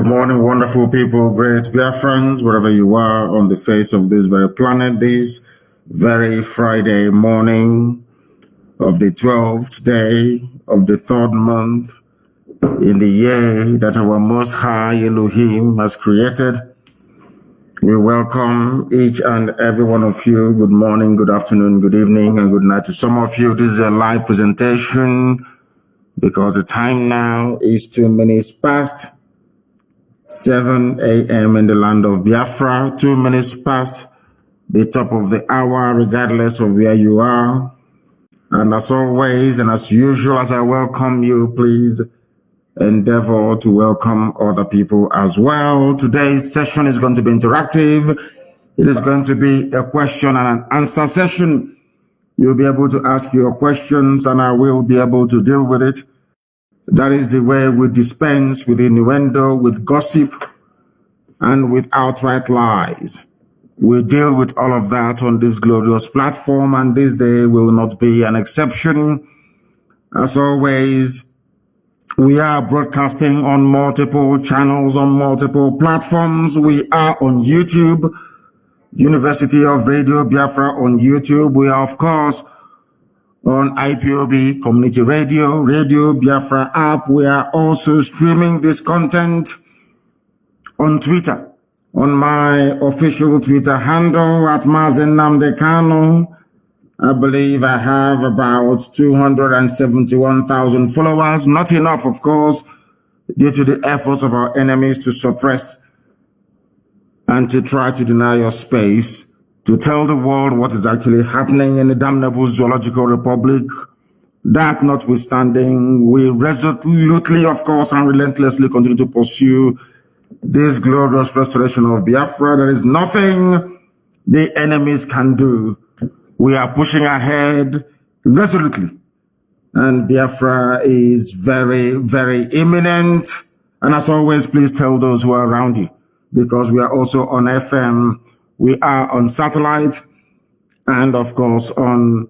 Good morning, wonderful people, great Biafrans, wherever you are on the face of this very planet, this very Friday morning of the 12th day of the third month in the year that our Most High Elohim has created. We welcome each and every one of you. Good morning, good afternoon, good evening, and good night to some of you. This is a live presentation because the time now is 2 minutes past 7 a.m. in the land of Biafra, 2 minutes past the top of the hour, regardless of where you are. And as always, and as usual, as I welcome you, please endeavor to welcome other people as well. Today's session is going to be interactive. It is going to be a question and an answer session. You'll be able to ask your questions and I will be able to deal with it. That is the way we dispense with innuendo, with gossip, and with outright lies. We deal with all of that on this glorious platform, and this day will not be an exception. As always, we are broadcasting on multiple channels, on multiple platforms. We are on YouTube, University of Radio Biafra on YouTube. We are, of course, on IPOB Community Radio, Radio Biafra app. We are also streaming this content on Twitter, on my official Twitter handle at mazi Nnamdi kanu. I believe I have about 271,000 followers. Not enough, of course, due to the efforts of our enemies to suppress and to try to deny your space, to tell the world what is actually happening in the damnable zoological republic. That notwithstanding, we resolutely, of course, and relentlessly continue to pursue this glorious restoration of Biafra. There is nothing the enemies can do. We are pushing ahead resolutely. And Biafra is very, very imminent. And as always, please tell those who are around you, because we are also on FM. We are on satellite and, of course, on,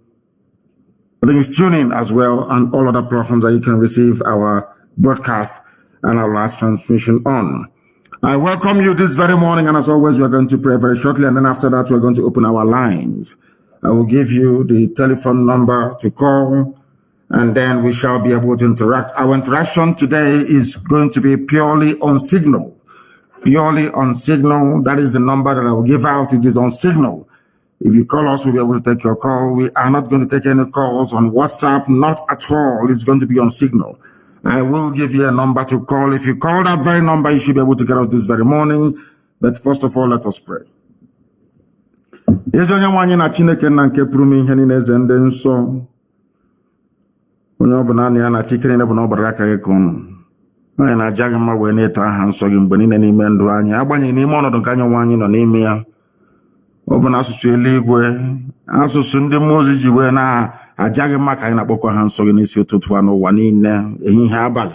I think it's TuneIn as well, and all other platforms that you can receive our broadcast and our last transmission on. I welcome you this very morning, and as always, we're going to pray very shortly, and then after that, we're going to open our lines. I will give you the telephone number to call, and then we shall be able to interact. Our interaction today is going to be purely on Signal. Purely on Signal. That is the number that I will give out. It is on Signal. If you call us, we'll be able to take your call. We are not going to take any calls on WhatsApp, not at all. It's going to be on Signal. I will give you a number to call. If you call that very number, you should be able to get us this very morning. But first of all, let us pray. Eze onye nwanyị na Chineke na nke pụrụ ihe niile eze ndị nsọ. Onye ọbụla na ya na Chineke bụ na ọbara aka gị ka ụnụ. Onye na-aja gị mma wee na-eto aha nsọ gị mgbe niile n'ime ndụ anyị, agbanyeghị n'ime ọnọdụ nke anyị nwe anyị nọ n'ime ya. Ọ bụ na asụsụ eluigwe, asụsụ ndị mmụọ ozi ji wee na-aja gị mma ka anyị na-akpọkọ ha nsọ gị n'isi ụtụtụ a n'ụwa niile, ehihie abalị.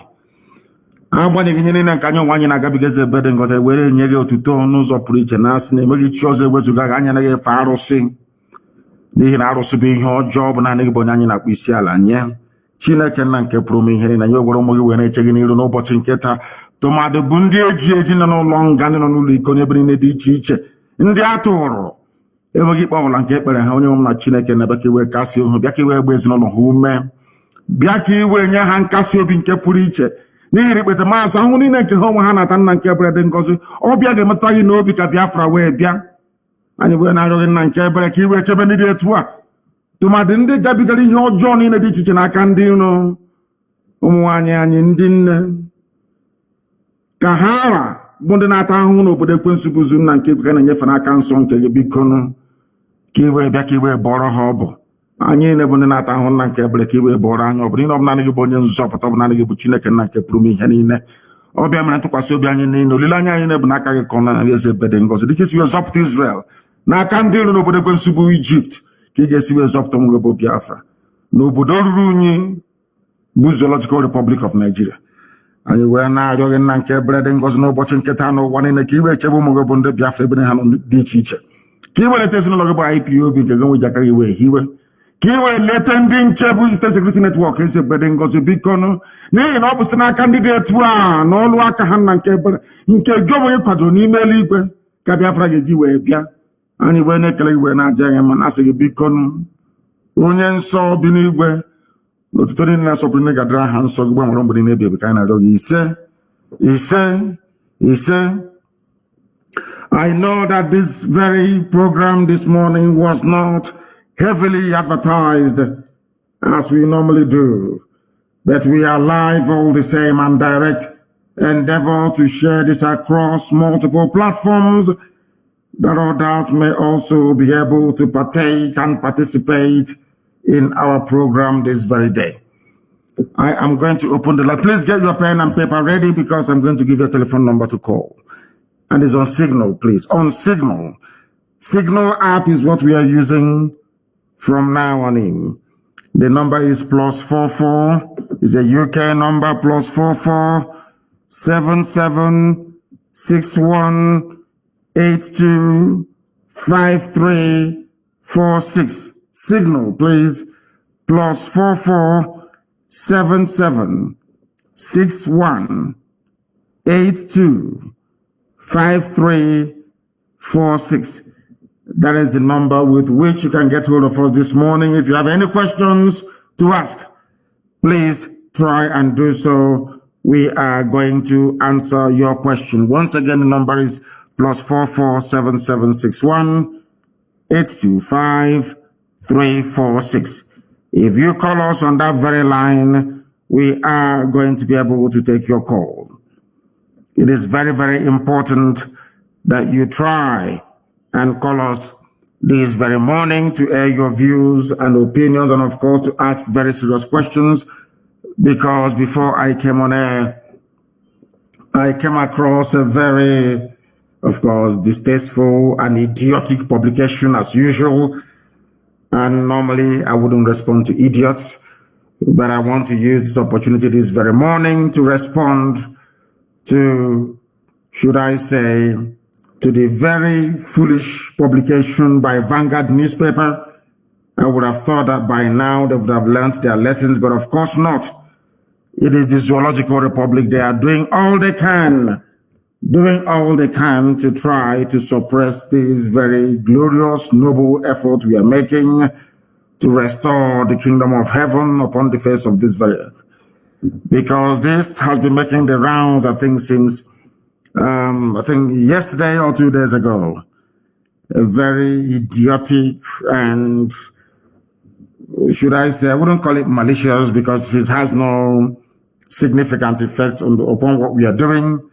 Agbanyeghị ihe niile nke anyị nwe anyị na-agabiga eze ebe dị ngọzi, were nye gị otuto n'ụzọ pụrụ iche, na asị na emeghị chi ọzọ ewezuga gị, anya naghị efe arụsị, n'ihi na arụsị bụ ihe ọjọọ, bụ naanị gị bụ onye anyị na-akpọ isi ala nye. Chineke nna nke pụrụ ihe niile, anyị gwara ụmụ gị wee na-eche gị n'iru n'ụbọchị nke taa, tụmadụ bụ ndị eji nọ n'ụlọ nga, ndị nọ n'ụlọ iko, n'ebe niile dị iche iche, ndị a tụrụ enweghị ikpe ọbụla nke ekpere ha. Onye nwe m na Chineke na-abịa ka iwe kasị ohu, bịa ka iwe gba ezinụlọ ha ume, bịa ka iwe nye ha nkasi obi nke pụrụ iche, n'ihi ikpete maazị ahụ niile nke ha onwe ha na-ata nna nke ebere dị ngọzi. Ọbịa ga-emetụta gị n'obi ka Biafra wee bịa. Anyị wee na-arịọ gị nna nke ebere ka iwe chebe ndị dị etu a, tụmadị ndị gabigara ihe ọjọọ niile dị iche iche n'aka ndị iro. Ụmụ nwaanyị anyị ndị nne, ka ha bụ ndị na-ata ahụhụ n'obodo ekwensu bụzu nna nke ekwe ka na-enyefe n'aka nsọ nke gị, bikonu ka iwe bịa ka iwe bọrọ ha ọbụ. Anyị niile bụ ndị na-ata ahụhụ nna nke ebere, ka iwe bọrọ anyị ọbụ. N'ihi ọ bụ naanị gị bụ onye nzọpụta, ọ bụ naanị gị bụ Chineke nna nke pụrụ ihe niile. Ọbịa mere ntụkwasị obi anyị niile, olileanya anyị bụ n'aka gị ka ọ na eze ebe dị ngọzi, dịka isi wee zọpụta Israel n'aka ndị iro n'obodo ekwensu bụ Ijipt, ka ị ga-esi wee zọpụta nwe bụ Biafra n'obodo ruru unyi bụ Zoological Republic of Nigeria. Anyị wee na-arịọ gị nna nke ebere dị ngọzi n'ụbọchị nketa n'ụwa niile, ka iwe echebe ụmụ gị bụ ndị Biafra ebe ha nọ dị iche iche, ka iweleta ezinụlọ gị bụ IPOB nke gị nwe ji aka gị wee hiwe, Kiwe letending chebu Eastern Security Network is a bedding goes a big corner. Nay, an opposite candidate one, all waka hand and cable in Kegowe Quadron email Kabiafra Giwe Bia. And when a clay when I jam and ask a big corner. Onyen saw Binigwe. No to turn in Soprano Gadra hands so one rumble in a baby kind of dog. He said, I know that this very program this morning was not heavily advertised as we normally do, but we are live all the same and direct endeavor to share this across multiple platforms that others may also be able to partake and participate in our program this very day. I am going to open the line. Please get your pen and paper ready because I'm going to give you a telephone number to call. And it's on Signal, please. On Signal. Signal app is what we are using from now on in. The number is +44. It's a UK number, +44 77 61 82 53 46. Signal, please. +44 77 61 82 5346. That is the number with which you can get hold of us this morning. If you have any questions to ask, please try and do so. We are going to answer your question. Once again, the number is +44 7761 825 346. If you call us on that very line, we are going to be able to take your call. It is very, very important that you try and call us this very morning to air your views and opinions and, of course, to ask very serious questions, because before I came on air, I came across a very, of course, distasteful and idiotic publication as usual. And normally I wouldn't respond to idiots, but I want to use this opportunity this very morning to respond to, should I say, to the very foolish publication by Vanguard newspaper. I would have thought that by now they would have learned their lessons, but of course not. It is the Zoological Republic. They are doing all they can to try to suppress this very glorious, noble effort we are making to restore the kingdom of heaven upon the face of this very earth. Because this has been making the rounds, I think, since, yesterday or 2 days ago. A very idiotic and, should I say, I wouldn't call it malicious because it has no significant effect upon what we are doing.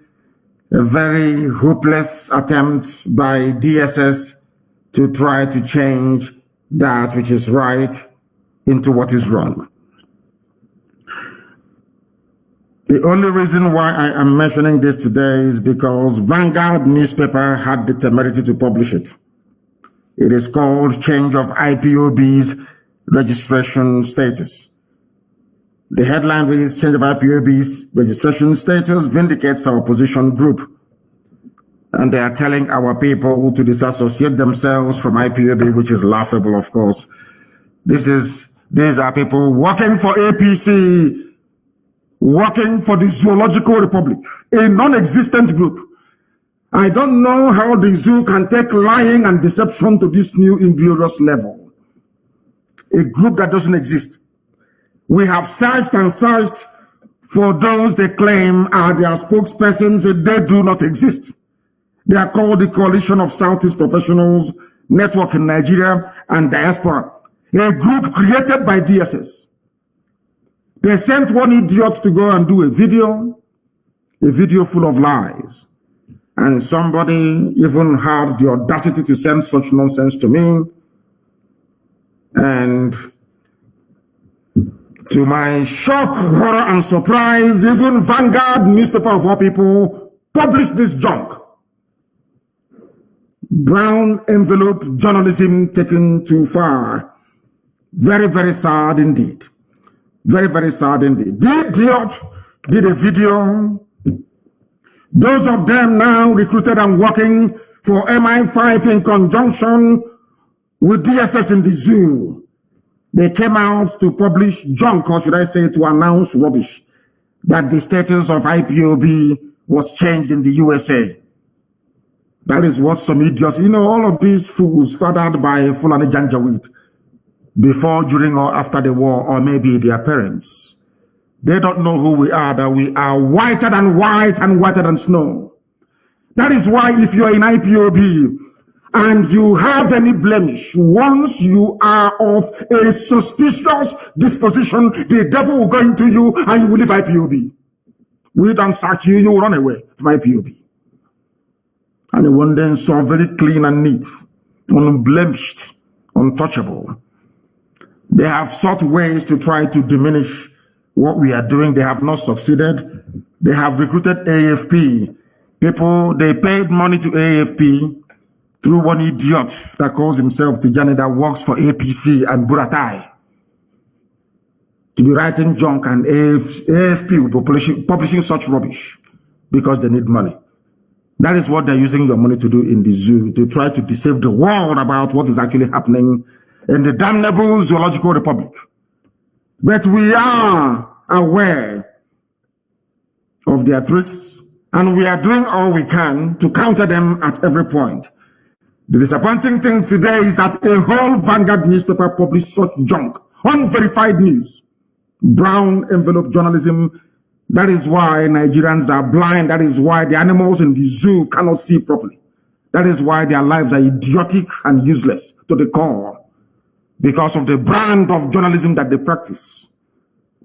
A very hopeless attempt by DSS to try to change that which is right into what is wrong. The only reason why I am mentioning this today is because Vanguard newspaper had the temerity to publish it. It is called Change of IPOB's Registration Status. The headline reads, Change of IPOB's Registration Status vindicates our opposition group. And they are telling our people to disassociate themselves from IPOB, which is laughable, of course. These are people working for APC, working for the Zoological Republic, a non-existent group. I don't know how the zoo can take lying and deception to this new inglorious level. A group that doesn't exist. We have searched and searched for those they claim are their spokespersons. They do not exist. They are called the Coalition of Southeast Professionals Network in Nigeria and Diaspora, a group created by DSS. They sent one idiot to go and do a video full of lies. And somebody even had the audacity to send such nonsense to me. And to my shock, horror, and surprise, even Vanguard newspaper of all people published this junk. Brown envelope journalism taken too far. Very, very sad indeed. Very, very sad indeed. The idiot did a video. Those of them now recruited and working for MI5 in conjunction with DSS in the zoo. They came out to publish junk, or should I say to announce rubbish, that the status of IPOB was changed in the USA. That is what some idiots, all of these fools fathered by Fulani Janjaweed before, during, or after the war, or maybe their parents. They don't know who we are, that we are whiter than white and whiter than snow. That is why if you're in IPOB and you have any blemish, once you are of a suspicious disposition, the devil will go into you and you will leave IPOB. We don't sack you, you will run away from IPOB. And the one then saw very clean and neat, unblemished, untouchable. They have sought ways to try to diminish what we are doing. They have not succeeded. They have recruited AFP. People, they paid money to AFP through one idiot that calls himself Tijani, that works for APC and Buratai, to be writing junk, and AFP will be publishing such rubbish because they need money. That is what they're using your money to do in the zoo, to try to deceive the world about what is actually happening in the damnable Zoological Republic. But we are aware of their tricks, and we are doing all we can to counter them at every point. The disappointing thing today is that a whole Vanguard newspaper published such junk, unverified news, brown envelope journalism. That is why Nigerians are blind. That is why the animals in the zoo cannot see properly. That is why their lives are idiotic and useless to the core, because of the brand of journalism that they practice.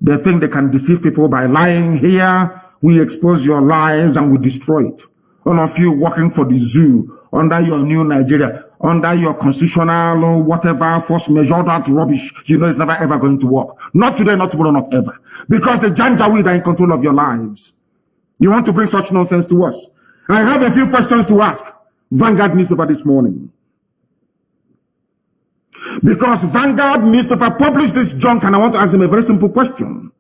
They think they can deceive people by lying. Here, we expose your lies and we destroy it. All of you working for the zoo, under your new Nigeria, under your constitutional whatever force measure, that rubbish, it's never ever going to work. Not today, not tomorrow, not ever. Because the Janjaweed are in control of your lives. You want to bring such nonsense to us? I have a few questions to ask Vanguard newspaper this morning. Because Vanguard newspaper published this junk, and I want to ask them a very simple question.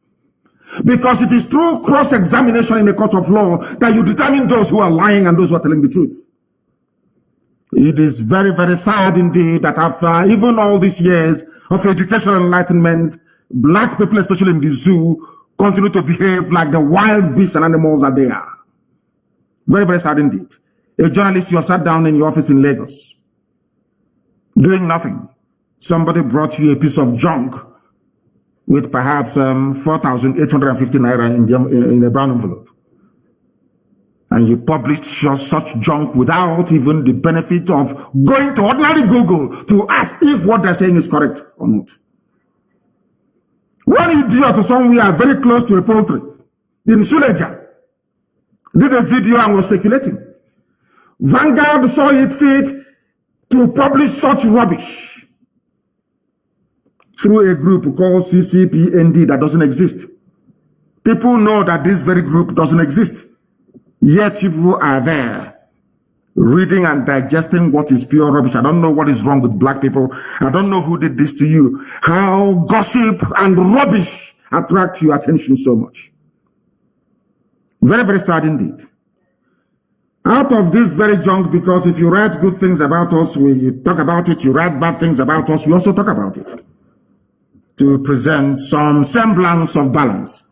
Because it is through cross-examination in a court of law that you determine those who are lying and those who are telling the truth. It is very, very sad indeed that after even all these years of educational enlightenment, black people, especially in the zoo, continue to behave like the wild beasts and animals that they are. Very, very sad indeed. A journalist, you are sat down in your office in Lagos, doing nothing. Somebody brought you a piece of junk with perhaps 4,850 naira in a brown envelope. And you published such junk without even the benefit of going to ordinary Google to ask if what they're saying is correct or not. One idiot somewhere very close to a poultry in Suleja did a video and was circulating. Vanguard saw it fit to publish such rubbish through a group called CCPND that doesn't exist. People know that this very group doesn't exist. Yet people are there reading and digesting what is pure rubbish. I don't know what is wrong with black people. I don't know who did this to you. How gossip and rubbish attract your attention so much. Very, very sad indeed. Out of this very junk, because if you write good things about us, we talk about it. You write bad things about us, we also talk about it. To present some semblance of balance,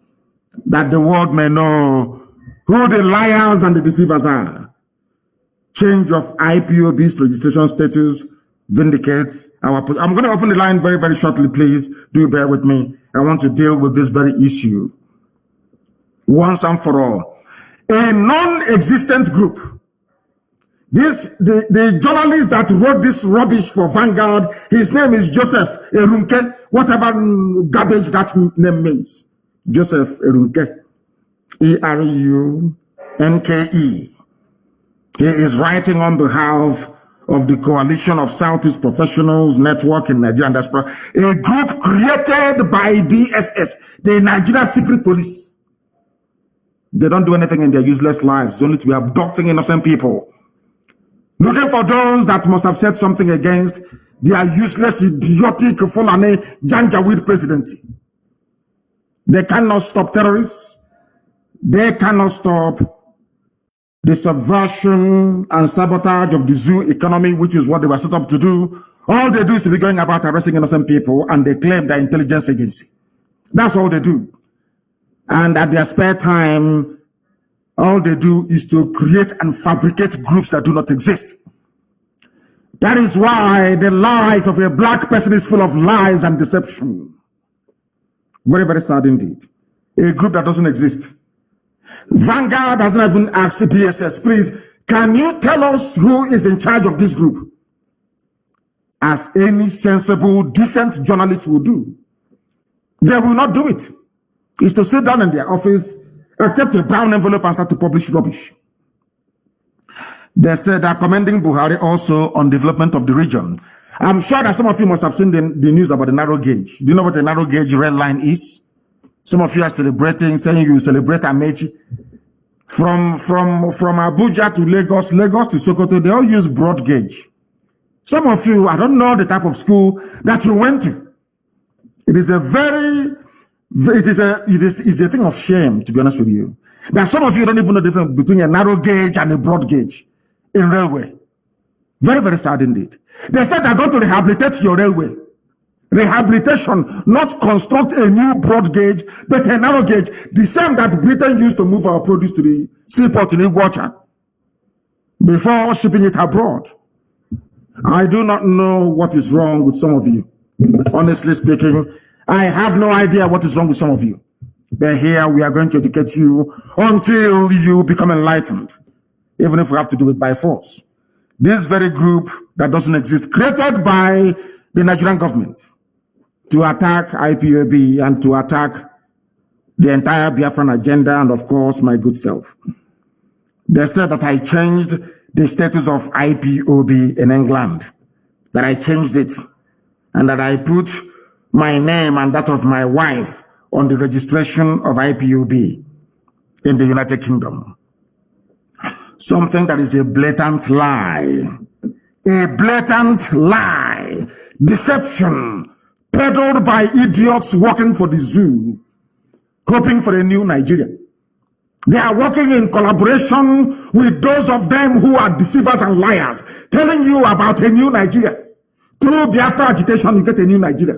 that the world may know who the liars and the deceivers are. Change of IPOB's registration status vindicates our... I'm going to open the line very, very shortly, please. Do bear with me. I want to deal with this very issue once and for all. A non-existent group. The journalist that wrote this rubbish for Vanguard, his name is Joseph Erunke, whatever garbage that name means. Joseph Erunke. E-R-U-N-K-E. He is writing on behalf of the Coalition of Southeast Professionals Network in Nigeria and Diaspora, a group created by DSS, the Nigeria Secret Police. They don't do anything in their useless lives. It's only to be abducting innocent people, looking for those that must have said something against their useless, idiotic, Fulani Janjaweed presidency. They cannot stop terrorists. They cannot stop the subversion and sabotage of the zoo economy, which is what they were set up to do, All they do is to be going about arresting innocent people, and they claim they're intelligence agency. That's all they do. And at their spare time, all they do is to create and fabricate groups that do not exist. That is why the life of a black person is full of lies and deception. Very, very sad indeed. A group that doesn't exist. Vanguard hasn't even asked the DSS, please, can you tell us who is in charge of this group? As any sensible, decent journalist will do. They will not do it. It's to sit down in their office, accept a brown envelope and start to publish rubbish. They said they're commending Buhari also on development of the region. I'm sure that some of you must have seen the news about the narrow gauge. Do you know what the narrow gauge red line is? Some of you are celebrating, saying you will celebrate Amechi. From Abuja to Lagos, Lagos to Sokoto, they all use broad gauge. Some of you, I don't know the type of school that you went to. It is a thing of shame, to be honest with you. That some of you don't even know the difference between a narrow gauge and a broad gauge in railway. Very, very sad indeed. They said they're going to rehabilitate your railway. Rehabilitation, not construct a new broad gauge, but a narrow gauge, the same that Britain used to move our produce to the seaport in Iguacha before shipping it abroad. I do not know what is wrong with some of you. Honestly speaking, I have no idea what is wrong with some of you. But here we are going to educate you until you become enlightened, even if we have to do it by force. This very group that doesn't exist, created by the Nigerian government to attack IPOB and to attack the entire Biafran agenda and, of course, my good self. They said that I changed the status of IPOB in England, that I changed it, and that I put my name and that of my wife on the registration of IPOB in the United Kingdom. Something that is a blatant lie. A blatant lie. Deception. Peddled by idiots working for the zoo, hoping for a new Nigeria. They are working in collaboration with those of them who are deceivers and liars, telling you about a new Nigeria. Through Biafra agitation, you get a new Nigeria.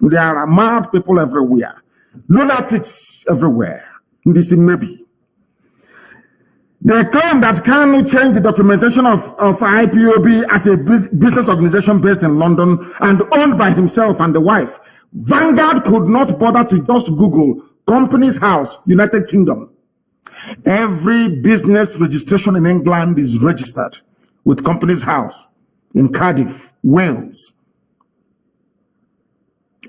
There are mad people everywhere, lunatics everywhere. This maybe. They claim that Kanu changed the documentation of IPOB as a business organization based in London and owned by himself and the wife. Vanguard could not bother to just Google Company's House, United Kingdom. Every business registration in England is registered with Company's House in Cardiff, Wales.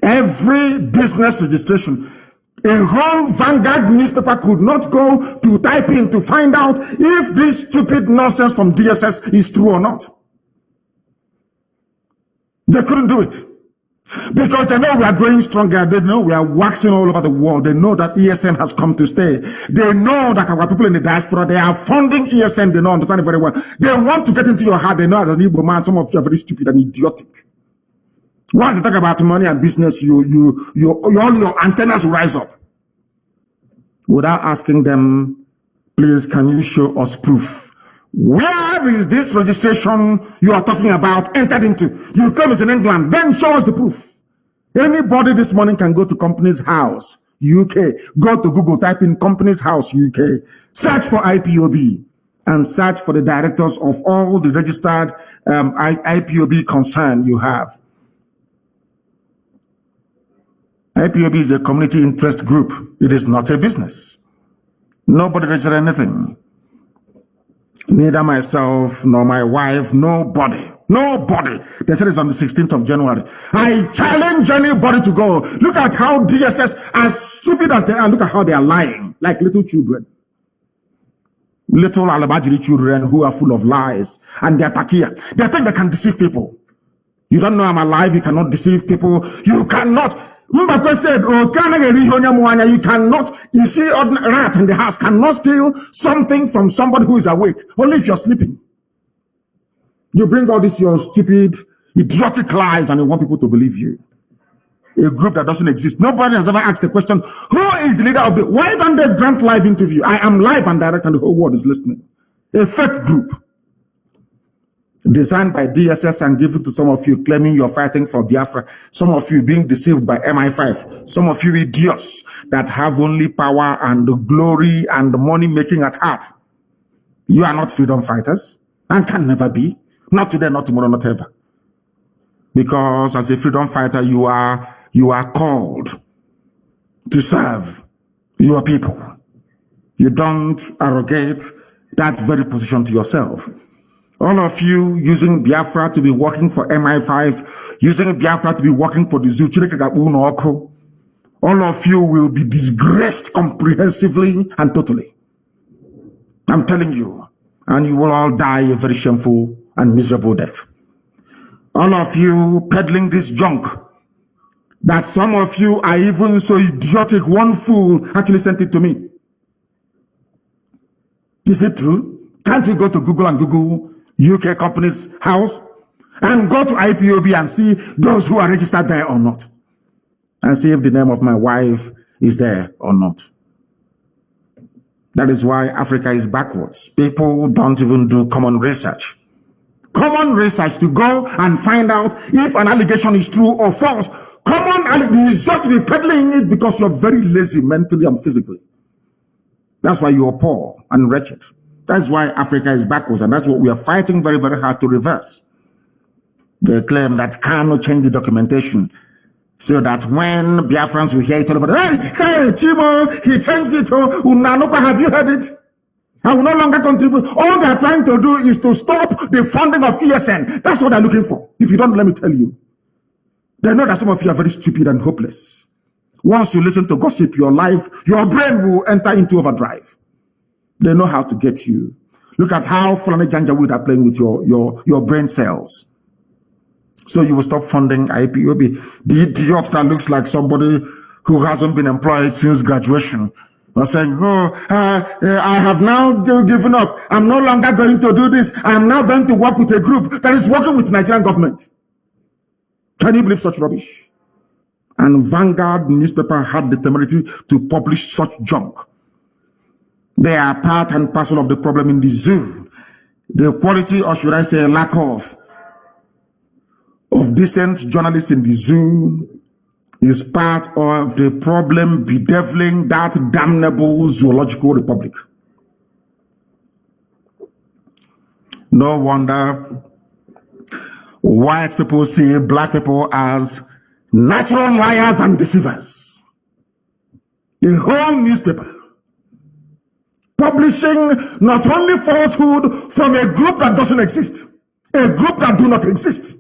Every business registration. A whole Vanguard newspaper could not go to type in to find out if this stupid nonsense from DSS is true or not. They couldn't do it. Because they know we are growing stronger. They know we are waxing all over the world. They know that ESN has come to stay. They know that our people in the diaspora, they are funding ESN. They know, understand it very well. They want to get into your heart. They know as an Igbo man, some of you are very stupid and idiotic. Once they talk about money and business, all your antennas rise up. Without asking them, please, can you show us proof? Where is this registration you are talking about entered into? You claim it's in England. Then show us the proof. Anybody this morning can go to Company's House, UK. Go to Google, type in Company's House, UK. Search for IPOB and search for the directors of all the registered IPOB concern you have. IPOB is a community interest group. It is not a business. Nobody registered anything. Neither myself nor my wife, nobody. Nobody. They said it's on the 16th of January. I challenge anybody to go. Look at how DSS, as stupid as they are, look at how they are lying, like little children. Little Alabajiri children who are full of lies. And they are takia. They think they can deceive people. You don't know I'm alive, you cannot deceive people. You cannot. Mbakwe said, you cannot, you see, ordinary rat in the house cannot steal something from somebody who is awake, only if you're sleeping. You bring all this, your stupid, idiotic lies, and you want people to believe you. A group that doesn't exist. Nobody has ever asked the question, who is the leader of the, why don't they grant live interview? I am live and direct and the whole world is listening. A fake group. designed by DSS and given to some of you claiming you're fighting for Biafra, some of you being deceived by MI5, some of you idiots that have only power and glory and money making at heart. You are not freedom fighters and can never be. Not today, not tomorrow, not ever. Because as a freedom fighter, you are called to serve your people. You don't arrogate that very position to yourself. All of you using Biafra to be working for MI5, using Biafra to be working for the zoo, all of you will be disgraced comprehensively and totally. I'm telling you. And you will all die a very shameful and miserable death. All of you peddling this junk, that some of you are even so idiotic, one fool actually sent it to me. Is it true? Can't you go to Google and Google UK company's house and go to IPOB and see those who are registered there or not? And see if the name of my wife is there or not. That is why Africa is backwards. People don't even do common research. Common research to go and find out if an allegation is true or false. Common allegation is just to be peddling it because you're very lazy mentally and physically. That's why you're poor and wretched. That's why Africa is backwards, and that's what we are fighting very, very hard to reverse. They claim that Kanu changed the documentation so that when Biafrans will hear it all over, hey, Chimo, he changed it. Unanuka, have you heard it? I will no longer contribute. All they're trying to do is to stop the funding of ESN. That's what they're looking for. If you don't, let me tell you. They know that some of you are very stupid and hopeless. Once you listen to gossip, your life, your brain will enter into overdrive. They know how to get you. Look at how Fulani Janjaweed are playing with your brain cells. So you will stop funding IPOB. The idiot that looks like somebody who hasn't been employed since graduation. Or saying, I have now given up. I'm no longer going to do this. I'm now going to work with a group that is working with the Nigerian government. Can you believe such rubbish? And Vanguard newspaper had the temerity to publish such junk. They are part and parcel of the problem in the zoo. The quality, or should I say lack of decent journalists in the zoo is part of the problem bedeviling that damnable zoological republic. No wonder white people see black people as natural liars and deceivers. A whole newspaper publishing not only falsehood from a group that doesn't exist, a group that do not exist.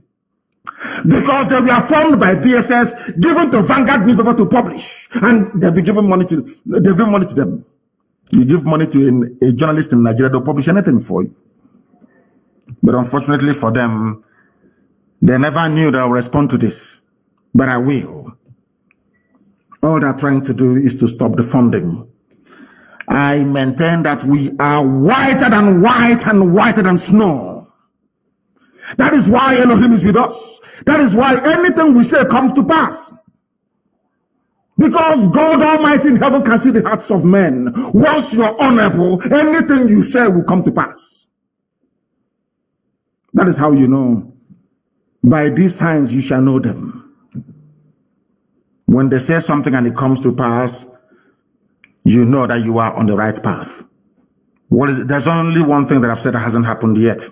Because they were formed by DSS, given to Vanguard newspaper to publish, and they've been given money to them. You give money to a journalist in Nigeria, they'll publish anything for you. But unfortunately for them, they never knew that I'll respond to this. But I will. All they're trying to do is to stop the funding. I maintain that we are whiter than white and whiter than snow. That is why Elohim is with us. That is why anything we say comes to pass. Because God Almighty in heaven can see the hearts of men. Once you're honorable, anything you say will come to pass. That is how you know. By these signs you shall know them. When they say something and it comes to pass, you know that you are on the right path. What is it? There's only one thing that I've said that hasn't happened yet.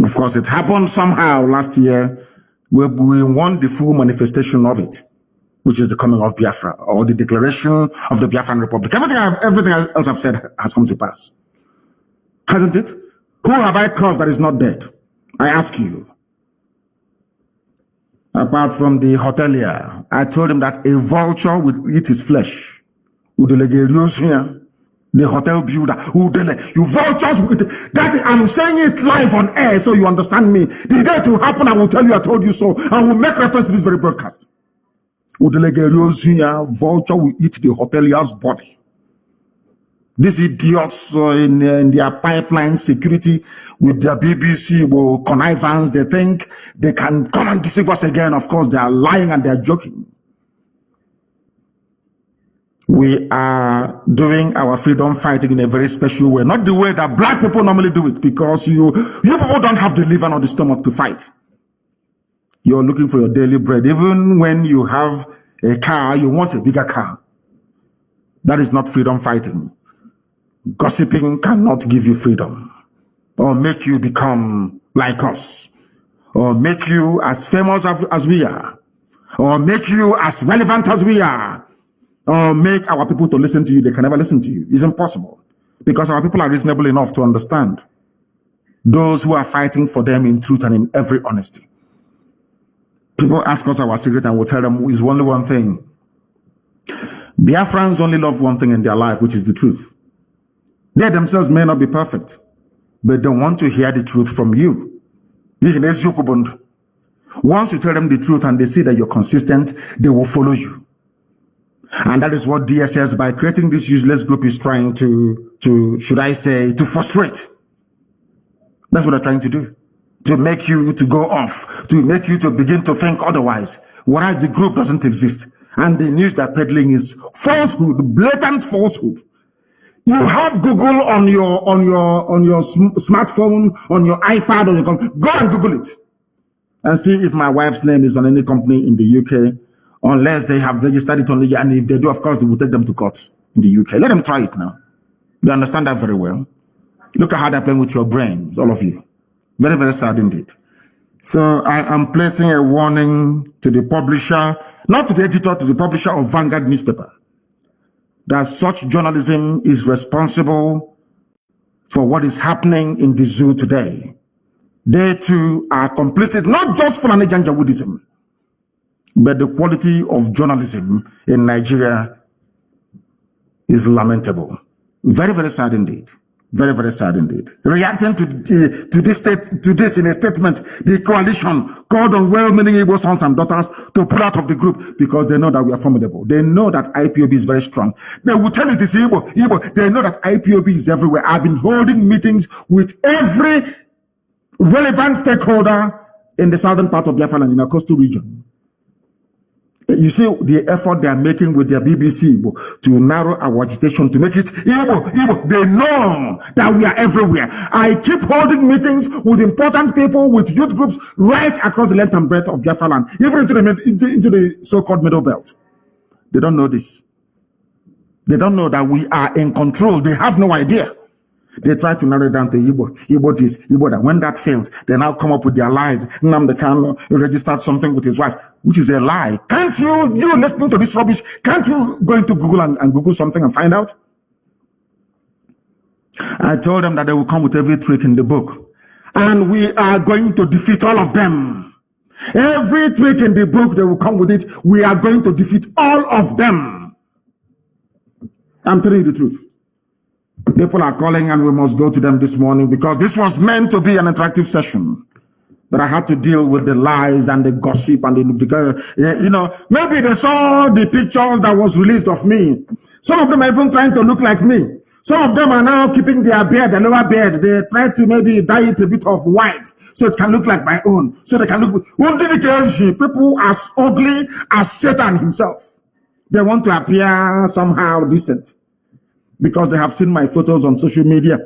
Of course, it happened somehow last year. We won the full manifestation of it, which is the coming of Biafra, or the declaration of the Biafran Republic. Everything else I've said has come to pass. Hasn't it? Who have I caused that is not dead? I ask you. Apart from the hotelier, I told him that a vulture would eat his flesh. The hotel builder, you vultures with that. I'm saying it live on air so you understand me. The day it will happen, I will tell you I told you so. I will make reference to this very broadcast. Vulture will eat the hotelier's body. These idiots in their pipeline security with their BBC connivance, they think they can come and deceive us again. Of course, they are lying and they are joking. We are doing our freedom fighting in a very special way, not the way that black people normally do it, because you people don't have the liver or the stomach to fight. You're looking for your daily bread. Even when you have a car, you want a bigger car. That is not freedom fighting. Gossiping cannot give you freedom or make you become like us or make you as famous as we are or make you as relevant as we are or make our people to listen to you. They can never listen to you. It's impossible because our people are reasonable enough to understand those who are fighting for them in truth and in every honesty. People ask us our secret and we'll tell them it's only one thing. Biafrans only love one thing in their life, which is the truth. They themselves may not be perfect, but they want to hear the truth from you. Once you tell them the truth and they see that you're consistent, they will follow you. And that is what DSS, by creating this useless group, is trying to should I say, to frustrate. That's what they're trying to do. To make you to go off, to make you to begin to think otherwise, whereas the group doesn't exist. And the news they're peddling is falsehood, blatant falsehood. You have Google on your smartphone, on your iPad, on your computer. Go and Google it and see if my wife's name is on any company in the UK, unless they have registered it on the, and if they do, of course, they will take them to court in the UK. Let them try it now. They understand that very well. Look at how they're playing with your brains, all of you. Very, very sad indeed. So I am placing a warning to the publisher, not to the editor, to the publisher of Vanguard newspaper, that such journalism is responsible for what is happening in the zoo today. They too are complicit, not just for Janjawoodism, but the quality of journalism in Nigeria is lamentable. Very, very sad indeed. Very, very sad indeed. Reacting to this in a statement, the coalition called on well-meaning Igbo sons and daughters to pull out of the group because they know that we are formidable. They know that IPOB is very strong. They will tell you this Igbo. They know that IPOB is everywhere. I've been holding meetings with every relevant stakeholder in the southern part of Biafra and in our coastal region. You see the effort they are making with their BBC to narrow our agitation, to make it Igbo. They know that we are everywhere. I keep holding meetings with important people, with youth groups right across the length and breadth of Biafra land, even into the so-called middle belt. They don't know this. They don't know that we are in control. They have no idea. They try to narrow it down to Igbo this, Igbo that. When that fails, they now come up with their lies. Nnamdi kanu registered something with his wife, which is a lie. Can't you listening to this rubbish, can't you go into Google and Google something and find out? I told them that they will come with every trick in the book. And we are going to defeat all of them. Every trick in the book, they will come with it. We are going to defeat all of them. I'm telling you the truth. People are calling and we must go to them this morning because this was meant to be an interactive session. But I had to deal with the lies and the gossip and maybe they saw the pictures that was released of me. Some of them are even trying to look like me. Some of them are now keeping their beard, the lower beard. They try to maybe dye it a bit of white so it can look like my own. So they can look. People as ugly as Satan himself. They want to appear somehow decent. Because they have seen my photos on social media.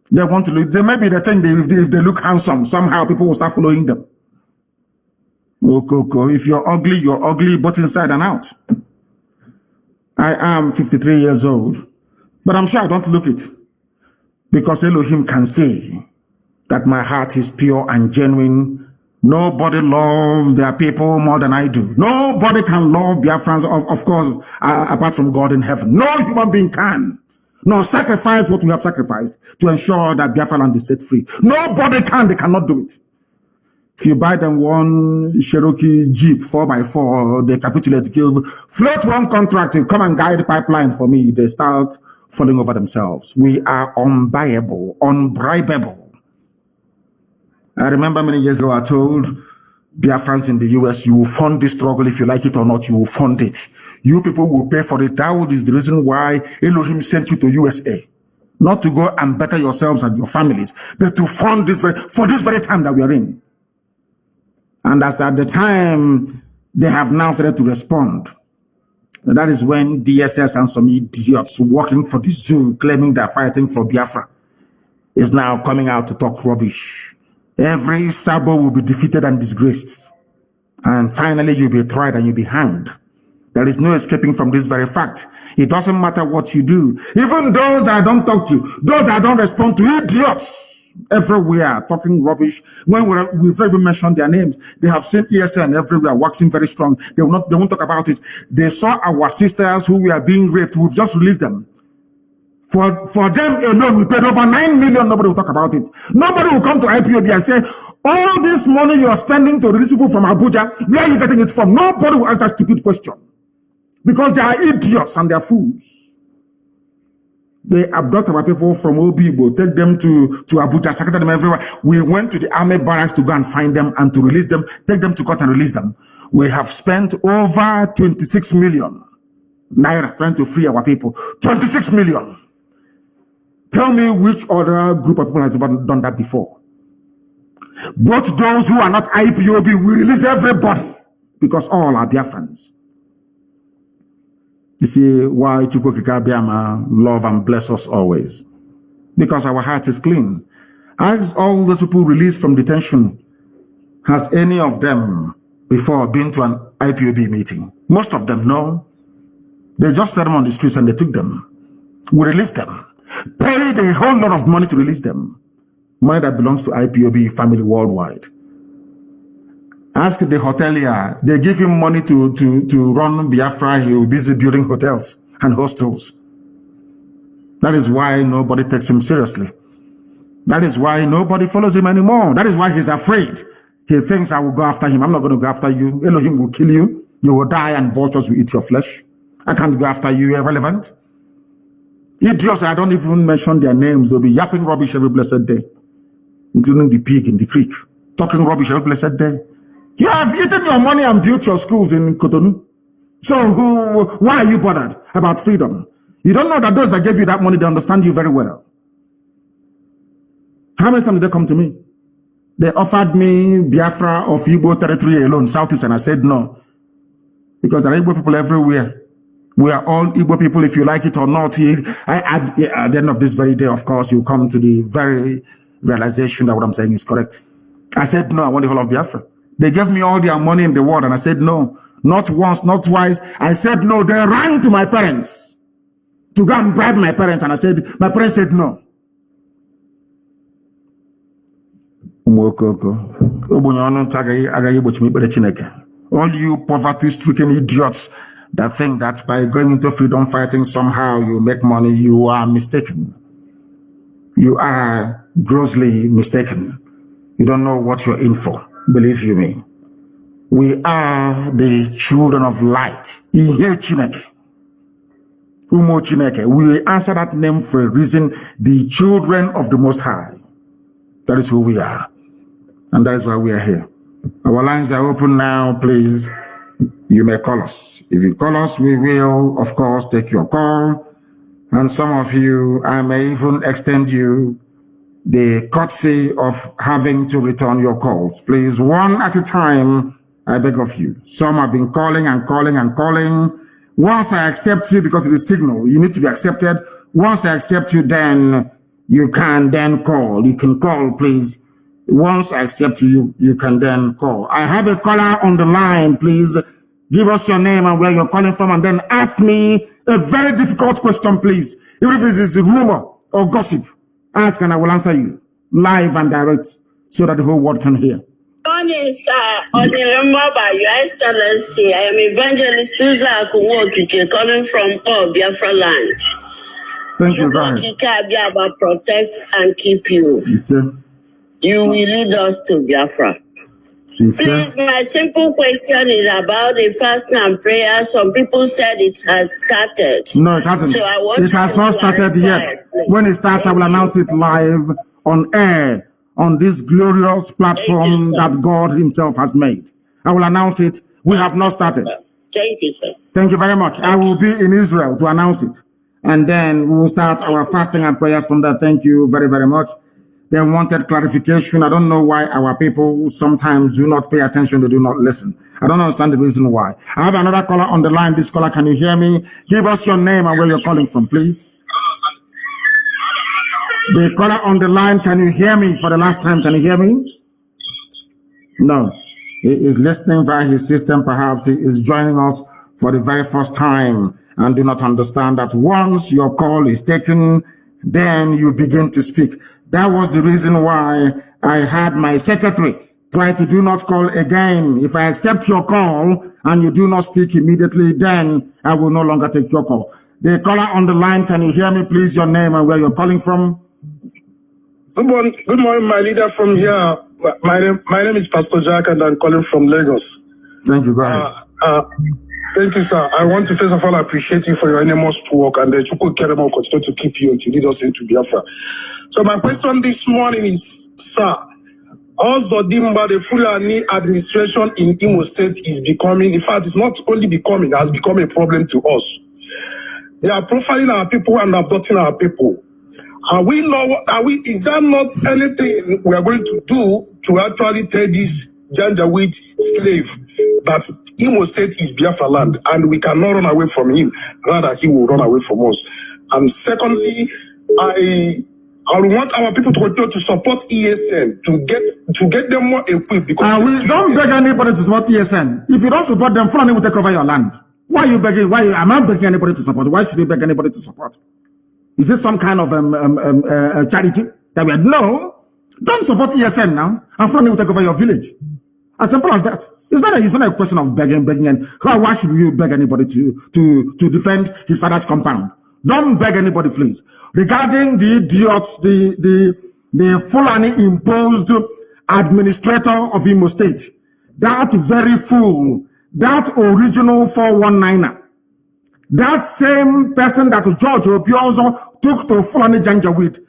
They want to look, maybe they think if they look handsome, somehow people will start following them. If you're ugly both inside and out. I am 53 years old, but I'm sure I don't look it. Because Elohim can see that my heart is pure and genuine. Nobody loves their people more than I do. Nobody can love Biafrans, of course, apart from God in heaven. No human being can. Nor sacrifice what we have sacrificed to ensure that Biafra land is set free. Nobody can, they cannot do it. If you buy them one Cherokee Jeep 4x4, they capitulate, float one contract, come and guide the pipeline for me, they start falling over themselves. We are unbuyable, unbribable. I remember many years ago I told Biafrans in the US, you will fund this struggle if you like it or not, you will fund it. You people will pay for it. That is the reason why Elohim sent you to USA. Not to go and better yourselves and your families, but to fund this for this very time that we are in. And as at the time, they have now started to respond. That is when DSS and some idiots working for the zoo claiming they're fighting for Biafra is now coming out to talk rubbish. Every Sabo will be defeated and disgraced. And finally, you'll be tried and you'll be hanged. There is no escaping from this very fact. It doesn't matter what you do. Even those I don't talk to, those I don't respond to, idiots everywhere talking rubbish. When we've not even mentioned their names, they have seen ESN everywhere waxing very strong. They won't talk about it. They saw our sisters who were being raped. We've just released them. For them alone, we paid over 9 million. Nobody will talk about it. Nobody will come to IPOB and say, all this money you are spending to release people from Abuja, where are you getting it from? Nobody will ask that stupid question. Because they are idiots and they are fools. They abduct our people from Obibo, take them to Abuja, secretary them everywhere. We went to the army barracks to go and find them and to release them, take them to court and release them. We have spent over 26 million naira trying to free our people. 26 million. Tell me which other group of people has ever done that before. Both those who are not IPOB, we release everybody because all are Biafrans. You see why Chukwukika Biama love and bless us always. Because our heart is clean. Ask all those people released from detention. Has any of them before been to an IPOB meeting? Most of them, no. They just set them on the streets and they took them. We released them. Paid a whole lot of money to release them. Money that belongs to IPOB family worldwide. Ask the hotelier. They give him money to run Biafra. He will be busy building hotels and hostels. That is why nobody takes him seriously. That is why nobody follows him anymore. That is why he's afraid. He thinks I will go after him. I'm not going to go after you. Elohim will kill you. You will die and vultures will eat your flesh. I can't go after you. Irrelevant. Idiots, I don't even mention their names. They'll be yapping rubbish every blessed day, including the pig in the creek, talking rubbish every blessed day. You have eaten your money and built your schools in Cotonou. So why are you bothered about freedom? You don't know that those that gave you that money, they understand you very well. How many times did they come to me? They offered me Biafra of Igbo territory alone, Southeast, and I said no. Because there are Igbo people everywhere. We are all Igbo people, if you like it or not. At the end of this very day, of course, you come to the very realization that what I'm saying is correct. I said no, I want the whole of Biafra. They gave me all their money in the world, and I said no. Not once, not twice. I said no. They ran to my parents to go and bribe my parents, and my parents said no. All you poverty-stricken idiots that think that by going into freedom fighting somehow you make money, you are mistaken. You are grossly mistaken. You don't know what you're in for. Believe you me. We are the children of light. We answer that name for a reason. The children of the Most High. That is who we are. And that is why we are here. Our lines are open now, please. You may call us. If you call us, we will, of course, take your call. And some of you, I may even extend you the courtesy of having to return your calls. Please, one at a time, I beg of you. Some have been calling and calling and calling. Once I accept you, because it is signal, you need to be accepted. Once I accept you, then you can then call. You can call, please. Once I accept you, you can then call. I have a caller on the line, please. Give us your name and where you're calling from, and then ask me a very difficult question, please. Even if it is a rumor or gossip, ask and I will answer you live and direct so that the whole world can hear. Morning, sir. On the member by Your Excellency, I am Evangelist Susan Akuwotuche calling from Biafra land. Thank you, God. Protect and keep you. Yes, sir. You will lead us to Biafra. Yes, please, my simple question is about the fasting and prayer. Some people said it has started. No, it hasn't. So it has not started yet. Please. When it starts, I will announce it live on air on this glorious platform that God himself has made. I will announce it. We have not started. Thank you, sir. Thank you very much. I will be in Israel to announce it. And then we will start our fasting and prayers from there. Thank you very, very much. They wanted clarification. I don't know why our people sometimes do not pay attention. They do not listen. I don't understand the reason why. I have another caller on the line. This caller, can you hear me? Give us your name and where you're calling from, please. The caller on the line, can you hear me for the last time? Can you hear me? No. He is listening via his system. Perhaps he is joining us for the very first time and do not understand that once your call is taken, then you begin to speak. That was the reason why I had my secretary try to do not call again. If I accept your call and you do not speak immediately, then I will no longer take your call. The caller on the line, can you hear me, please? Your name and where you're calling from? Good morning, my leader from here. My name is Pastor Jack, and I'm calling from Lagos. Thank you. Go ahead. Thank you, sir. I want to first of all appreciate you for your enormous work, and the Chukwu Kerema will continue to keep you until you lead us into Biafra. So my question this morning is, sir, also the Fulani administration in Imo State is becoming, in fact, it's not only becoming, it has become a problem to us. They are profiling our people and abducting our people. Is that not anything we are going to do to actually tell this Janjaweed slave that Imo State is Biafra land and we cannot run away from him, rather he will run away from us? And secondly, I want our people to continue to support ESN to get them more equipped, because we don't beg anybody to support ESN. If you don't support them, Fulani will take over your land. Why are you begging? Am I begging anybody to support? Why should you beg anybody to support? Is this some kind of charity that we had? No, don't support ESN now, and Fulani will take over your village. As simple as that. It's not a question of begging, and why should you beg anybody to defend his father's compound? Don't beg anybody, please. Regarding the idiots, the Fulani imposed administrator of Imo State, that very fool, that original 419er, that same person that George Obiozo took to Fulani Janjaweed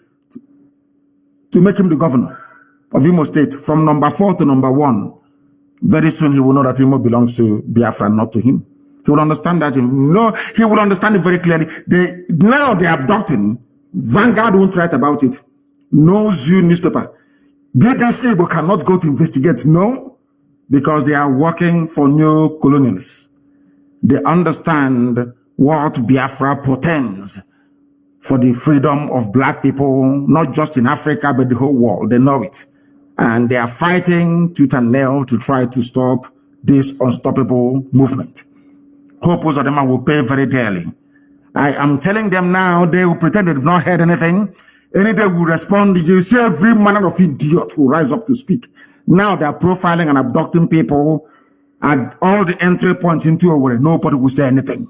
to make him the governor of Imo State from number 4 to number 1. Very soon he will know that Imo belongs to Biafra, not to him. He will understand that. No, he will understand it very clearly. Now they're abducting. Vanguard won't write about it. Knows you newspaper. BBC cannot go to investigate. No, because they are working for new colonialists. They understand what Biafra portends for the freedom of black people, not just in Africa, but the whole world. They know it. And they are fighting tooth and nail to try to stop this unstoppable movement. Hope Uzodinma will pay very dearly. I am telling them now, they will pretend they've not heard anything. Any day will respond. You see every manner of idiot will rise up to speak. Now they are profiling and abducting people at all the entry points into a way. Nobody will say anything.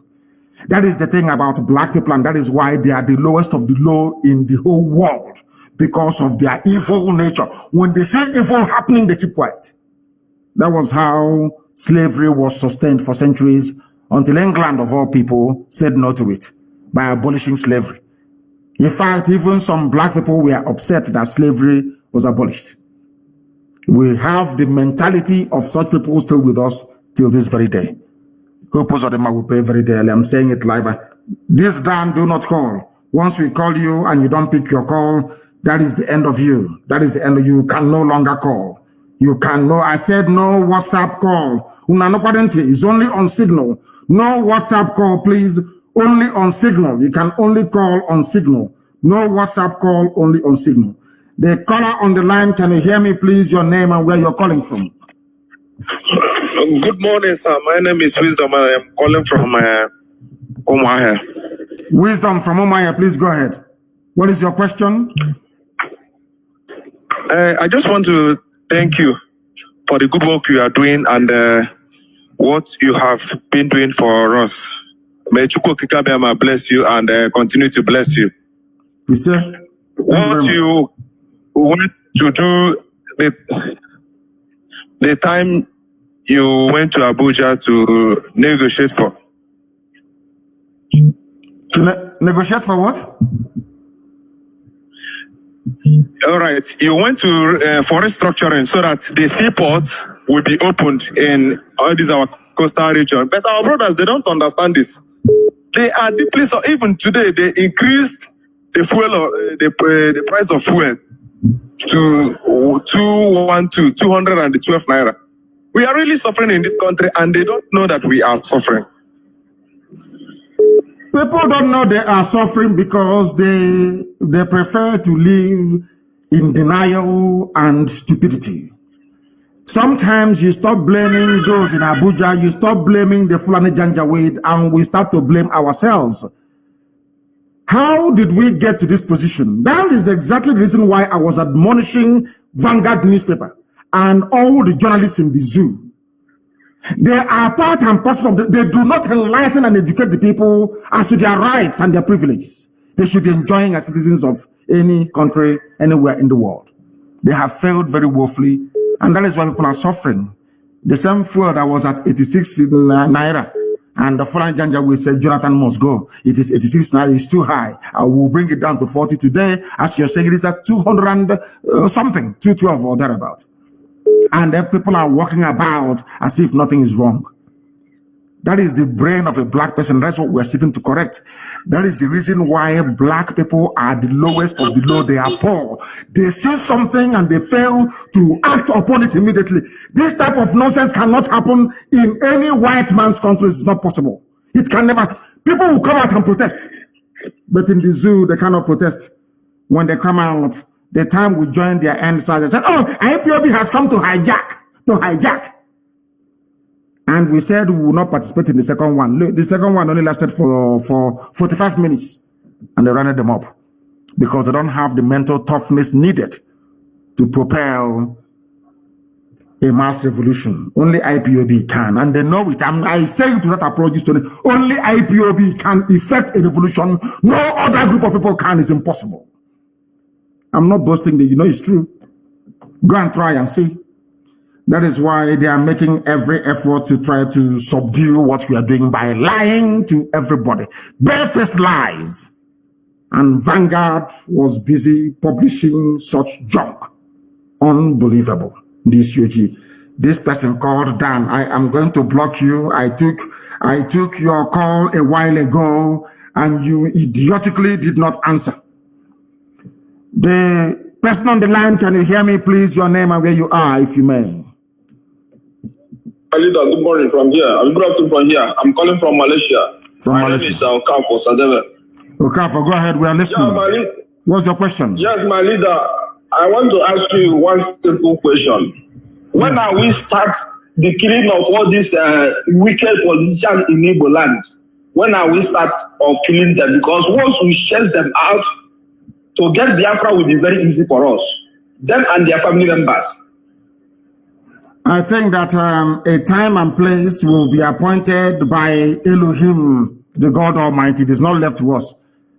That is the thing about black people, and that is why they are the lowest of the low in the whole world, because of their evil nature. When they see evil happening, they keep quiet. That was how slavery was sustained for centuries, until England, of all people, said no to it by abolishing slavery. In fact, even some black people were upset that slavery was abolished. We have the mentality of such people still with us till this very day. Hope Uzodinma will pay very dearly. I'm saying it live. This time, do not call. Once we call you and you don't pick your call, that is the end of you. That is the end of you. You can no longer call. You can no, I said no WhatsApp call. It's only on Signal. No WhatsApp call, please. Only on Signal. You can only call on Signal. No WhatsApp call, only on Signal. The caller on the line, can you hear me, please? Your name and where you're calling from. Good morning, sir. My name is Wisdom. I am calling from Umuahia. Wisdom from Umuahia, please go ahead. What is your question? I just want to thank you for the good work you are doing and what you have been doing for us. May Chukwu Kikabiyama bless you and continue to bless you. You say? What you went to do the time you went to Abuja to negotiate for. To negotiate for what? All right. You went to for restructuring so that the seaport will be opened in all these our coastal region. But our brothers, they don't understand this. They are deeply so. Even today, they increased the fuel, the price of fuel to 212 naira. We are really suffering in this country, and they don't know that we are suffering. People don't know they are suffering because they prefer to live in denial and stupidity. Sometimes you stop blaming those in Abuja, you stop blaming the Fulani Janjaweed, and we start to blame ourselves. How did we get to this position? That is exactly the reason why I was admonishing Vanguard newspaper and all the journalists in the zoo. They are part and parcel of they do not enlighten and educate the people as to their rights and their privileges. They should be enjoying as citizens of any country, anywhere in the world. They have failed very woefully, and that is why people are suffering. The same fuel that was at 86 naira, and the foreign Janja will say Jonathan must go. It is 86 naira, it's too high. I will bring it down to 40 today. As you're saying, it is at 200 and something, 212 or thereabout. And then people are walking about as if nothing is wrong. That is the brain of a black person. That's what we're seeking to correct. That is the reason why black people are the lowest of the low. They are poor. They see something and they fail to act upon it immediately. This type of nonsense cannot happen in any white man's country. It's not possible. It can never. People will come out and protest. But in the zoo, they cannot protest. When they come out, the time we join their end side, they said, oh, IPOB has come to hijack. And we said we will not participate in the second one. The second one only lasted for 45 minutes. And they ran them up. Because they don't have the mental toughness needed to propel a mass revolution. Only IPOB can. And they know it. I say it without apologies to them. Only IPOB can effect a revolution. No other group of people can. It's impossible. I'm not boasting that, you know, it's true. Go and try and see. That is why they are making every effort to try to subdue what we are doing by lying to everybody. Barefaced lies. And Vanguard was busy publishing such junk. Unbelievable. This UG. This person called Dan. I am going to block you. I took your call a while ago and you idiotically did not answer. The person on the line, can you hear me, please? Your name and where you are, if you may. Leader, good morning from here. Good afternoon from here. I'm calling from Malaysia. My name is Okafo Sadeve. Okafo, go ahead. We are listening. Yeah, what's your question? Yes, my leader. I want to ask you one simple question. When are we start the killing of all these wicked politicians in Igbo lands? When are we start of killing them? Because once we chase them out, to get Biafra will be very easy for us, them and their family members. I think that a time and place will be appointed by Elohim, the God Almighty. It is not left to us.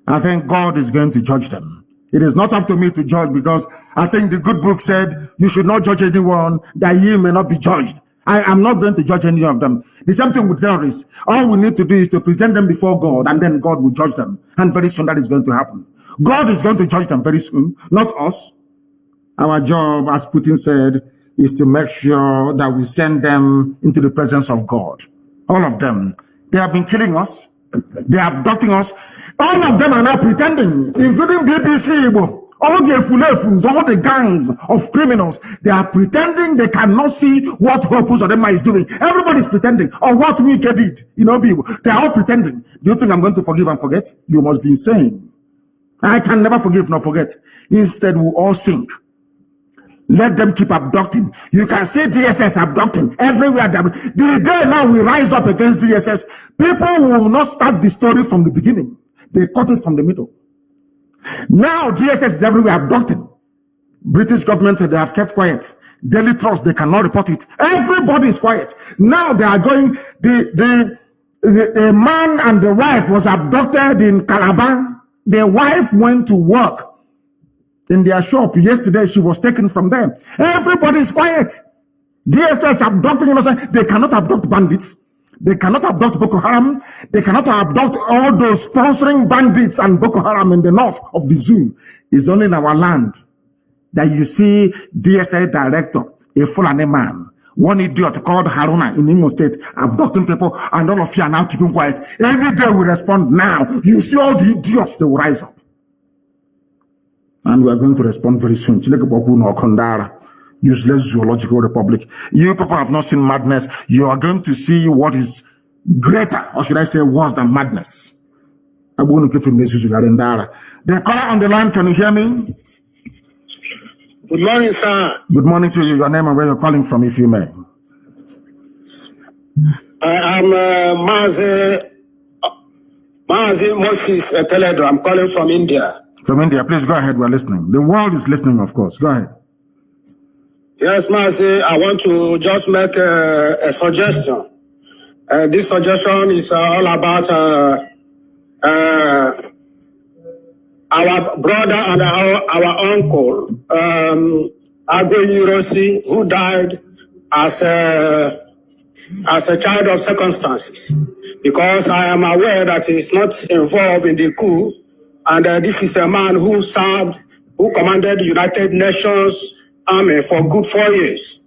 I think God is going to judge them. It is not up to me to judge, because I think the good book said you should not judge anyone that ye may not be judged. I am not going to judge any of them. The same thing with terrorists. All we need to do is to present them before God, and then God will judge them. And very soon that is going to happen. God is going to judge them very soon, not us. Our job, as Putin said, is to make sure that we send them into the presence of God. All of them. They have been killing us. They are abducting us. All of them are now pretending, including BBC Igbo. All the Efulefus, all the gangs of criminals, they are pretending they cannot see what Hopus Odema is doing. Everybody is pretending, or what Wike did. You know, people. They are all pretending. Do you think I'm going to forgive and forget? You must be insane. I can never forgive nor forget. Instead, we all sink. Let them keep abducting. You can see DSS abducting everywhere. The day now we rise up against DSS, people will not start the story from the beginning. They cut it from the middle. Now DSS is everywhere abducting. British government, they have kept quiet. Daily Trust, they cannot report it. Everybody is quiet. Now they are going, the man and the wife was abducted in Calabar. The wife went to work in their shop. Yesterday, she was taken from them. Everybody is quiet. DSS abducting innocent. They cannot abduct bandits. They cannot abduct Boko Haram. They cannot abduct all those sponsoring bandits and Boko Haram in the north of the zoo. It's only in our land that you see DSS director, a Fulani man, one idiot called Haruna in Imo State, abducting people, and all of you are now keeping quiet. Every day we respond now. You see all the idiots, they will rise up. And we are going to respond very soon. Useless zoological republic. You people have not seen madness. You are going to see what is greater, or should I say worse than madness. The caller on the line, can you hear me? Good morning, sir. Good morning to you. Your name and where you're calling from, if you may. I am Mazi Moses Teledo. I'm calling from India. From India, please go ahead. We're listening. The world is listening, of course. Go ahead. Yes, Mazi, I want to just make a suggestion. This suggestion is all about our brother and our uncle, Agbo Yurosi, who died as a child of circumstances. Because I am aware that he is not involved in the coup, and this is a man who commanded the United Nations Army for good 4 years.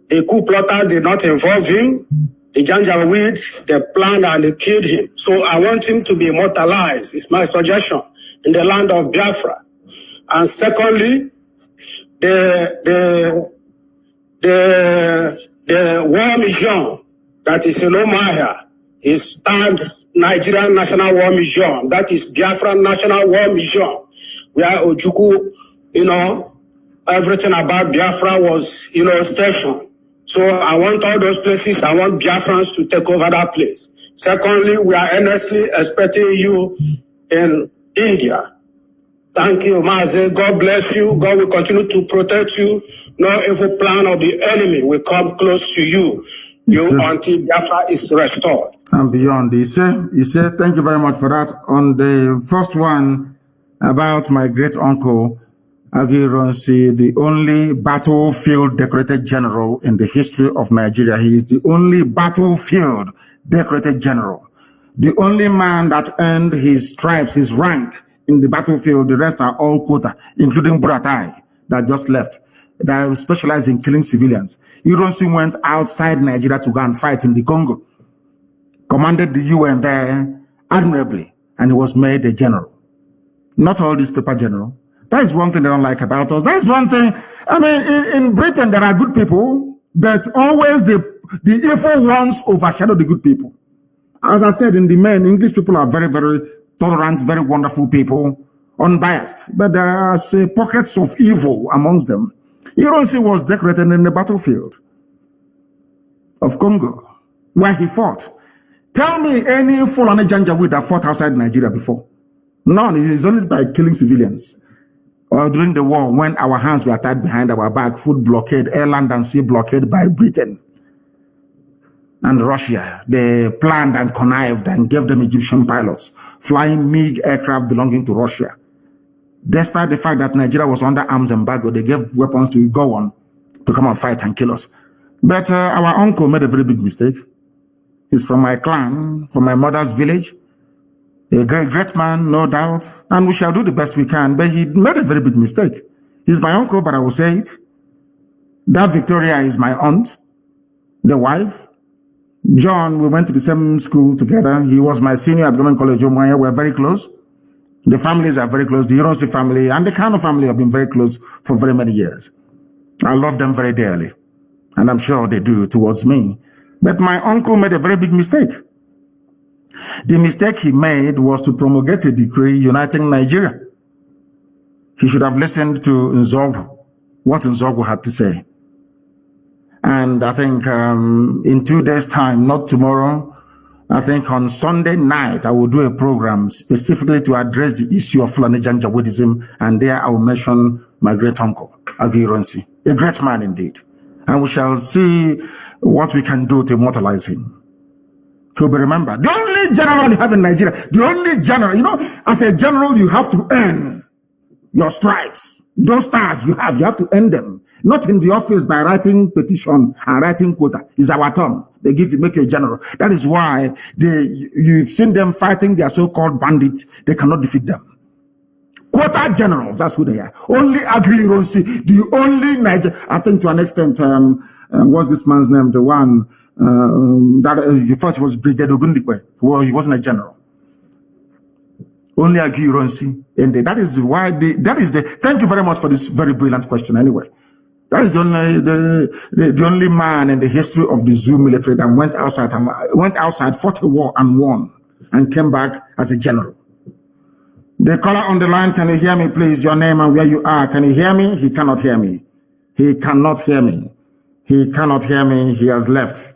The coup plotters did not involve him. The Janjaweed, they planned and they killed him. So I want him to be immortalized, it's my suggestion, in the land of Biafra. And secondly, the War Museum that is in Omaya is tagged Nigerian National War Museum. That is Biafra National War Museum, where Ojukwu, everything about Biafra was, stationed. So I want all those places, I want Biafrans to take over that place. Secondly, we are earnestly expecting you in India. Thank you, Mazi. God bless you. God will continue to protect you. No evil plan of the enemy will come close to you until Biafra is restored. And beyond, he said, thank you very much for that. On the first one about my great uncle, Agironsi, the only battlefield decorated general in the history of Nigeria. He is the only battlefield decorated general. The only man that earned his stripes, his rank in the battlefield. The rest are all quota, including Buratai that just left, that specialized in killing civilians. Ironsi went outside Nigeria to go and fight in the Congo, commanded the UN there admirably, and he was made a general. Not all these paper general. That is one thing they don't like about us. That is one thing. I mean, in Britain, there are good people, but always the evil ones overshadow the good people. As I said, in the main, English people are very, very tolerant, very wonderful people, unbiased. But there are pockets of evil amongst them. Ironsi was decorated in the battlefield of Congo, where he fought. Tell me any Fulani Janjaweed that fought outside Nigeria before. None. It is only by killing civilians. Or during the war, when our hands were tied behind our back, food blockade, air, land, and sea blockade by Britain and Russia. They planned and connived and gave them Egyptian pilots, flying MiG aircraft belonging to Russia. Despite the fact that Nigeria was under arms embargo, they gave weapons to go on to come and fight and kill us. But our uncle made a very big mistake. He's from my clan, from my mother's village. A great, great man, no doubt, and we shall do the best we can, but he made a very big mistake. He's my uncle, but I will say it. That Victoria is my aunt, the wife. John, we went to the same school together. He was my senior at Government College Omaya. We're very close. The families are very close. The Ironsi family and the Kanu family have been very close for very many years. I love them very dearly, and I'm sure they do towards me. But my uncle made a very big mistake. The mistake he made was to promulgate a decree uniting Nigeria. He should have listened to Nzogwu, what Nzogwu had to say. And I think in 2 days' time, not tomorrow, I think on Sunday night, I will do a program specifically to address the issue of Fulani Janjaweedism, and there I will mention my great uncle, Agironsi, a great man indeed. And we shall see what we can do to immortalize him. He'll be remembered. The only general you have in Nigeria, the only general, as a general, you have to earn your stripes. Those stars you have to earn them. Not in the office by writing petition and writing quota. It's our turn. They make you a general. That is why you've seen them fighting their so-called bandits. They cannot defeat them. Quota generals, that's who they are. Only Agri-Ironsi, the only Niger. I think to an extent, what's this man's name? The one that you thought was Brigadier Ogundikwe. Well, he wasn't a general. Only a Gironsi. And that is why thank you very much for this very brilliant question anyway. That is the only man in the history of the Zoo military that went outside, fought a war and won, and came back as a general. The caller on the line, can you hear me, please? Your name and where you are. Can you hear me? He cannot hear me. He cannot hear me. He cannot hear me. He has left.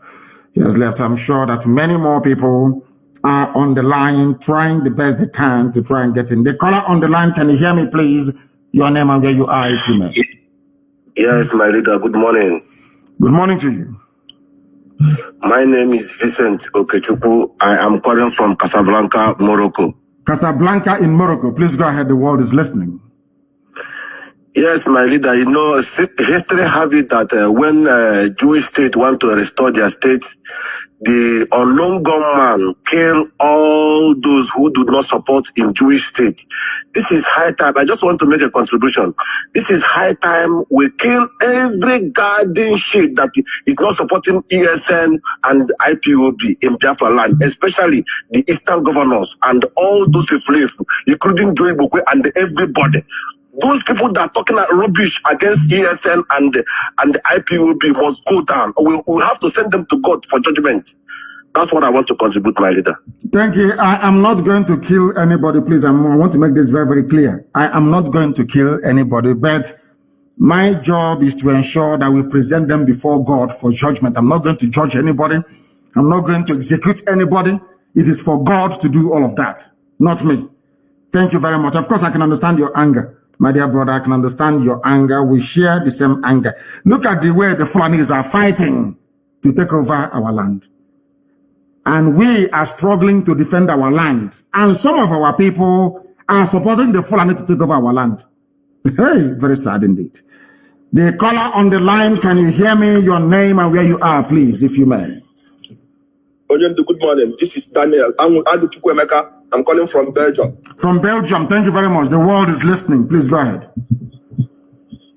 He has left. I'm sure that many more people are on the line trying the best they can to try and get in. The caller on the line, can you hear me, please? Your name and where you are, if you may. Yes, my leader. Good morning. Good morning to you. My name is Vincent Okechukwu. I am calling from Casablanca, Morocco. Casablanca in Morocco. Please go ahead. The world is listening. Yes, my leader. You know, history have it that when Jewish state want to restore their state, the unknown gunman kill all those who do not support in Jewish state. This is high time. I just want to make a contribution. This is high time we kill every garden shit that is not supporting ESN and IPOB in Biafra land, especially the Eastern governors and all those people, including Joey Bokwe and everybody. Those people that are talking rubbish against ESN and the IPOB must go down. We have to send them to God for judgment. That's what I want to contribute, my leader. Thank you. I am not going to kill anybody, please. I want to make this very, very clear. I am not going to kill anybody, but my job is to ensure that we present them before God for judgment. I'm not going to judge anybody. I'm not going to execute anybody. It is for God to do all of that, not me. Thank you very much. Of course, I can understand your anger. My dear brother, I can understand your anger. We share the same anger. Look at the way the Fulanis are fighting to take over our land. And we are struggling to defend our land. And some of our people are supporting the Fulani to take over our land. Hey, very sad indeed. The caller on the line, can you hear me? Your name and where you are, please, if you may. Good morning. This is Daniel. I'm calling from Belgium. From Belgium. Thank you very much. The world is listening. Please go ahead.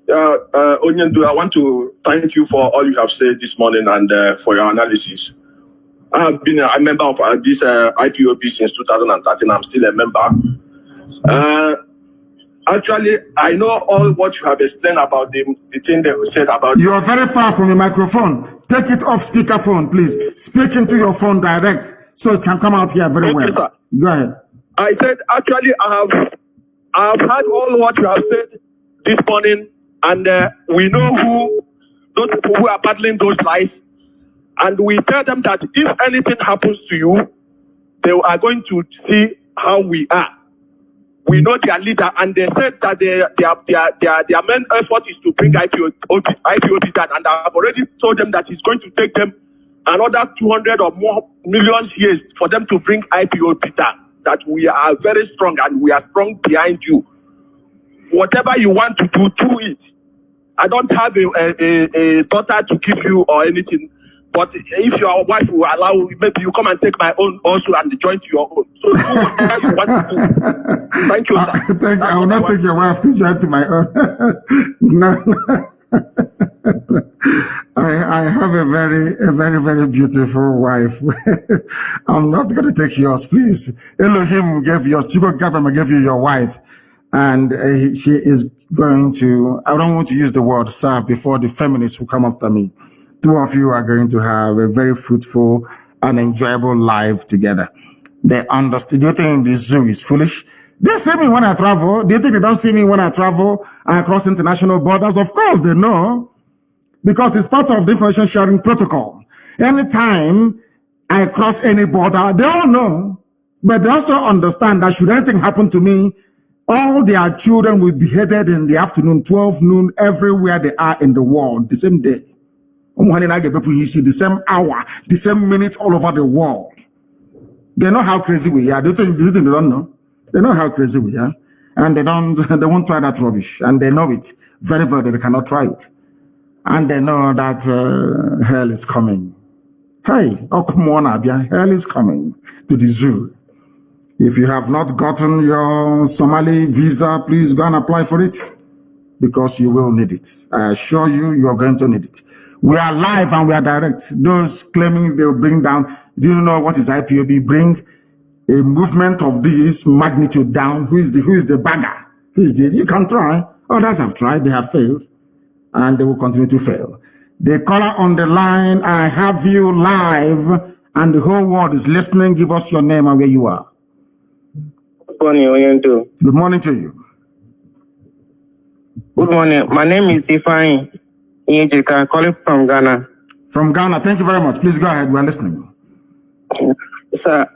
Yeah, Onyendu, I want to thank you for all you have said this morning and for your analysis. I have been a member of this IPOB since 2013. I'm still a member. Actually, I know all what you have explained about the thing they said about... You are very far from the microphone. Take it off speakerphone, please. Speak into your phone direct so it can come out here very well. Sir. Go ahead. I said, actually, I have heard all what you have said this morning, and we know who those people who are battling those lies, and we tell them that if anything happens to you, they are going to see how we are. We know their leader, and they said that their main effort is to bring IPOB down, and I have already told them that it's going to take them another 200 or more million years for them to bring IPOB down. That we are very strong and we are strong behind you. Whatever you want to do it. I don't have a daughter to give you or anything, but if your wife will allow, maybe you come and take my own also and join to your own. So do whatever you want to do. Thank you, sir. Thank you. I will not take your wife to join to my own. No. I have a very, very beautiful wife. I'm not going to take yours, please. Elohim gave yours. Chico Government gave you your wife. And she is going to, I don't want to use the word serve before the feminists who come after me. Two of you are going to have a very fruitful and enjoyable life together. They understand. Do you think the zoo is foolish? They see me when I travel. Do you think they don't see me when I travel and cross international borders? Of course they know. Because it's part of the information sharing protocol. Anytime I cross any border, they all know. But they also understand that should anything happen to me, all their children will be beheaded in the afternoon, 12 noon, everywhere they are in the world, the same day. The same hour, the same minute all over the world. They know how crazy we are. Do you think they don't know? They know how crazy we are. And they won't try that rubbish. And they know it. Very, very, they cannot try it. And they know that hell is coming. Hey, oh come on, Abia, hell is coming to the zoo. If you have not gotten your Somali visa, please go and apply for it because you will need it. I assure you, you are going to need it. We are live and we are direct. Those claiming they will bring down, do you know what is IPOB? Bring a movement of this magnitude down. Who is the bagger? You can try. Others have tried, they have failed, and they will continue to fail. The caller on the line, I have you live, and the whole world is listening. Give us your name and where you are. Good morning, Oyendo. Good morning to you. Good morning. My name is Ifeanyi Onyejika, calling from Ghana. From Ghana. Thank you very much. Please go ahead. We are listening. Sir,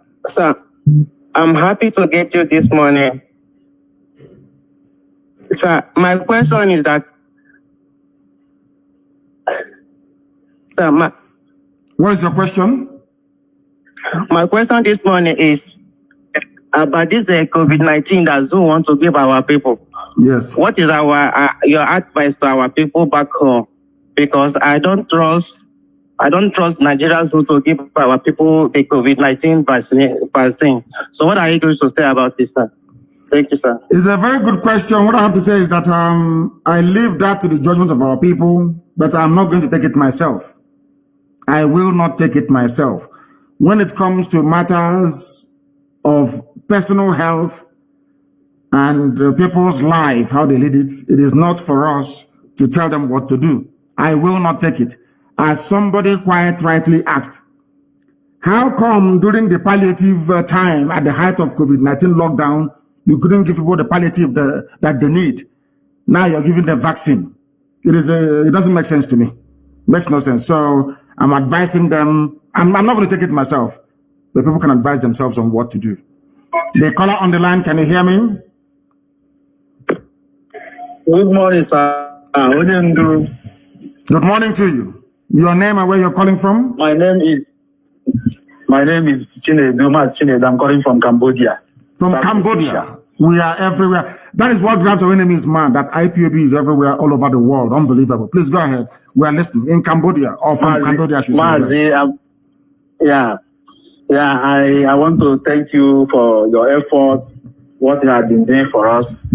I'm happy to get you this morning. Sir, my question is that, what is your question? My question this morning is about this COVID-19 that Zoo want to give our people. Yes. What is your advice to our people back home? Because I don't trust Nigeria Zoo to give our people the COVID-19 vaccine. So what are you going to say about this, sir? Thank you, sir. It's a very good question. What I have to say is that I leave that to the judgment of our people, but I'm not going to take it myself. I will not take it myself. When it comes to matters of personal health and people's life, how they lead it, it is not for us to tell them what to do. I will not take it. As somebody quite rightly asked, how come during the palliative time at the height of COVID-19 lockdown, you couldn't give people the palliative that they need? Now you're giving them vaccine. It doesn't make sense to me. Makes no sense. So I'm advising them. I'm not going to take it myself, but people can advise themselves on what to do. The caller on the line, can you hear me? Good morning, sir. Good morning to you. Your name and where you're calling from? My name is Chinedu. I'm calling from Cambodia. From Cambodia. We are everywhere. That is what drives our enemies mad, that IPOB is everywhere, all over the world. Unbelievable. Please go ahead. We are listening. In Cambodia, or from Cambodia, I should say. Mazi, I want to thank you for your efforts, what you have been doing for us.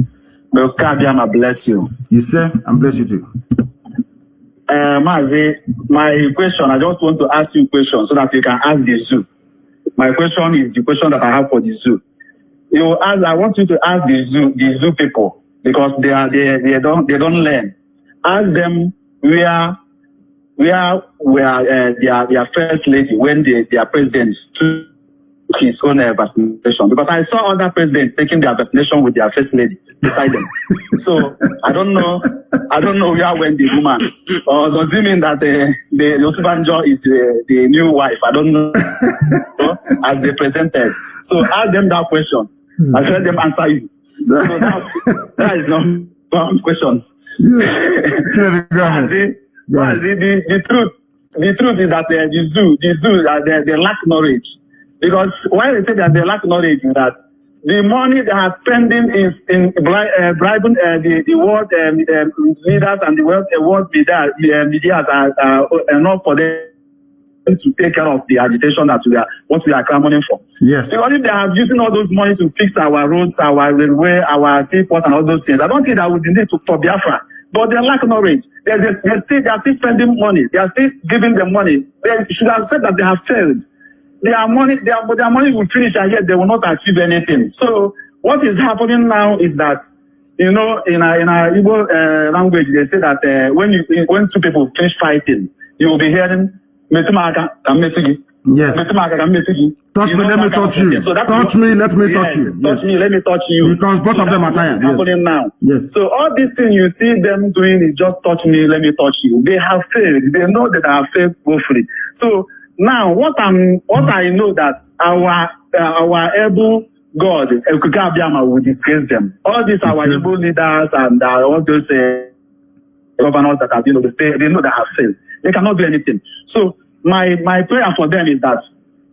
May Kabiyama bless you. You say, and bless you too. Mazi, my question, I just want to ask you a question so that you can ask the zoo. My question is the question that I have for the zoo. I want you to ask the zoo people, because they don't learn. Ask them where their first lady, when their president took his own vaccination, because I saw other presidents taking their vaccination with their first lady beside them. So I don't know where went the woman, or does it mean that the Osibanjo is the new wife? I don't know. As they presented. So ask them that question. I let them answer you. So that is not one question. The truth is that the zoo they lack knowledge. Because why they say that they lack knowledge is that the money they are spending is in bribing the world leaders and the world media are enough for them to take care of the agitation that what we are clamoring for. Yes. Because if they are using all those money to fix our roads, our railway, our seaport, and all those things, I don't think that would be need for Biafra. But they lack knowledge. They are still spending money. They are still giving them money. They should have said that they have failed. Their money will finish, and yet they will not achieve anything. So what is happening now is that, in our Igbo language, they say that when two people finish fighting, you will be hearing, yes. Touch me, let me touch you. So touch me, let me touch you. Touch me, let me touch you. Because both of them are tired. Happening now. Yes. So all these things you see them doing is just touch me, let me touch you. They have failed. They know that they have failed woefully. So now what I know that our able God, Kabiyama, will disgrace them. All these our able leaders and all those governors that have they know they have failed. They cannot do anything. So my prayer for them is that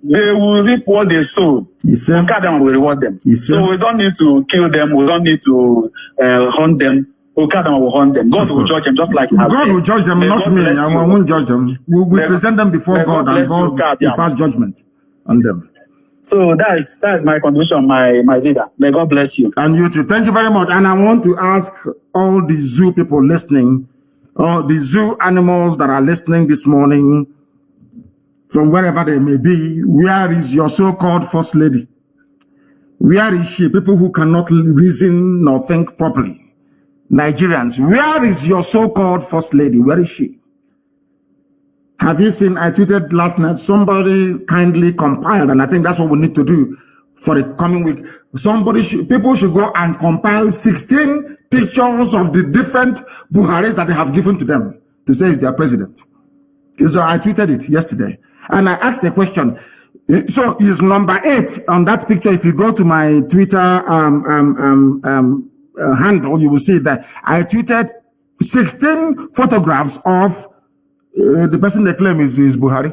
they will reap what they sow. Kabiyama will reward them. So we don't need to kill them. We don't need to hunt them. Kabiyama will hunt them. God will judge them, just like God will judge them, not me. I won't judge them. We present them before God, and God will pass judgment on them. So that is my contribution, my leader. May God bless you. And you too. Thank you very much. And I want to ask all the zoo people listening, or the zoo animals that are listening this morning, from wherever they may be, where is your so-called first lady? Where is she? People who cannot reason nor think properly. Nigerians, where is your so-called first lady? Where is she? Have you seen, I tweeted last night, somebody kindly compiled, and I think that's what we need to do for the coming week. People should go and compile 16 pictures of the different Buharis that they have given to them to say is their president. So I tweeted it yesterday, and I asked the question. So is number 8 on that picture? If you go to my Twitter handle, you will see that I tweeted 16 photographs of the person they claim is Buhari.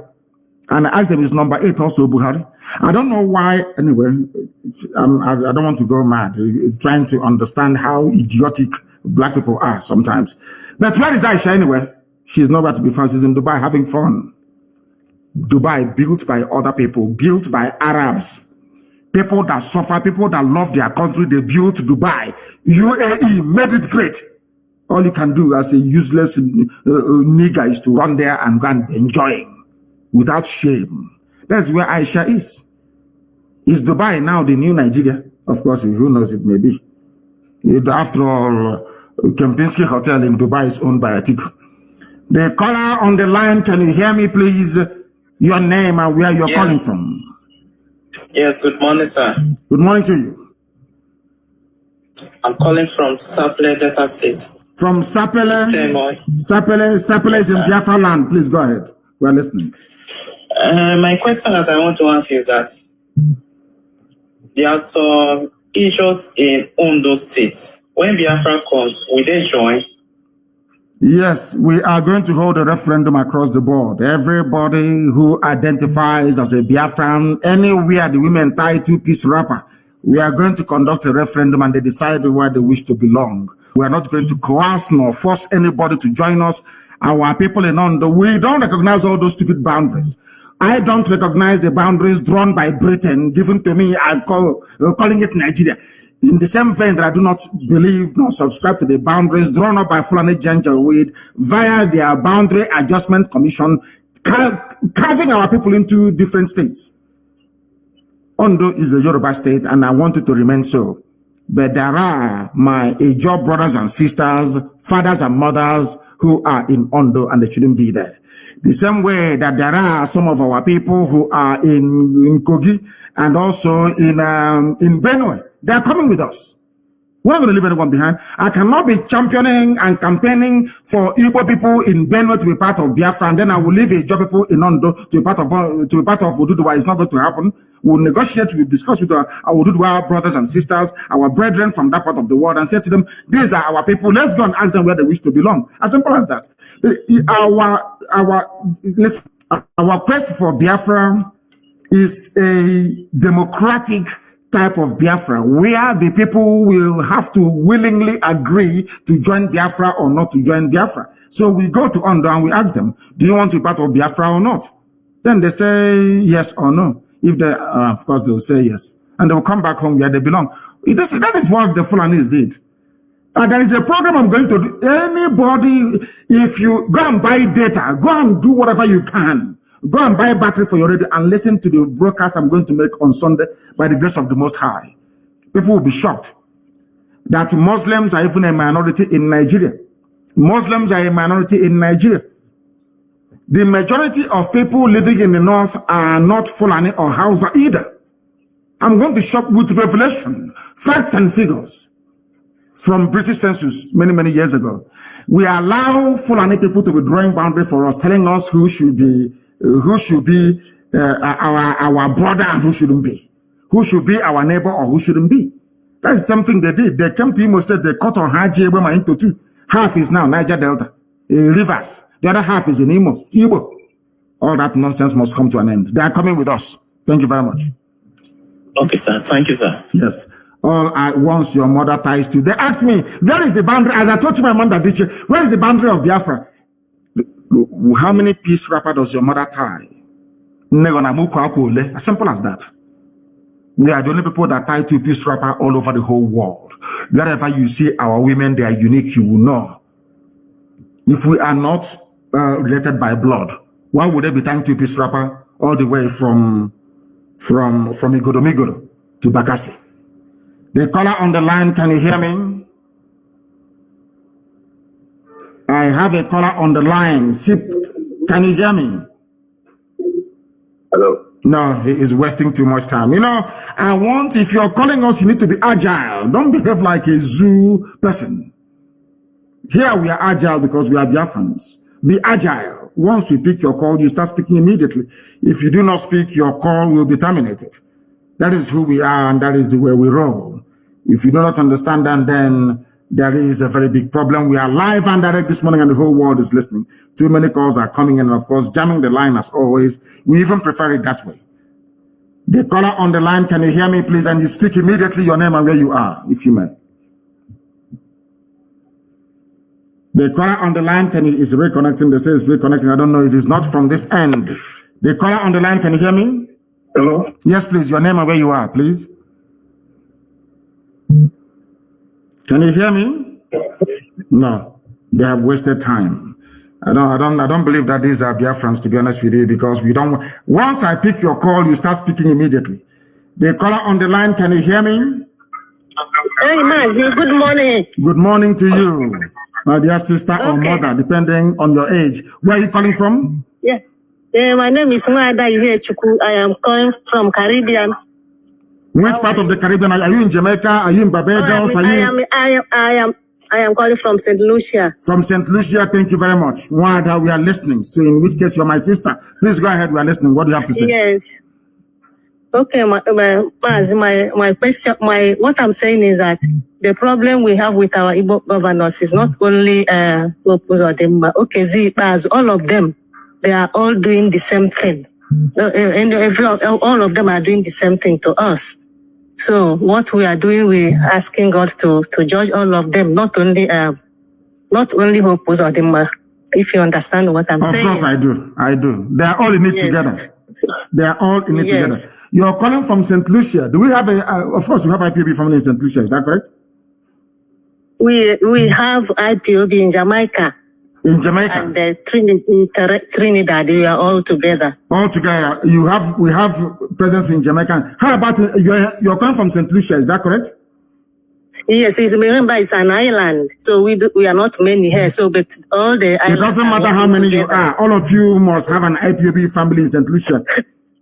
And I asked them, is number 8 also Buhari? I don't know why. Anyway, I don't want to go mad trying to understand how idiotic black people are sometimes. But where is Aisha anyway? She's nowhere to be found. She's in Dubai having fun. Dubai built by other people, built by Arabs. People that suffer, people that love their country, they built Dubai. UAE made it great. All you can do as a useless nigger is to run there and go and enjoy without shame. That's where Aisha is. Is Dubai now the new Nigeria? Of course, who knows, it may be. After all, Kempinski Hotel in Dubai is owned by Atiku. The caller on the line, can you hear me, please? Your name and where you're calling from. Yes, good morning, sir. Good morning to you. I'm calling from Sapele, Delta State. From Sapele? Sapele is in Biafra land. Please go ahead. We're listening. My question that I want to ask is that there are some issues in Ondo State. When Biafra comes, will they join? Yes, we are going to hold a referendum across the board. Everybody who identifies as a Biafran, anywhere the women tie 2-piece wrapper, we are going to conduct a referendum and they decide where they wish to belong. We are not going to coerce nor force anybody to join us. Our people in Ondo, we don't recognize all those stupid boundaries. I don't recognize the boundaries drawn by Britain, given to me, calling it Nigeria. In the same vein that I do not believe nor subscribe to the boundaries drawn up by Fulani Janjaweed via their Boundary Adjustment Commission, carving our people into different states. Ondo is the Yoruba state, and I want it to remain so. But there are my Ijaw brothers and sisters, fathers and mothers who are in Ondo, and they shouldn't be there. The same way that there are some of our people who are in Kogi and also in Benue. They are coming with us. We're not going to leave anyone behind. I cannot be championing and campaigning for Igbo people in Benue to be part of Biafra, and then I will leave Ijaw people in Ondo to be part of Oduduwa. It's not going to happen. We'll negotiate, we'll discuss with our Oduduwa brothers and sisters, our brethren from that part of the world, and say to them, these are our people. Let's go and ask them where they wish to belong. As simple as that. Our quest for Biafra is a democratic type of Biafra, where the people will have to willingly agree to join Biafra or not to join Biafra. So we go to Ondo and we ask them, do you want to be part of Biafra or not? Then they say yes or no. If they, of course, they will say yes. And they will come back home where they belong. That is what the Fulanis did. There is a program I'm going to do. Anybody, if you go and buy data, go and do whatever you can. Go and buy a battery for your radio and listen to the broadcast I'm going to make on Sunday by the grace of the Most High. People will be shocked that Muslims are even a minority in Nigeria. Muslims are a minority in Nigeria. The majority of people living in the north are not Fulani or Hausa either. I'm going to shock with revelation, facts and figures from British census many, many years ago. We allow Fulani people to be drawing boundary for us, telling us who should be our brother and who shouldn't be, who should be our neighbor or who shouldn't be. That's something they did. They came to Imo State, they cut on Haji Ebema into two. Half is now Niger Delta, rivers. The other half is in Igbo. All that nonsense must come to an end. They are coming with us. Thank you very much. Okay, sir. Thank you, sir. Yes. All I want your mother ties to. They asked me, where is the boundary? As I told you, my mother did, where is the boundary of Biafra? How many piece wrapper does your mother tie? As simple as that. We are the only people that tie 2-piece wrapper all over the whole world. Wherever you see our women, they are unique, you will know. If we are not related by blood, why would they be tying 2-piece wrapper all the way from Igodomigoro to Bakassi? The caller on the line, can you hear me? I have a caller on the line. Sip, can you hear me? Hello. No, he is wasting too much time. You know, if you're calling us, you need to be agile. Don't behave like a zoo person. Here we are agile because we are Biafrans. Be agile. Once we pick your call, you start speaking immediately. If you do not speak, your call will be terminated. That is who we are, and that is the way we roll. If you do not understand that, then there is a very big problem. We are live and direct this morning, and the whole world is listening. Too many calls are coming in, and of course, jamming the line as always. We even prefer it that way. The caller on the line, can you hear me, please? And you speak immediately your name and where you are, if you may. The caller on the line is reconnecting. They say it's reconnecting. I don't know. It is not from this end. The caller on the line, can you hear me? Hello? Yes, please. Your name and where you are, please. Can you hear me? No. They have wasted time. I don't believe that these are Biafrans, to be honest with you, because we don't. Once I pick your call, you start speaking immediately. The caller on the line, can you hear me? Hey, Mazi, good morning. Good morning to you, my dear sister or mother, depending on your age. Where are you calling from? Yeah. My name is Nwada Chuku. I am calling from Caribbean. Which part of the Caribbean? Are you in Jamaica? Are you in Barbados? I am calling from St. Lucia. From St. Lucia, thank you very much. Nwada, we are listening. So in which case you're my sister. Please go ahead, we are listening. What do you have to say? Yes. Okay, my question, what I'm saying is that the problem we have with our Igbo governors is not only Opus or Demba. Okay, all of them, they are all doing the same thing. All of them are doing the same thing to us. So what we are doing, we're asking God to judge all of them, not only Opus or Demba. If you understand what I'm saying. Of course I do. They are all in it together. They are all in it together. You are calling from St. Lucia. Do we have of course, we have IPOB family in St. Lucia. Is that correct? We have IPOB in Jamaica. In Jamaica. And Trinidad, we are all together. All together. We have presence in Jamaica. How about you're coming from St. Lucia? Is that correct? Yes, remember it's an island, so we are not many here. So, but all the it doesn't matter how many you are. All of you must have an IPOB family in St. Lucia.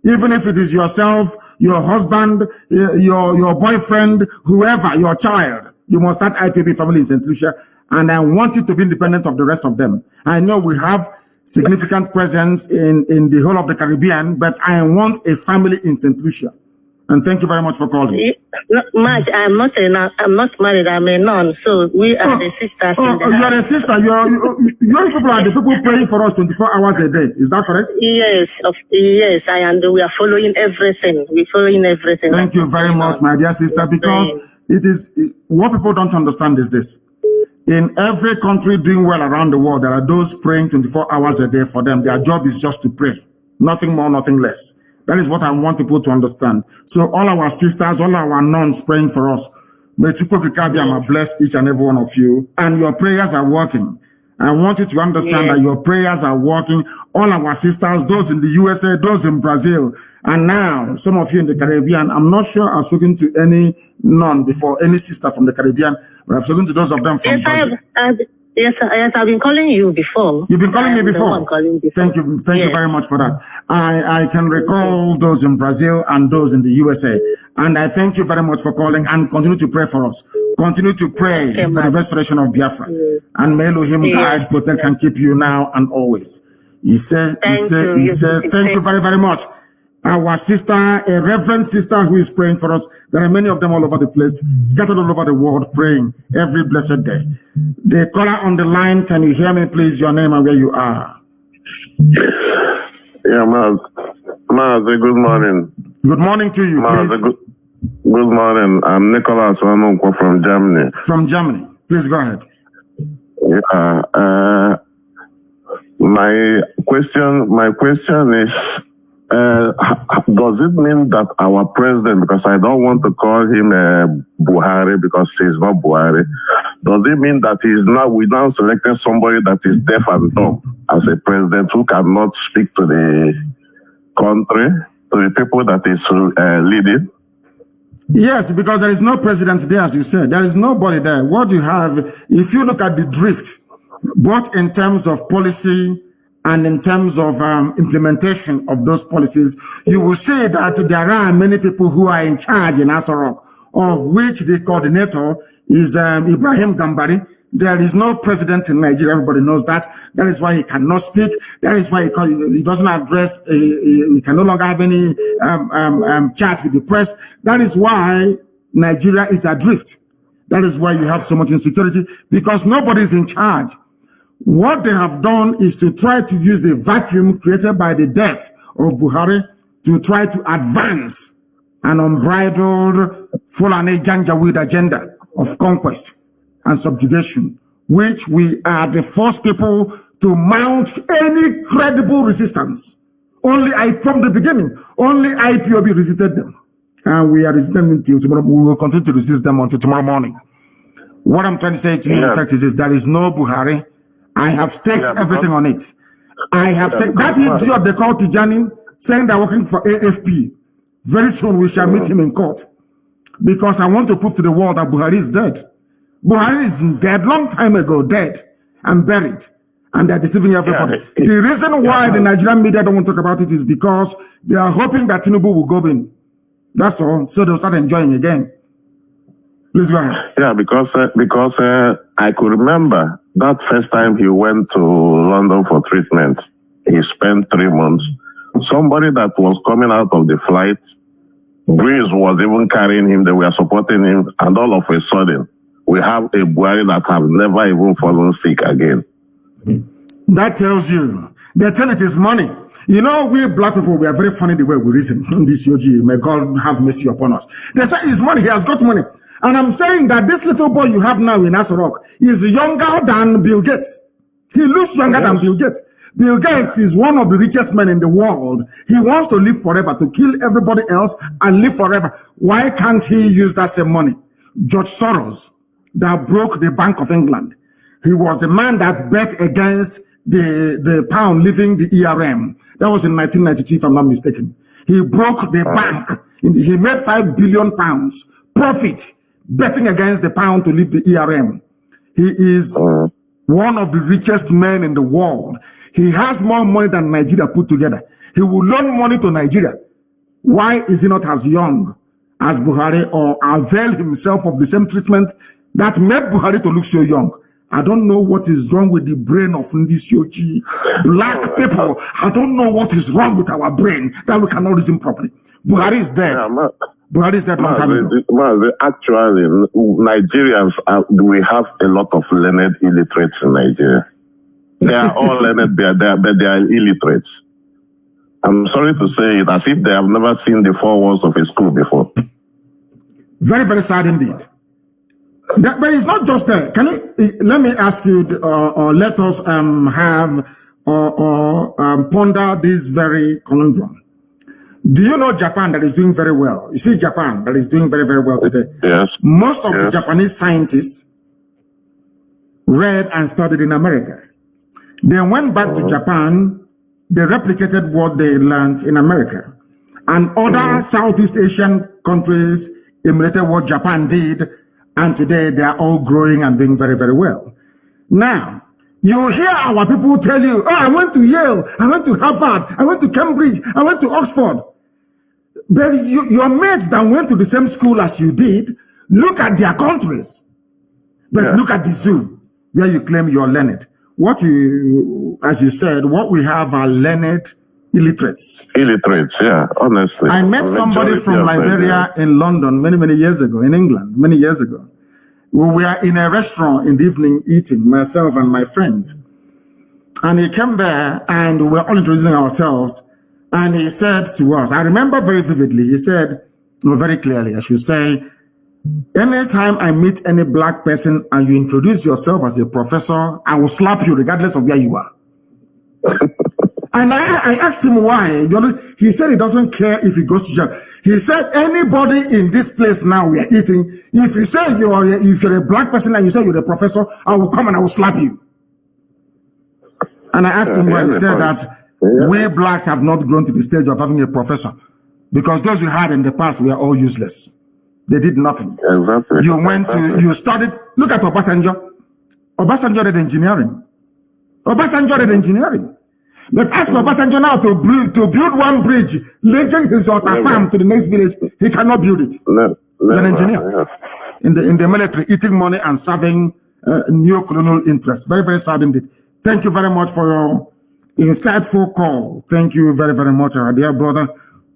Even if it is yourself, your husband, your boyfriend, whoever, your child, you must start IPOB family in St. Lucia. And I want it to be independent of the rest of them. I know we have significant presence in the whole of the Caribbean, but I want a family in St. Lucia. And thank you very much for calling. Marge, I'm not married. I'm a nun. So we are the sisters. In the you are a sister. Your people are the people praying for us 24 hours a day. Is that correct? Yes. Yes, and we are following everything. We're following everything. Thank you very much, my dear sister, because it is what people don't understand is this. In every country doing well around the world, there are those praying 24 hours a day for them. Their job is just to pray. Nothing more, nothing less. That is what I want people to understand. So all our sisters, all our nuns praying for us, may Chukwukabiyama bless each and every one of you. And your prayers are working. I want you to understand that your prayers are working. All our sisters, those in the USA, those in Brazil, and now some of you in the Caribbean. I'm not sure I've spoken to any nun before, any sister from the Caribbean, but I've spoken to those of them from Brazil. Yes, I've been calling you before. You've been calling me before? Thank you very much for that. I can recall those in Brazil and those in the USA. And I thank you very much for calling and continue to pray for us. Continue to pray for the restoration of Biafra. And may Elohim guide, protect, and keep you now and always. He said, thank you very, very much. Our sister, a reverend sister who is praying for us. There are many of them all over the place, scattered all over the world, praying every blessed day. The caller on the line, can you hear me, please? Your name and where you are. Yeah, Mazi, good morning. Good morning to you, please. Good morning. I'm Nicholas Wamunko from Germany. From Germany. Please go ahead. Yeah. My question is, does it mean that our president, because I don't want to call him Buhari because he's not Buhari, does it mean that we now selected somebody that is deaf and dumb as a president who cannot speak to the country, to the people that is leading? Yes, because there is no president there, as you said. There is nobody there. What you have, if you look at the drift, both in terms of policy and in terms of implementation of those policies, you will see that there are many people who are in charge in Asarok, of which the coordinator is Ibrahim Gambari. There is no president in Nigeria. Everybody knows that. That is why he cannot speak. That is why he doesn't address, he can no longer have any chat with the press. That is why Nigeria is adrift. That is why you have so much insecurity, because nobody is in charge. What they have done is to try to use the vacuum created by the death of Buhari to try to advance an unbridled Fulani Janjaweed agenda of conquest and subjugation, which we are the first people to mount any credible resistance. From the beginning, only IPOB resisted them. And we are resisting until tomorrow. We will continue to resist them until tomorrow morning. What I'm trying to say to you, in fact, is there is no Buhari. I have staked everything on it. I have staked that idiot they call Tijani, saying they're working for AFP. Very soon we shall meet him in court, because I want to prove to the world that Buhari is dead. Buhari is dead, long time ago, dead and buried, and they're deceiving everybody. The reason why the Nigerian media don't want to talk about it is because they are hoping that Tinubu will go in. That's all. So they'll start enjoying again. Please go ahead. Yeah, because I could remember that first time he went to London for treatment. He spent 3 months. Somebody that was coming out of the flight, Breeze was even carrying him. They were supporting him. And all of a sudden, we have a Buhari that have never even fallen sick again. That tells you. They tell it is money. You know, we black people, we are very funny the way we reason. This Yogi, may God have mercy upon us. They say it's money. He has got money. And I'm saying that this little boy you have now in Asarok is younger than Bill Gates. He looks younger than Bill Gates. Bill Gates is one of the richest men in the world. He wants to live forever, to kill everybody else and live forever. Why can't he use that same money? George Soros, that broke the Bank of England. He was the man that bet against the pound leaving the ERM. That was in 1992, if I'm not mistaken. He broke the bank. He made £5 billion profit betting against the pound to leave the ERM. He is one of the richest men in the world. He has more money than Nigeria put together. He will loan money to Nigeria. Why is he not as young as Buhari, or avail himself of the same treatment that made Buhari to look so young? I don't know what is wrong with the brain of this Yogi. Black people, I don't know what is wrong with our brain that we cannot reason properly. Buhari is dead. Buhari is dead long time ago. Actually, Nigerians, we have a lot of learned illiterates in Nigeria. They are all learned, but they are illiterates. I'm sorry to say it, as if they have never seen the 4 walls of a school before. Very, very sad indeed. But it's not just that. Let me ask you, or let us ponder this very conundrum. Do you know Japan that is doing very well? You see Japan that is doing very, very well today. Yes. Most of the Japanese scientists read and studied in America. They went back to Japan. They replicated what they learned in America. And other Southeast Asian countries emulated what Japan did. And today they are all growing and doing very, very well. Now, you hear our people tell you, oh, I went to Yale, I went to Harvard, I went to Cambridge, I went to Oxford. But your mates that went to the same school as you did, look at their countries. But look at the zoo, where you claim you're learned. What you, as you said, what we have are learned illiterates. Illiterates, yeah, honestly. I met somebody from Liberia in London many, many years ago, in England, many years ago. We were in a restaurant in the evening eating, myself and my friends. And he came there and we were all introducing ourselves. And he said to us, I remember very vividly, he said, very clearly, I should say, anytime I meet any black person and you introduce yourself as a professor, I will slap you regardless of where you are. And I asked him why. He said he doesn't care if he goes to jail. He said anybody in this place now we are eating, if you say if you're a black person and you say you're a professor, I will come and I will slap you. And I asked him why. He said that we blacks have not grown to the stage of having a professor because those we had in the past were all useless. They did nothing. Exactly. You went to, you studied. Look at Obasanjo. Obasanjo did engineering. Obasanjo did engineering. But ask Obasanjo now to build one bridge linking his farm to the next village. He cannot build it. He's an engineer in the military, eating money and serving neo-colonial interests. Very, very sad indeed. Thank you very much for your insightful call. Thank you very, very much, our dear brother.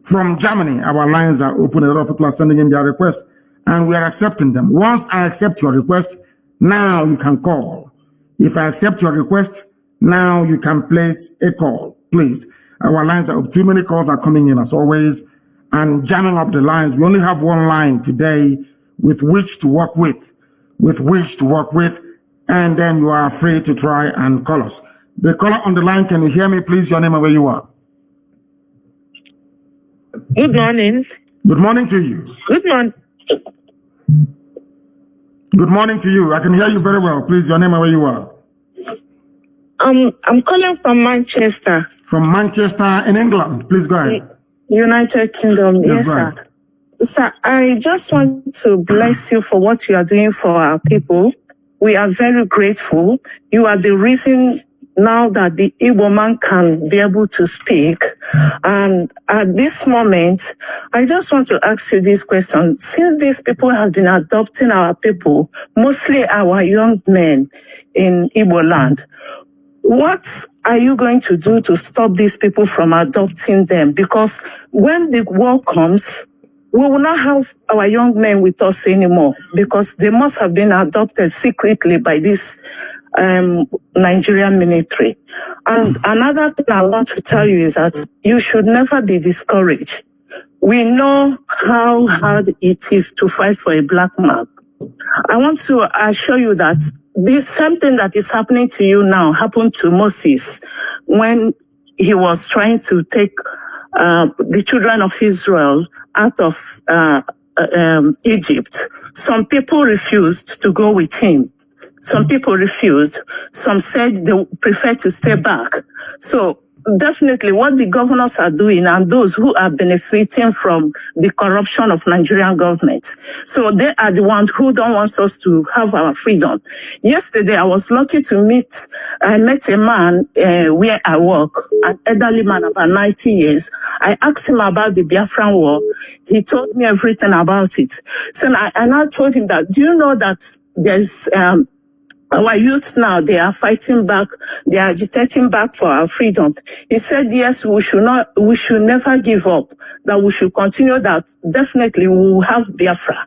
From Germany, our lines are open. A lot of people are sending in their requests, and we are accepting them. Once I accept your request, now you can call. If I accept your request, now you can place a call, please. Our lines are up. Too many calls are coming in as always and jamming up the lines. We only have one line today with which to work with, and then you are free to try and call us. The caller on the line, can you hear me, please? Your name and where you are. Good morning. Good morning to you. Good morning. Good morning to you. I can hear you very well. Please, your name and where you are. I'm calling from Manchester. From Manchester in England. Please go ahead. United Kingdom. Yes, sir. Sir, I just want to bless you for what you are doing for our people. We are very grateful. You are the reason now that the Igbo man can be able to speak. And at this moment, I just want to ask you this question. Since these people have been adopting our people, mostly our young men in Igbo land, what are you going to do to stop these people from adopting them? Because when the war comes, we will not have our young men with us anymore because they must have been adopted secretly by this Nigerian military. And another thing I want to tell you is that you should never be discouraged. We know how hard it is to fight for a black man. I want to assure you that this same thing that is happening to you now happened to Moses when he was trying to take the children of Israel out of Egypt. Some people refused to go with him. Some people refused. Some said they prefer to stay back. So definitely what the governors are doing and those who are benefiting from the corruption of Nigerian government. So they are the ones who don't want us to have our freedom. Yesterday, I was lucky to I met a man where I work, an elderly man about 90 years. I asked him about the Biafran war. He told me everything about it. So I told him that, do you know that there's our youth now, they are fighting back, they are agitating back for our freedom. He said, yes, we should never give up, that we should continue, that definitely we will have Biafra.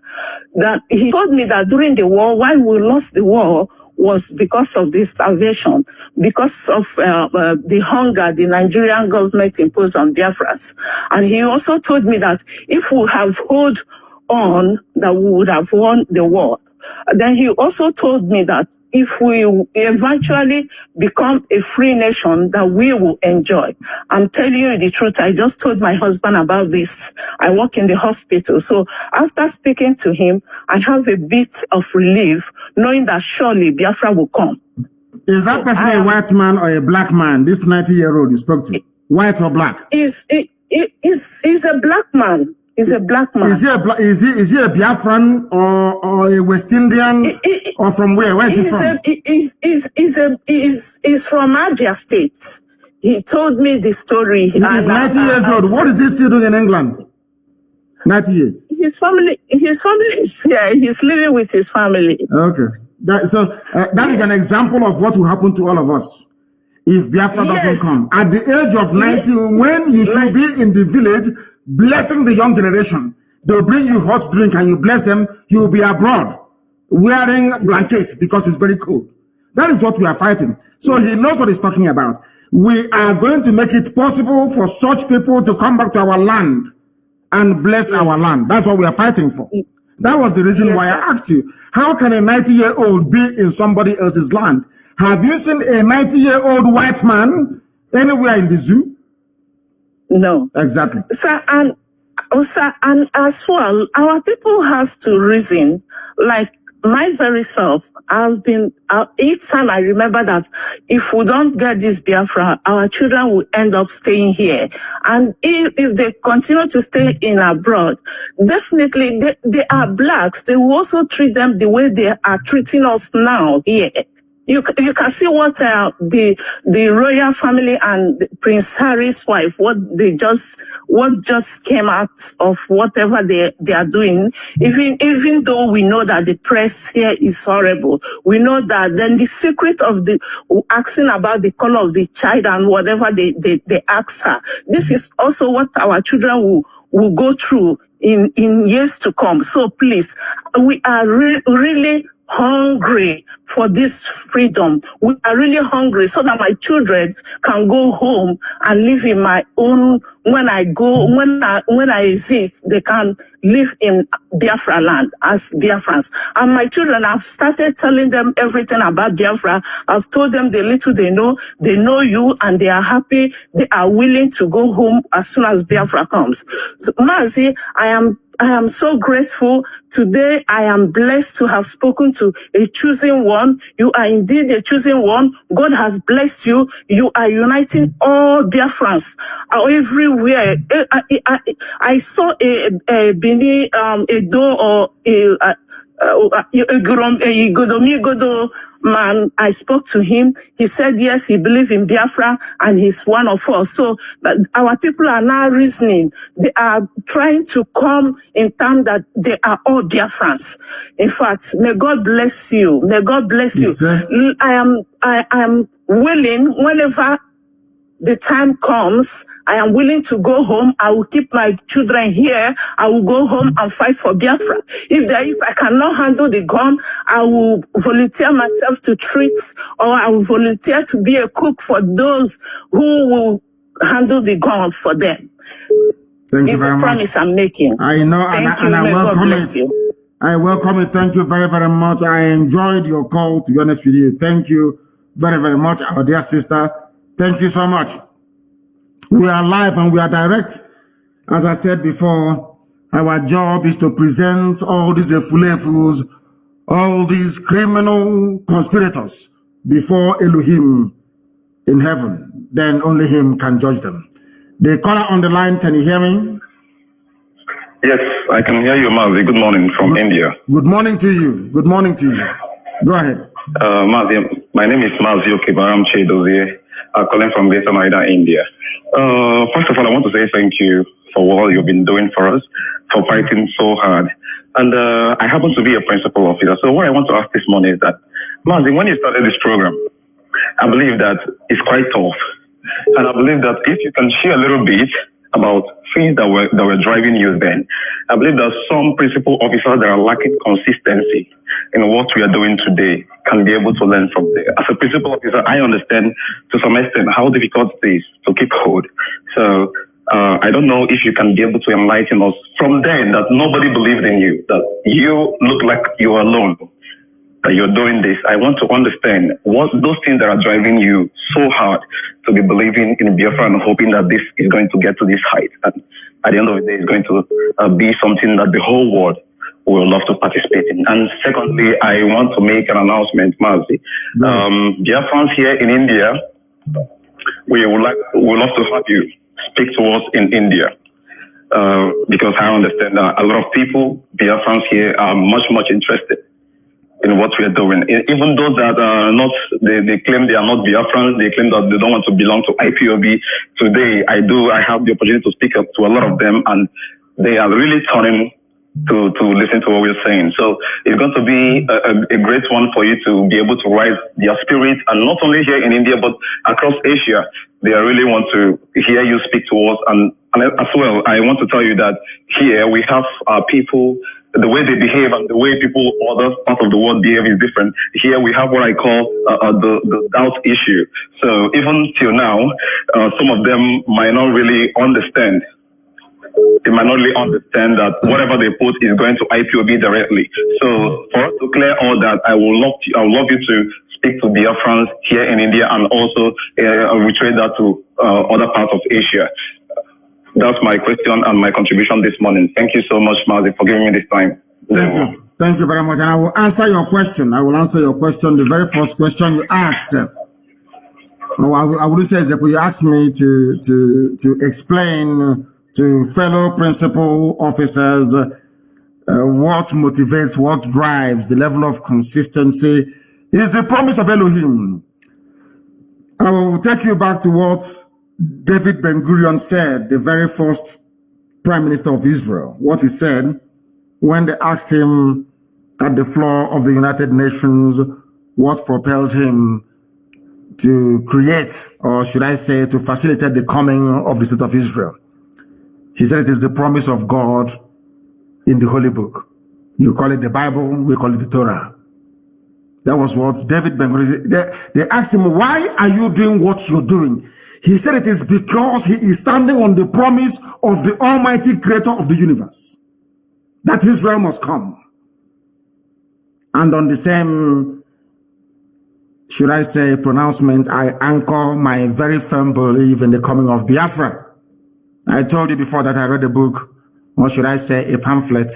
That he told me that during the war, why we lost the war was because of the starvation, because of the hunger the Nigerian government imposed on Biafrans. And he also told me that if we have held on, that we would have won the war. Then he also told me that if we eventually become a free nation, that we will enjoy. I'm telling you the truth. I just told my husband about this. I work in the hospital. So after speaking to him, I have a bit of relief, knowing that surely Biafra will come. Is that person a white man or a black man, this 90-year-old you spoke to? White or black? He's a black man. He's a black man. Is he a Biafran or a West Indian or from where? Where is he from? He's from Abia State. He told me the story. He's 90 years old. What is he still doing in England? 90 years. His family is here. He's living with his family. Okay. That is an example of what will happen to all of us if Biafra doesn't come. At the age of 90, when you should be in the village, blessing the young generation, they'll bring you hot drink and you bless them, you'll be abroad wearing blankets because it's very cold. That is what we are fighting. So he knows what he's talking about. We are going to make it possible for such people to come back to our land and bless our land. That's what we are fighting for. That was the reason why I asked you, how can a 90-year-old be in somebody else's land? Have you seen a 90-year-old white man anywhere in the zoo? No. Exactly. Sir, and as well, our people has to reason, like my very self, I've been, each time I remember that if we don't get this Biafra, our children will end up staying here. And if they continue to stay in abroad, definitely they are blacks. They will also treat them the way they are treating us now here. You can see what the royal family and Prince Harry's wife, what just came out of whatever they are doing. Even though we know that the press here is horrible, we know that then the secret of the asking about the color of the child and whatever they ask her. This is also what our children will go through in years to come. So please, we are really hungry for this freedom. We are really hungry so that my children can go home and live in my own. When I exist, they can live in Biafra land as Biafrans. And my children, I've started telling them everything about Biafra. I've told them the little they know you, and they are happy. They are willing to go home as soon as Biafra comes. So, Mazi, I am so grateful. Today, I am blessed to have spoken to a chosen one. You are indeed a chosen one. God has blessed you. You are uniting all Biafrans everywhere. I saw a Bini, a door or a Godo man. I spoke to him. He said, yes, he believes in Biafra and he's one of us. So our people are now reasoning. They are trying to come in terms that they are all Biafrans. In fact, may God bless you. May God bless you. Yes, I am willing, whenever the time comes, I am willing to go home. I will keep my children here. I will go home and fight for Biafra. If I cannot handle the gun, I will volunteer myself to treat, or I will volunteer to be a cook for those who will handle the gun for them. Thank you very much. It's a promise I'm making. I know, and I welcome it. I welcome it. Thank you very, very much. I enjoyed your call, to be honest with you. Thank you very, very much, our dear sister. Thank you so much. We are live and we are direct. As I said before, our job is to present all these efulefus, all these criminal conspirators before Elohim in heaven. Then only him can judge them. The caller on the line, can you hear me? Yes, I can hear you, Mazi. Good morning from India. Good morning to you. Good morning to you. Go ahead. Mazi, my name is Mazi Okibaram Chedozie. Calling from Greater Noida, India. First of all, I want to say thank you for all you've been doing for us, for fighting so hard. And I happen to be a principal officer. So what I want to ask this morning is that, Mazi, when you started this program, I believe that it's quite tough. And I believe that if you can share a little bit about things that were driving you then, I believe that some principal officers that are lacking consistency in what we are doing today can be able to learn from there. As a principal officer, I understand to some extent how difficult it is to keep hold. So I don't know if you can be able to enlighten us from then that nobody believed in you, that you look like you're alone, that you're doing this. I want to understand what those things that are driving you so hard to be believing in Biafra and hoping that this is going to get to this height. And at the end of the day, it's going to be something that the whole world will love to participate in. And secondly, I want to make an announcement, Mazi. Biafrans here in India, we would love to have you speak to us in India. Because I understand that a lot of people, Biafrans here, are much interested in what we are doing. Even those that are not, they claim they are not Biafrans, they claim that they don't want to belong to IPOB. Today, I have the opportunity to speak up to a lot of them, and they are really turning to listen to what we're saying. So it's going to be a great one for you to be able to rise their spirit, and not only here in India, but across Asia. They really want to hear you speak to us. And as well, I want to tell you that here we have people, the way they behave and the way people other parts of the world behave is different. Here we have what I call the doubt issue. So even till now, some of them might not really understand. They might not really understand that whatever they put is going to IPOB directly. So for us to clear all that, I would love you to speak to Biafrans here in India and also retrade that to other parts of Asia. That's my question and my contribution this morning. Thank you so much, Mazi, for giving me this time. Thank you. Thank you very much. And I will answer your question. The very first question you asked. I would say that you asked me to explain to fellow principal officers what motivates, what drives the level of consistency is the promise of Elohim. I will take you back to what David Ben-Gurion said, the very first Prime Minister of Israel, what he said when they asked him at the floor of the United Nations what propels him to create, or should I say, to facilitate the coming of the state of Israel. He said it is the promise of God in the Holy Book. You call it the Bible, we call it the Torah. That was what David Ben-Gurion said. They asked him, why are you doing what you're doing? He said it is because he is standing on the promise of the Almighty Creator of the universe, that Israel must come. And on the same, should I say, pronouncement, I anchor my very firm belief in the coming of Biafra. I told you before that I read a book, or should I say a pamphlet,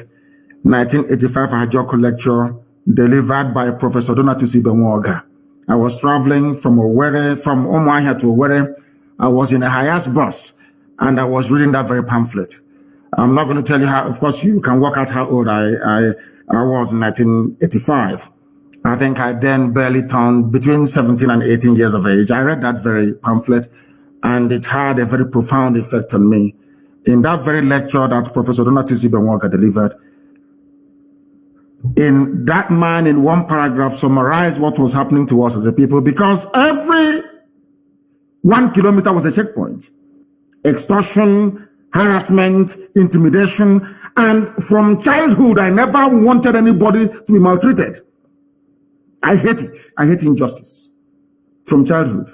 1985 Ajoko lecture, delivered by Professor Donatusi Benwoga. I was traveling from Umuahia to Owerri. I was in a Hiace bus, and I was reading that very pamphlet. I'm not going to tell you how, of course, you can work out how old I was in 1985. I think I then barely turned between 17 and 18 years of age. I read that very pamphlet, and it had a very profound effect on me. In that very lecture that Professor Donatusi Benwoga delivered, in that man, in one paragraph, summarized what was happening to us as a people, because every 1 kilometer was a checkpoint. Extortion, harassment, intimidation, and from childhood, I never wanted anybody to be maltreated. I hate it. I hate injustice from childhood.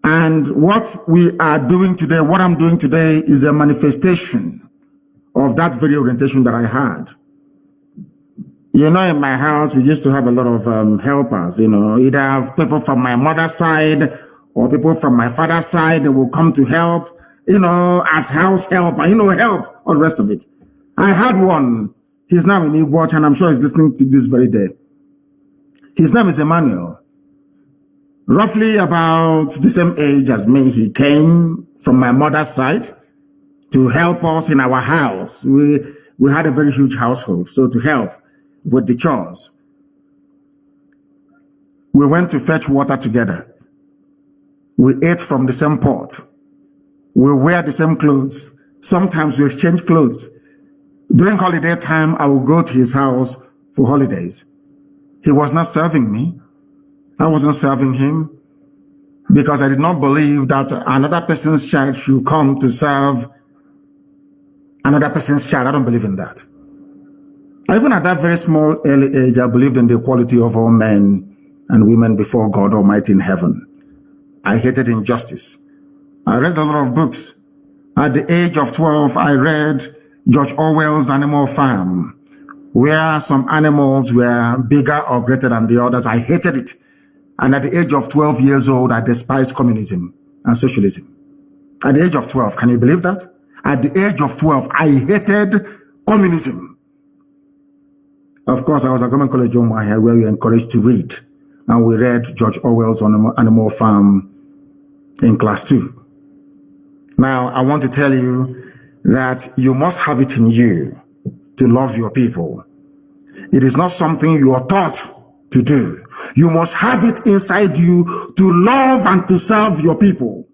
And what we are doing today, what I'm doing today, is a manifestation of that very orientation that I had. You know, in my house, we used to have a lot of helpers, you know, either people from my mother's side or people from my father's side. They will come to help, you know, as house help, you know, help, all the rest of it. I had one. He's now in Igbo, and I'm sure he's listening to this very day. His name is Emmanuel. Roughly about the same age as me, he came from my mother's side to help us in our house. We had a very huge household, so to help with the chores. We went to fetch water together. We ate from the same pot. We wear the same clothes. Sometimes we exchange clothes. During holiday time, I would go to his house for holidays. He was not serving me. I wasn't serving him, because I did not believe that another person's child should come to serve another person's child. I don't believe in that. Even at that very small early age, I believed in the equality of all men and women before God Almighty in heaven. I hated injustice. I read a lot of books. At the age of 12, I read George Orwell's Animal Farm, where some animals were bigger or greater than the others. I hated it. And at the age of 12 years old, I despised communism and socialism. At the age of 12, can you believe that? At the age of 12, I hated communism. Of course, I was at Government College Umuahia, where we were encouraged to read. And we read George Orwell's Animal Farm in class 2. Now, I want to tell you that you must have it in you to love your people. It is not something you are taught to do. You must have it inside you to love and to serve your people.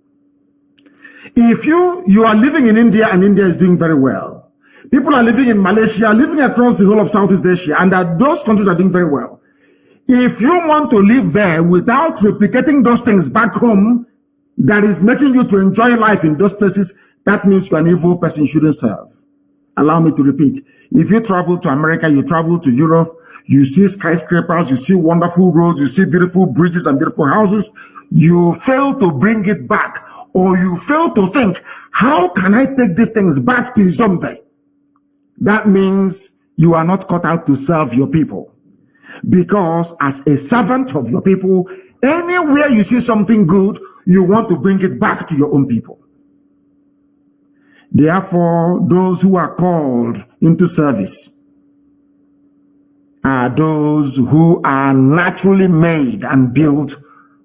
If you are living in India and India is doing very well, people are living in Malaysia, living across the whole of Southeast Asia, and that those countries are doing very well. If you want to live there without replicating those things back home, that is making you to enjoy life in those places, that means you're an evil person you shouldn't serve. Allow me to repeat. If you travel to America, you travel to Europe, you see skyscrapers, you see wonderful roads, you see beautiful bridges and beautiful houses, you fail to bring it back, or you fail to think, how can I take these things back to someday? That means you are not cut out to serve your people. Because as a servant of your people, anywhere you see something good, you want to bring it back to your own people. Therefore, those who are called into service, are those who are naturally made and built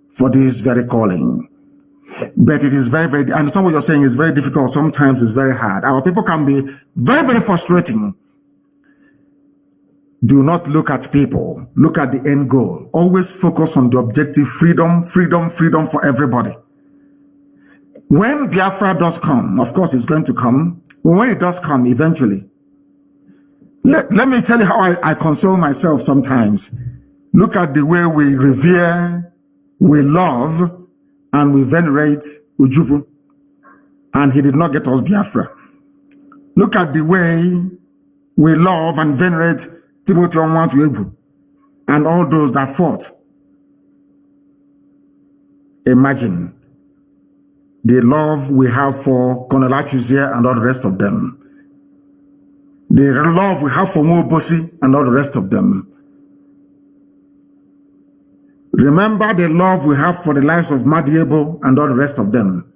for this very calling. But it is very, very, I understand what you're saying is very difficult. Sometimes it's very hard. Our people can be very, very frustrating. Do not look at people. Look at the end goal. Always focus on the objective: freedom, freedom, freedom for everybody. When Biafra does come, of course it's going to come. When it does come eventually, let me tell you how I console myself sometimes. Look at the way we revere, we love, and we venerate Ujubu. And he did not get us Biafra. Look at the way we love and venerate Timothy Onwatuegbu and all those that fought. Imagine the love we have for Colonel Achuzie and all the rest of them. The love we have for Mobosi and all the rest of them. Remember the love we have for the lives of Madiebo and all the rest of them.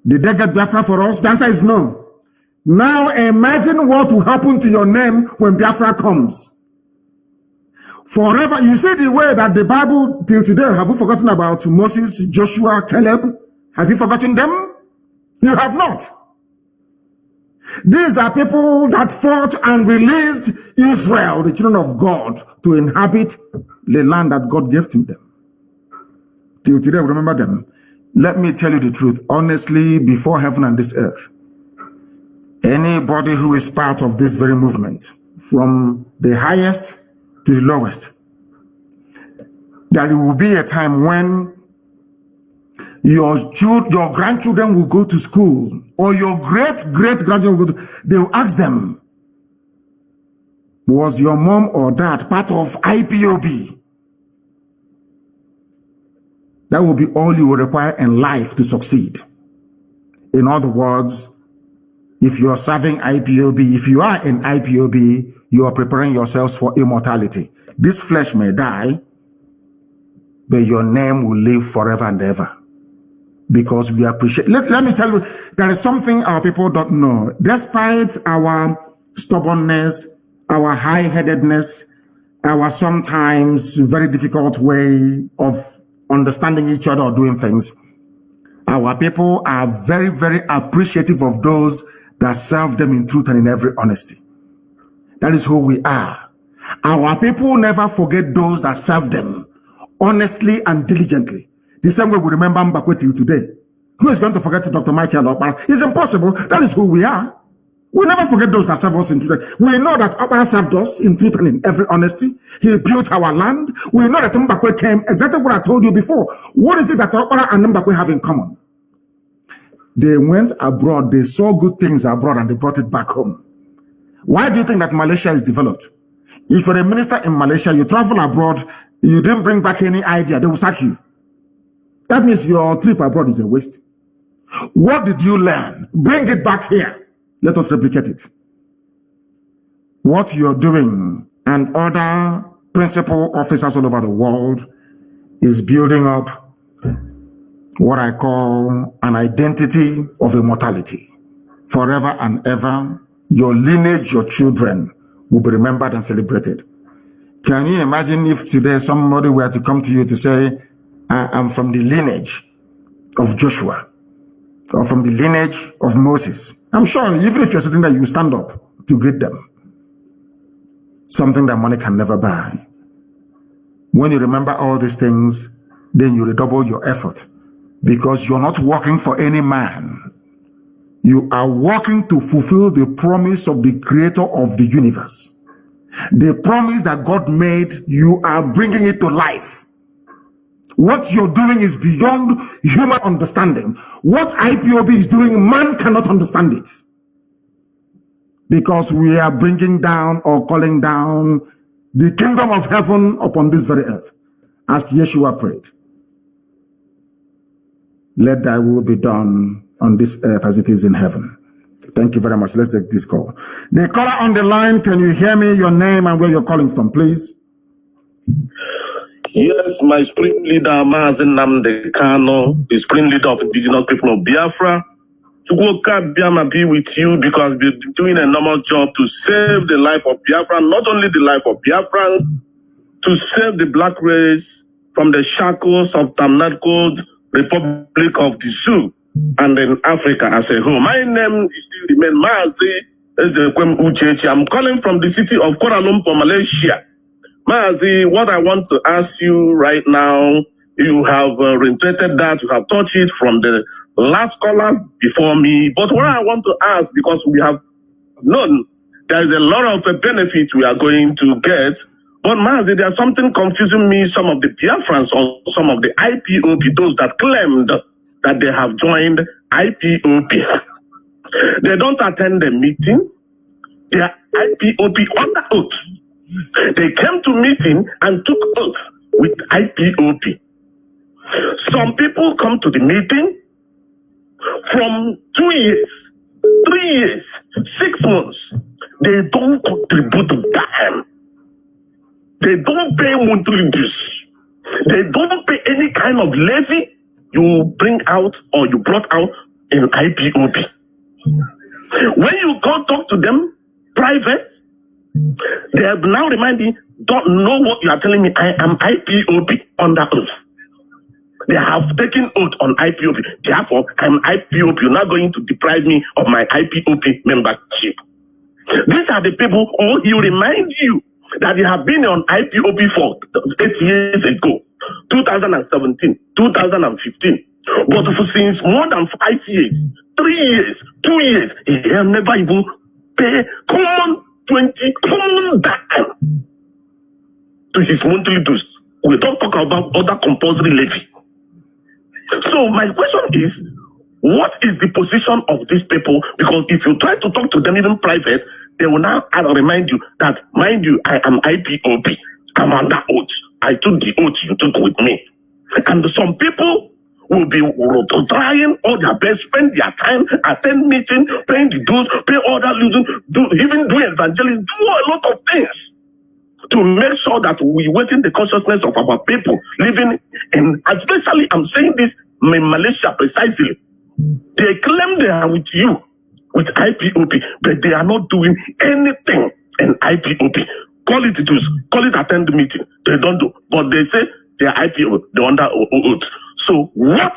Did they get Biafra for us? The answer is no. Now imagine what will happen to your name when Biafra comes. Forever, you see the way that the Bible till today, have you forgotten about Moses, Joshua, Caleb? Have you forgotten them? You have not. These are people that fought and released Israel, the children of God, to inhabit the land that God gave to them. Till today, remember them. Let me tell you the truth, honestly, before heaven and this earth. Anybody who is part of this very movement, from the highest to the lowest, that it will be a time when your grandchildren will go to school, or your great-great-grandchildren will go to, they will ask them, was your mom or dad part of IPOB? That will be all you will require in life to succeed. In other words, if you are serving IPOB, if you are in IPOB, you are preparing yourselves for immortality. This flesh may die, but your name will live forever and ever. Because we appreciate. Let me tell you, there is something our people don't know. Despite our stubbornness, our high-headedness, our sometimes very difficult way of understanding each other or doing things, our people are very, very appreciative of those that serve them in truth and in every honesty. That is who we are. Our people never forget those that serve them honestly and diligently. The same way we remember Mbakwe till today. Who is going to forget Dr. Michael Okpara? It's impossible. That is who we are. We never forget those that serve us in truth. We know that Okpara served us in truth and in every honesty. He built our land. We know that Mbakwe came, exactly what I told you before. What is it that Okpara and Mbakwe have in common? They went abroad, they saw good things abroad, and they brought it back home. Why do you think that Malaysia is developed? If you're a minister in Malaysia, you travel abroad, you didn't bring back any idea, they will sack you. That means your trip abroad is a waste. What did you learn? Bring it back here. Let us replicate it. What you're doing and other principal officers all over the world is building up what I call an identity of immortality. Forever and ever, your lineage, your children will be remembered and celebrated. Can you imagine if today somebody were to come to you to say, I am from the lineage of Joshua, or from the lineage of Moses? I'm sure even if you're sitting there, you stand up to greet them. Something that money can never buy. When you remember all these things, then you redouble your effort, because you're not working for any man. You are working to fulfill the promise of the creator of the universe. The promise that God made, you are bringing it to life. What you're doing is beyond human understanding. What IPOB is doing, man cannot understand it. Because we are bringing down or calling down the kingdom of heaven upon this very earth, as Yeshua prayed. Let thy will be done on this earth as it is in heaven. Thank you very much. Let's take this call. The caller on the line, can you hear me? Your name and where you're calling from, please. Yes, my supreme leader, mazi Nnamdi, kanu, the supreme leader of indigenous people of Biafra, Chukwuka Biama be with you because we've been doing a normal job to save the life of Biafran, not only the life of Biafrans, to save the black race from the shackles of Tamnadko Republic of the Sioux and in Africa as a whole. My name is still remain Mazi Ezekwem Uchechi. I'm calling from the city of Kuala Lumpur, Malaysia. Mazi, what I want to ask you right now, you have reiterated that, you have touched it from the last caller before me. But what I want to ask, because we have known there is a lot of benefit we are going to get. But Mazi, there's something confusing me, some of the Biafrans or some of the IPOP, those that claimed that they have joined IPOP. They don't attend the meeting. They are IPOP under oath. They came to meeting and took oath with IPOP. Some people come to the meeting from 2 years, 3 years, 6 months. They don't contribute a dime. They don't pay monthly dues. They don't pay any kind of levy you bring out or you brought out in IPOP. When you go talk to them private, they have now reminding, don't know what you are telling me. I am IPOP under oath. They have taken oath on IPOP. Therefore, I'm IPOP. You're not going to deprive me of my IPOP membership. These are the people, or he remind you that they have been on IPOP for 8 years ago, 2017, 2015. But for since more than 5 years, 3 years, 2 years, he have never even paid common dime to his monthly dues. We don't talk about other compulsory levy. So my question is, what is the position of these people? Because if you try to talk to them even private, they will now remind you that, mind you, I am IPOP. I'm under oath. I took the oath you took with me. And some people will be trying all their best, spend their time, attend meeting, paying the dues, pay all that, even do evangelism, do a lot of things to make sure that we awaken the consciousness of our people living in, especially I'm saying this in Malaysia precisely. They claim they are with you, with IPOP, but they are not doing anything in IPOP. Call it dues, call it attend the meeting. They don't do, but they say they are IPOP, they're under oath. So where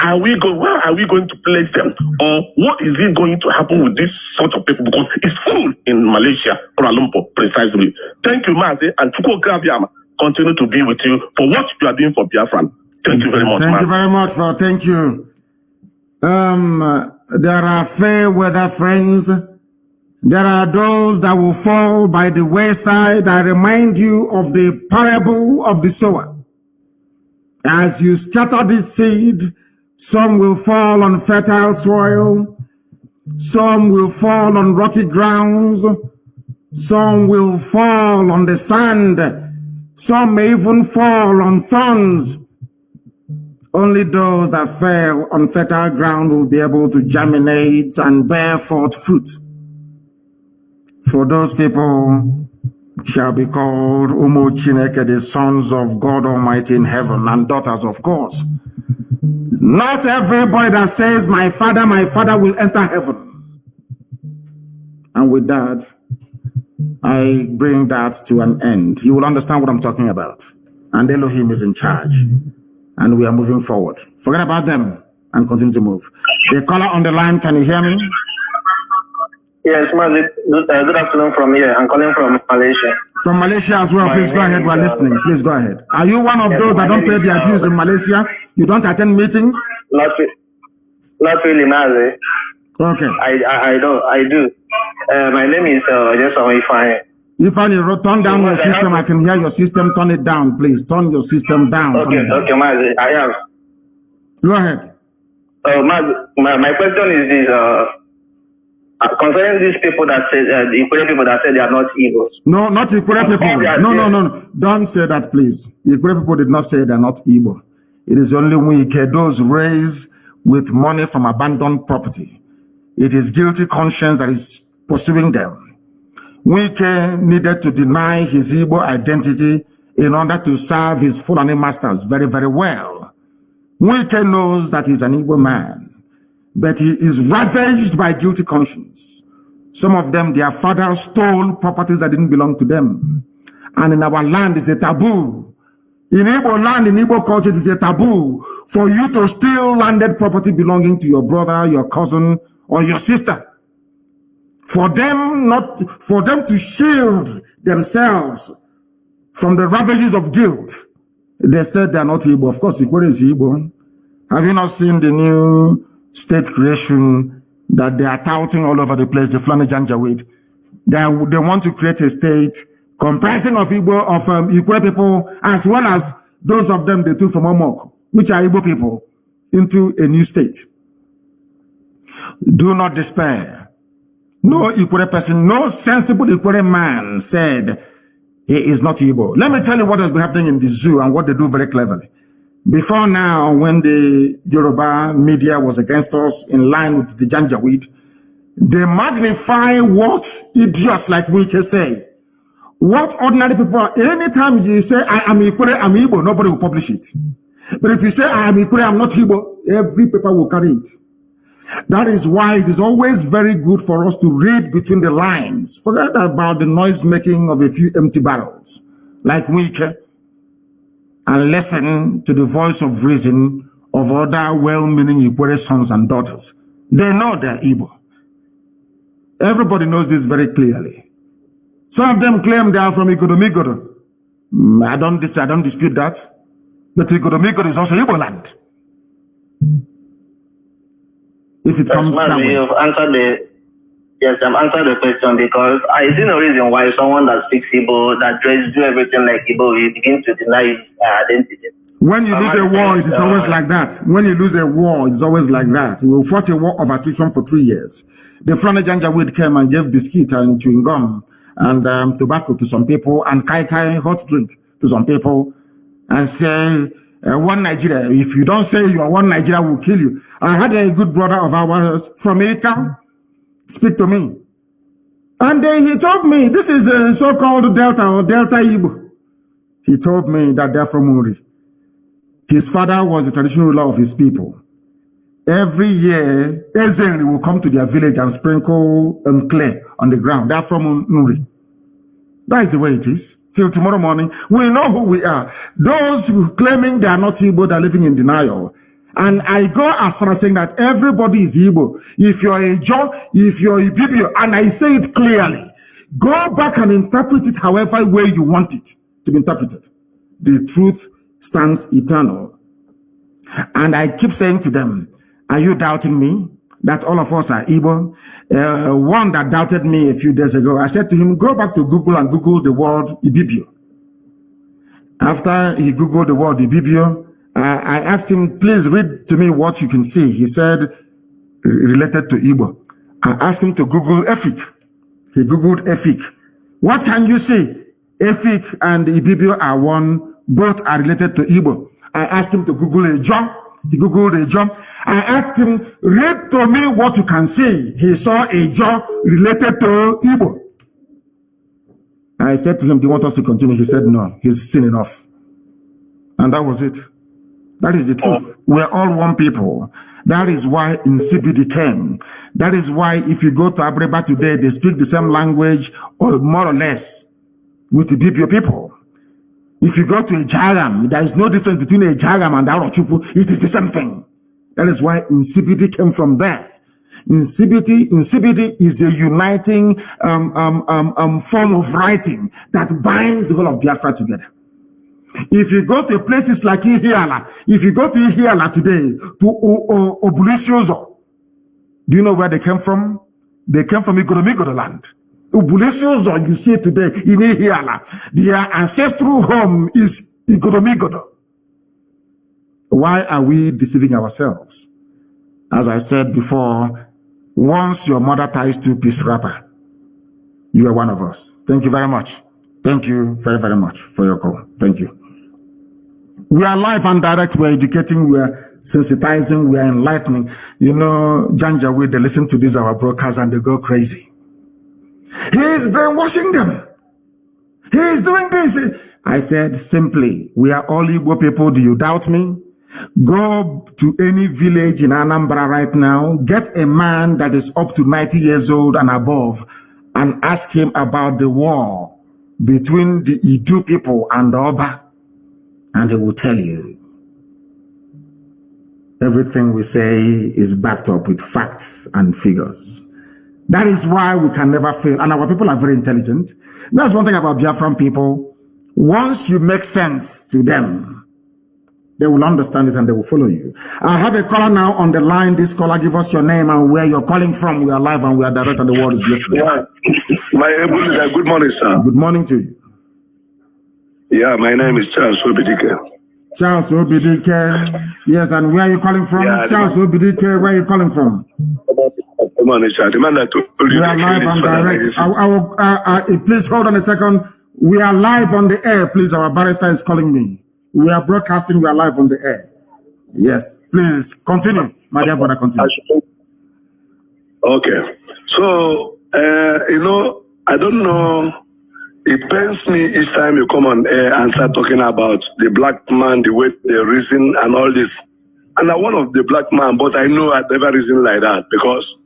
are we going to place them? Or what is it going to happen with this sort of people? Because it's full in Malaysia, Kuala Lumpur, precisely. Thank you, Mazi, and Chukwuka Biama continue to be with you for what you are doing for Biafran. Thank you very much, Thank Mazi. you very much, thank you. There are fair weather friends. There are those that will fall by the wayside. I remind you of the parable of the sower. As you scatter this seed, some will fall on fertile soil, some will fall on rocky grounds, some will fall on the sand, some may even fall on thorns. Only those that fell on fertile ground will be able to germinate and bear forth fruit. For those people shall be called Umu Chineke, the sons of God Almighty in heaven, and daughters of course. Not everybody that says, my father will enter heaven. And with that, I bring that to an end. You will understand what I'm talking about. And Elohim is in charge. And we are moving forward. Forget about them and continue to move. The caller on the line, can you hear me? Yes, Mazi, good afternoon from here. I'm calling from Malaysia. From Malaysia as well. Please go ahead. We're listening. Please go ahead. Are you one of those that don't pay their dues in Malaysia? You don't attend meetings? Not really, Mazi. Okay. I do. My name is Ifani. Ifani, turn down your system. I can hear your system. Turn it down, please. Turn your system down. Okay, Mazi, I have. Go ahead. Mazi, my question is this. Concerning these people that say the Ikure people that say they are not evil. No, not Ikure people. No. Don't say that, please. Ikure people did not say they are not evil. It is only Wike, those raised with money from abandoned property. It is guilty conscience that is pursuing them. Wike needed to deny his Igbo identity in order to serve his Fulani masters very, very well. Wike knows that he's an Igbo man, but he is ravaged by guilty conscience. Some of them, their fathers stole properties that didn't belong to them. And in our land, it's a taboo. In Igbo land, in Igbo culture, it is a taboo for you to steal landed property belonging to your brother, your cousin, or your sister. For them to shield themselves from the ravages of guilt, they said they are not Igbo. Of course, Ikwere is Igbo. Have you not seen the new state creation that they are touting all over the place, the Fulani Janjaweed? They want to create a state comprising of Igbo, of Ikwere people, as well as those of them they took from Omok, which are Igbo people, into a new state. Do not despair. No Ikwere person, no sensible Ikwere man said he is not Igbo. Let me tell you what has been happening in the zoo and what they do very cleverly. Before now, when the Yoruba media was against us in line with the Janjaweed, they magnify what idiots like we can say. What ordinary people are. Anytime you say, I am Ikwere, I'm Igbo, nobody will publish it. But if you say, I am Ikwere, I'm not Igbo, every paper will carry it. That is why it is always very good for us to read between the lines. Forget about the noise making of a few empty barrels, like Wike, and listen to the voice of reason of other well-meaning Ikwere sons and daughters. They know they're Igbo. Everybody knows this very clearly. Some of them claim they are from Igodomigodo. I don't dispute that. But Igodomigodo is also Igbo land. If it comes that way. You've answered I've answered the question, because I see no reason why someone that speaks Igbo, that do everything like Igbo, will begin to deny his identity. When you lose a war, it is always like that. When you lose a war, it's always like that. We fought a war of attrition for 3 years. The Fulani Janjaweed came and gave biscuit and chewing gum and tobacco to some people, and kai hot drink to some people, and say, one Nigeria, if you don't say you are one Nigeria, will kill you. I had a good brother of ours from Ika speak to me. And he told me, this is a so-called Delta or Delta Igbo. He told me that they're from Uri. His father was the traditional ruler of his people. Every year, Ezenri will come to their village and sprinkle clay on the ground. They're from Uri. That is the way it is. Till tomorrow morning, we know who we are. Those who claiming they are not Igbo, they're living in denial. And I go as far as saying that everybody is Igbo. If you're a Joe, if you're a Bibio, and I say it clearly, go back and interpret it however way you want it to be interpreted. The truth stands eternal. And I keep saying to them, are you doubting me? That all of us are Igbo? One that doubted me a few days ago, I said to him, go back to Google and Google the word Ibibio. After he Googled the word Ibibio, I asked him, please read to me what you can see. He said, related to Igbo. I asked him to Google Efik. He Googled Efik. What can you see? Efik and Ibibio are one, both are related to Igbo. I asked him to Google a job. He Googled a job. I asked him, read to me what you can see. He saw a job related to Igbo. I said to him, do you want us to continue? He said, no, he's seen enough. And that was it. That is the truth. We're all one people. That is why Nsibidi came. That is why if you go to Abreba today, they speak the same language, or more or less, with the Bibio people. If you go to a Jagam, there is no difference between a Jagam and Arochupu. It is the same thing. That is why Nsibidi came from there. Nsibidi is a uniting form of writing that binds the whole of Biafra together. If you go to places like Ihiala, if you go to Ihiala today, to Obulesiozo, do you know where they came from? They came from Igodomigodo land. Obulesiozo, you see today in Ihiala, their ancestral home is Igodomigodo. Why are we deceiving ourselves? As I said before, once your mother ties two-piece wrapper, you are one of us. Thank you very much. Thank you very, very much for your call. Thank you. We are live and direct. We're educating. We're sensitizing. We're enlightening. You know, Janjaweed, they listen to this, our broadcast, and they go crazy. He is brainwashing them. He is doing this. I said simply, we are all Igbo people. Do you doubt me? Go to any village in Anambra right now, get a man that is up to 90 years old and above, and ask him about the war between the Idu people and the Oba, and he will tell you. Everything we say is backed up with facts and figures. That is why we can never fail. And our people are very intelligent. That's one thing about Biafran people. Once you make sense to them, they will understand it and they will follow you. I have a caller now on the line. This caller, give us your name and where you're calling from. We are live and we are direct and the world is listening. Yeah. Good morning, sir. Good morning to you. Yeah, my name is Charles Obidike. Charles Obidike. Yes, and where are you calling from? Yeah, Charles Obidike, where are you calling from? Good morning, sir. The man that told you we are live and direct. Please hold on a second. We are live on the air. Please, our barrister is calling me. We are broadcasting. We are live on the air. Yes, please continue, my dear brother. Continue. Okay. So, I don't know. It pains me each time you come on air and start talking about the black man, the way they reason and all this. And I'm one of the black man, but I know I've never reasoned like that because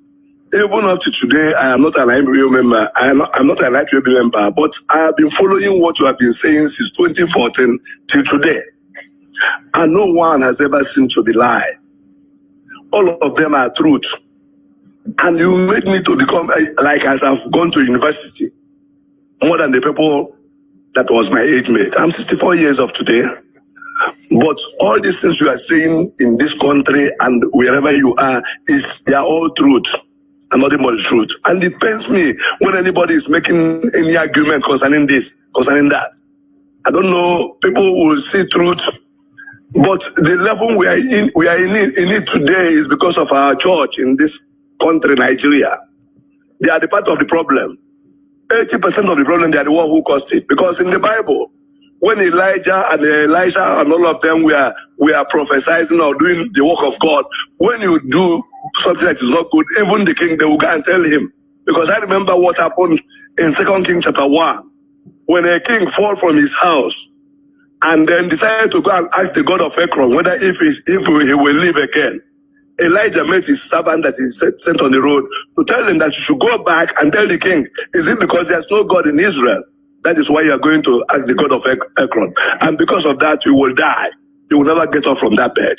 even up to today, I am not an IPO member. I'm not an IPO member, but I have been following what you have been saying since 2014 till today. And no one has ever seemed to be lie. All of them are truth. And you made me to become, like as I've gone to university, more than the people that was my age mate. I'm 64 years of today. But all these things you are saying in this country and wherever you are, they are all truth. And nothing but the truth. And it pains me when anybody is making any argument concerning this, concerning that. I don't know, people will see truth, but the level we are in it today is because of our church in this country, Nigeria. They are the part of the problem. 80% of the problem, they are the one who caused it. Because in the Bible, when Elijah and Elisha and all of them were prophesying or doing the work of God, when you do something that is not good, even the king, they will go and tell him. Because I remember what happened in 2 Kings chapter 1, when a king fell from his house and then decided to go and ask the God of Ekron whether if he will live again. Elijah met his servant that he sent on the road to tell him that you should go back and tell the king, is it because there's no God in Israel? That is why you are going to ask the God of Ekron. And because of that, you will die. You will never get up from that bed.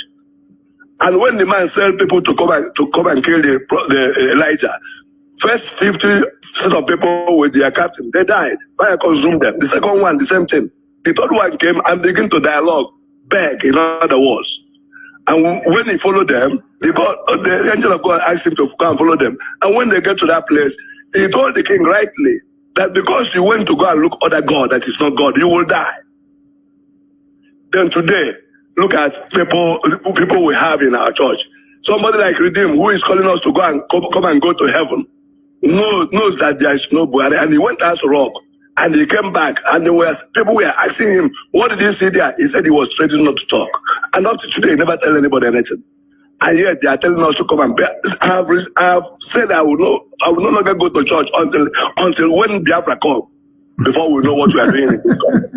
And when the man sent people to come and kill the Elijah, first 50% of people with their captain, they died. Fire consumed them. The second one, the same thing. The third one came and began to dialogue, beg, in other words. And when he followed them, the angel of God asked him to go and follow them. And when they get to that place, he told the king rightly that because you went to go and look other God that is not God, you will die. Then today, look at people we have in our church. Somebody like Redeem, who is calling us to go and come and go to heaven, knows that there is no Buhari, and he went as rock, and he came back, and people were asking him, what did he see there? He said he was threatening not to talk. And up to today, he never tell anybody anything. And yet they are telling us to come and pay. I have said I will no longer go to church until when Biafra come, before we know what we are doing in this country.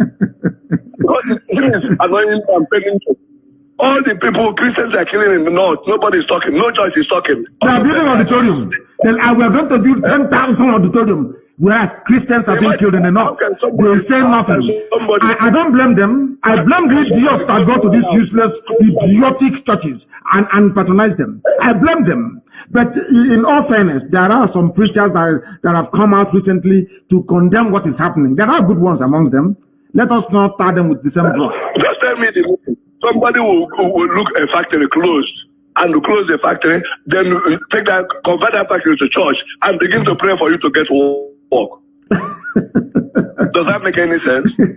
Because it is annoying and paying. All the people, Christians are killing in the north. Nobody is talking. No church is talking. They are building auditorium. We are going to build 10,000 auditorium. Whereas Christians are being killed in the north. They say nothing. I don't blame them. I blame the idiots that go to these useless, idiotic churches and patronize them. I blame them. But in all fairness, there are some preachers that have come out recently to condemn what is happening. There are good ones amongst them. Let us not tar them with the same brush. Just tell me somebody will look a factory closed and close the factory, then convert that factory to church and begin to pray for you to get work. Does that make any sense? You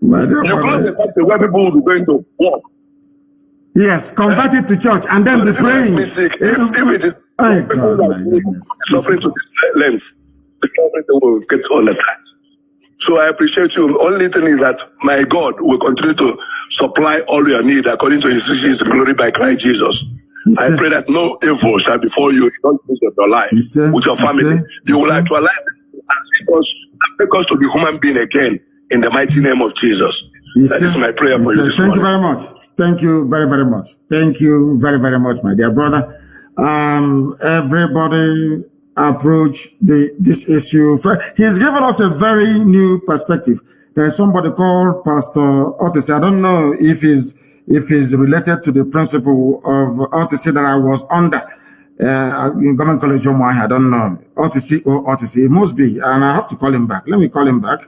close the factory where people will be going to work. Yes, convert it to church and then be praying. If it is suffering to this length, the people will get to understand. So I appreciate you. Only thing is that my God will continue to supply all your need according to his riches and glory by Christ Jesus. I pray that no evil shall befall you in your life, with your family. You will actualize it and make us to be human being again in the mighty name of Jesus. That is my prayer for you this morning. Thank you very much. Thank you very, very much. Thank you very, very much, my dear brother. Everybody approach this issue. He's given us a very new perspective. There is somebody called Pastor Otis. I don't know if he's related to the principle of Otis that I was under in Government College Omoahi. I don't know. Otis or Otis. It must be. And I have to call him back. Let me call him back.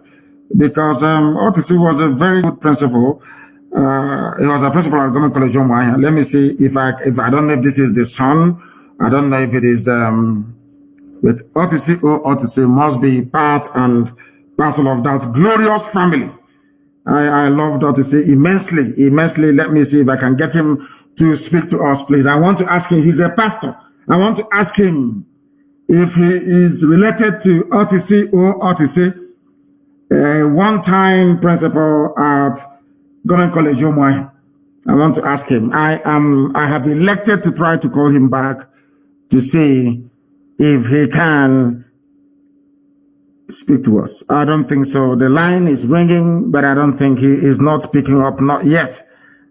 Because Otis was a very good principal. He was a principal at Government College Omoahi. Let me see if I don't know if this is the son. I don't know if it is but Otis or Otis must be part and parcel of that glorious family. I love Otis immensely. Let me see if I can get him to speak to us, please. I want to ask him. He's a pastor. I want to ask him if he is related to Otis or Otis. One-time principal at Government College Omoahi. I want to ask him. I have elected to try to call him back to see if he can speak to us. I don't think so. The line is ringing, but I don't think he is not picking up, not yet.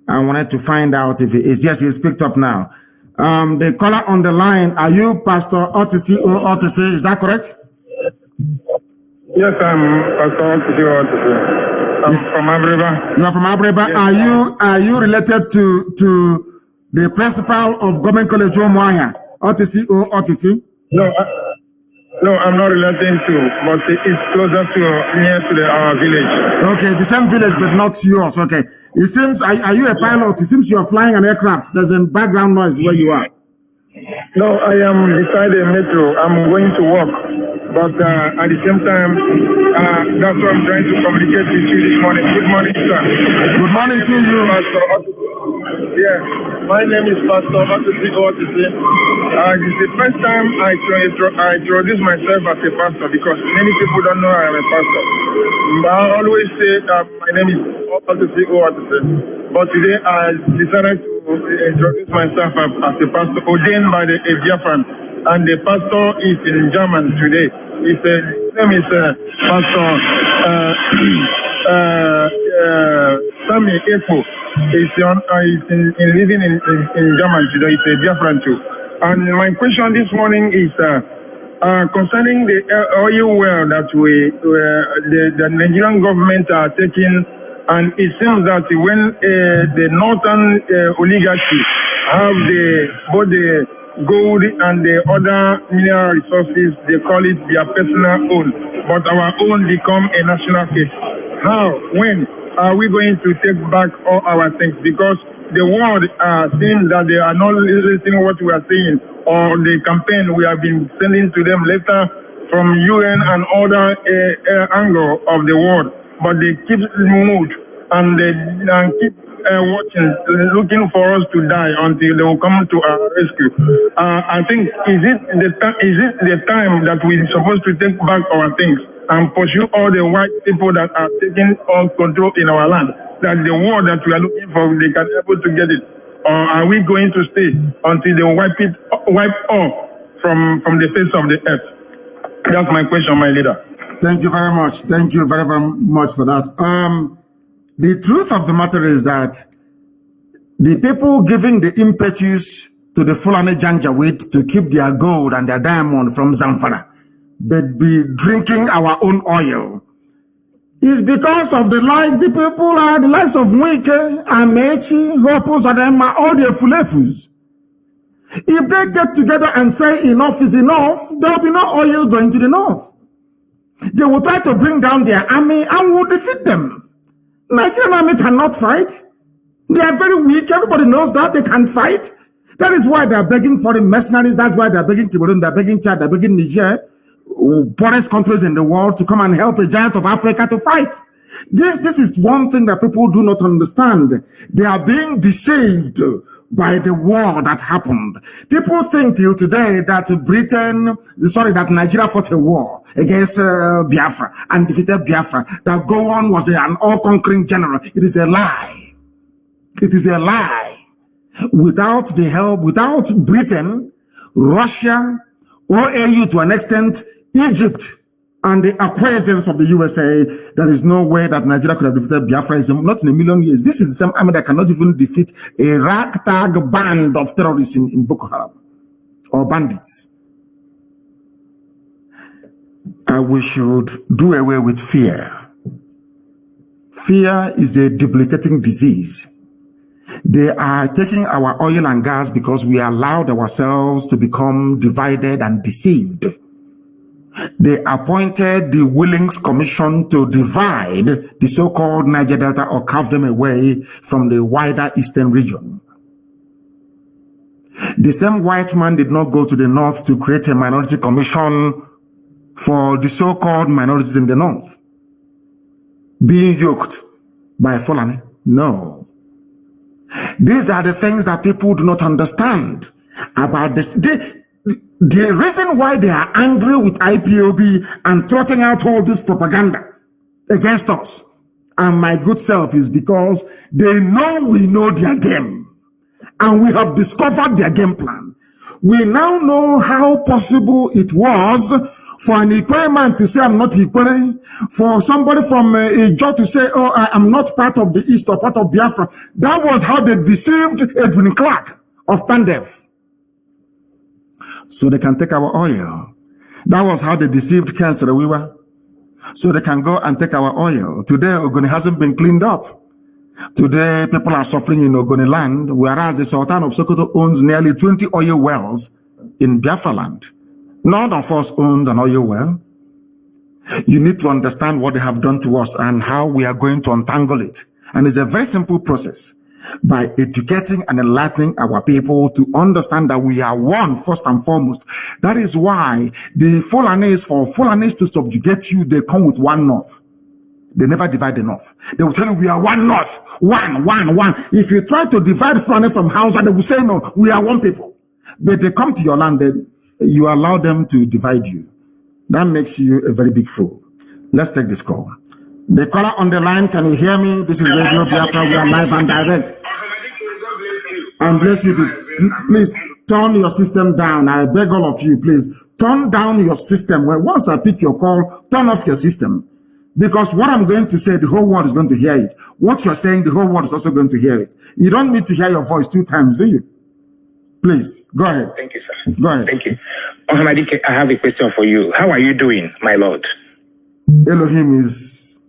I wanted to find out if he is. Yes, he's picked up now. The caller on the line, are you Pastor Otis or Otis? Is that correct? Yes, I'm Pastor Otis. I'm from Abreba. You are from Abreba. Yes. Are you related to the principal of Government College Omoahi, Otis or Otis? No, I'm not related to, but it's closer to near to our village. Okay, the same village, but not yours. Okay, it seems. Are you a pilot? It seems you are flying an aircraft. There's a background noise where you are. No, I am beside a metro. I'm going to work, but at the same time, that's what I'm trying to communicate with you this morning. Good morning, sir. Good morning to you. Yeah, my name is Pastor Otis. It's the first time I introduce myself as a pastor because many people don't know I am a pastor. I always say that my name is Otis. But today I decided to introduce myself as a pastor ordained by the Biafran, and the pastor is in German today. His name is Pastor Sami Eko. He's living in Germany today. It's a Biafran too. And my question this morning is concerning the oil well that the Nigerian government are taking, and it seems that when the northern oligarchy have both the gold and the other mineral resources, they call it their personal own, but our own become a national case. How? When are we going to take back all our things? Because the world seems that they are not listening what we are saying, or the campaign we have been sending to them letter from UN and other angle of the world, but they keep mood and they keep watching, looking for us to die until they will come to our rescue. I think is it the time that we're supposed to take back our things and pursue all the white people that are taking all control in our land? That the war that we are looking for, they can be able to get it. Or are we going to stay until they wipe all from the face of the earth? That's my question, my leader. Thank you very much. Thank you very, very much for that. The truth of the matter is that the people giving the impetus to the Fulani Janjaweed to keep their gold and their diamond from Zamfara, but be drinking our own oil, is because of the people are the likes of Wike, Amechi, Hopos, and all the Fulefus. If they get together and say enough is enough, there will be no oil going to the north. They will try to bring down their army and will defeat them. Nigerian army cannot fight. They are very weak. Everybody knows that they can't fight. That is why they are begging foreign mercenaries. That's why they are begging Cameroon, they are begging Chad, they are begging Niger, poorest countries in the world, to come and help a giant of Africa to fight. This is one thing that people do not understand. They are being deceived by the war that happened. People think till today that that Nigeria fought a war against Biafra and defeated Biafra, that Gowon was an all-conquering general. It is a lie. It is a lie. Without the help, without Britain, Russia, or AU to an extent, Egypt and the acquiescence of the USA, there is no way that Nigeria could have defeated Biafra. Not in a million years. This is the same army that cannot even defeat a ragtag band of terrorists in Boko Haram or bandits. We should do away with fear. Fear is a debilitating disease. They are taking our oil and gas because we allowed ourselves to become divided and deceived. They appointed the Willings Commission to divide the so-called Niger Delta or carve them away from the wider eastern region. The same white man did not go to the north to create a minority commission for the so-called minorities in the north being yoked by Fulani. No. These are the things that people do not understand about this. The reason why they are angry with IPOB and trotting out all this propaganda against us and my good self is because they know we know their game and we have discovered their game plan. We now know how possible it was for an Ikwe man to say, I'm not Ikwe, for somebody from Ijo to say, oh, I am not part of the East or part of Biafra. That was how they deceived Edwin Clark of Pandev. So they can take our oil. That was how they deceived Ken Sarawiwa. So they can go and take our oil. Today, Ogoni hasn't been cleaned up. Today, people are suffering in Ogoni land, whereas the Sultan of Sokoto owns nearly 20 oil wells in Biafra land. None of us owns an oil well. You need to understand what they have done to us and how we are going to untangle it. And it's a very simple process. By educating and enlightening our people to understand that we are one first and foremost. That is why the Fulanis, for Fulanis to subjugate you, they come with one north. They never divide the north. They will tell you we are one north, one. If you try to divide Fulani from Hausa, they will say no, we are one people. But they come to your land, then you allow them to divide you. That makes you a very big fool. Let's take this call. The caller on the line, can you hear me? This is Radio Biafra. We are live and direct. And bless you. Please turn your system down. I beg all of you, please turn down your system. Well, once I pick your call, turn off your system. Because what I'm going to say, the whole world is going to hear it. What you're saying, the whole world is also going to hear it. You don't need to hear your voice 2 times, do you? Please, go ahead. Thank you, sir. Go ahead. Thank you. Ohamadike, I have a question for you. How are you doing, my Lord? Elohim is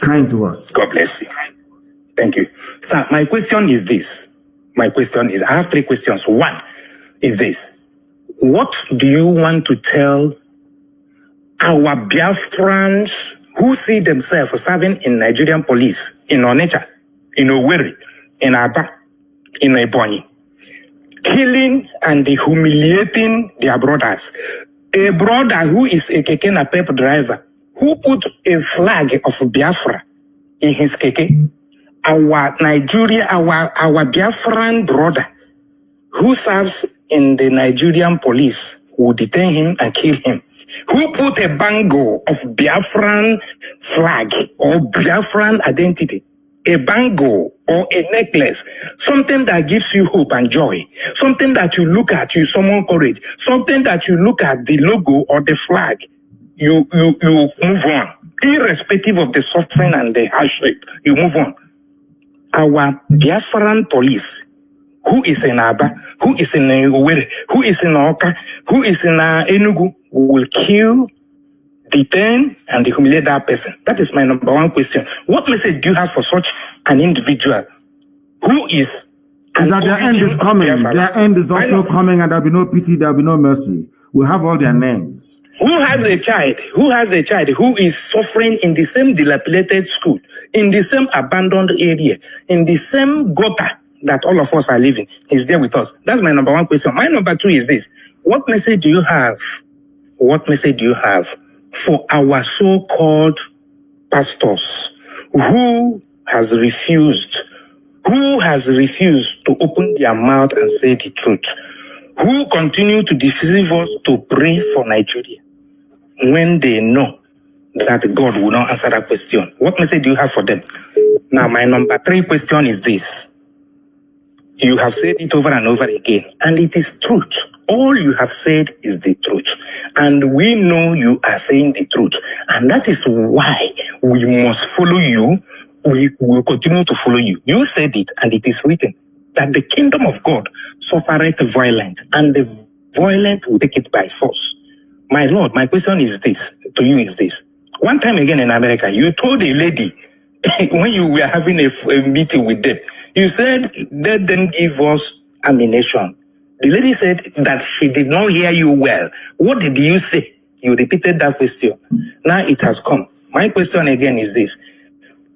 kind to us. God bless you. Thank you. Sir, my question is this. I have 3 questions. One is this. What do you want to tell our Biafrans who see themselves serving in Nigerian police, in Onitsha, in Owerri, in Aba, in Ebonyi, killing and humiliating their brothers? A brother who is a keke napep driver, who put a flag of Biafra in his keke. Our Biafran brother who serves in the Nigerian police will detain him and kill him. Who put a bangle of Biafran flag or Biafran identity, a bangle or a necklace, something that gives you hope and joy, something that you look at, you summon courage, something that you look at the logo or the flag, you move on, irrespective of the suffering and the hardship, you move on. Our Biafran police, who is in Aba, who is in Owerri, who is in Oka, who is in Enugu, will kill, detain, and humiliate that person. That is my number 1 question. What message do you have for such an individual who is that their end is coming? Their end is also coming, and there will be no pity, there will be no mercy. We have all their names. Who has a child who is suffering in the same dilapidated school, in the same abandoned area, in the same gutter that all of us are living, is there with us? That's my number 1 question. My number 2 is this. What message do you have for our so-called pastors who has refused to open their mouth and say the truth, who continue to deceive us to pray for Nigeria when they know that God will not answer that question? What message do you have for them? Now, my number 3 question is this. You have said it over and over again, and it is truth. All you have said is the truth. And we know you are saying the truth. And that is why we must follow you. We will continue to follow you. You said it, and it is written that the kingdom of God suffereth violent, and the violent will take it by force. My Lord, my question is this, to you is this. One time again in America, you told a lady, when you were having a meeting with them, you said, let them give us ammunition. The lady said that she did not hear you well. What did you say? You repeated that question. Now it has come. My question again is this.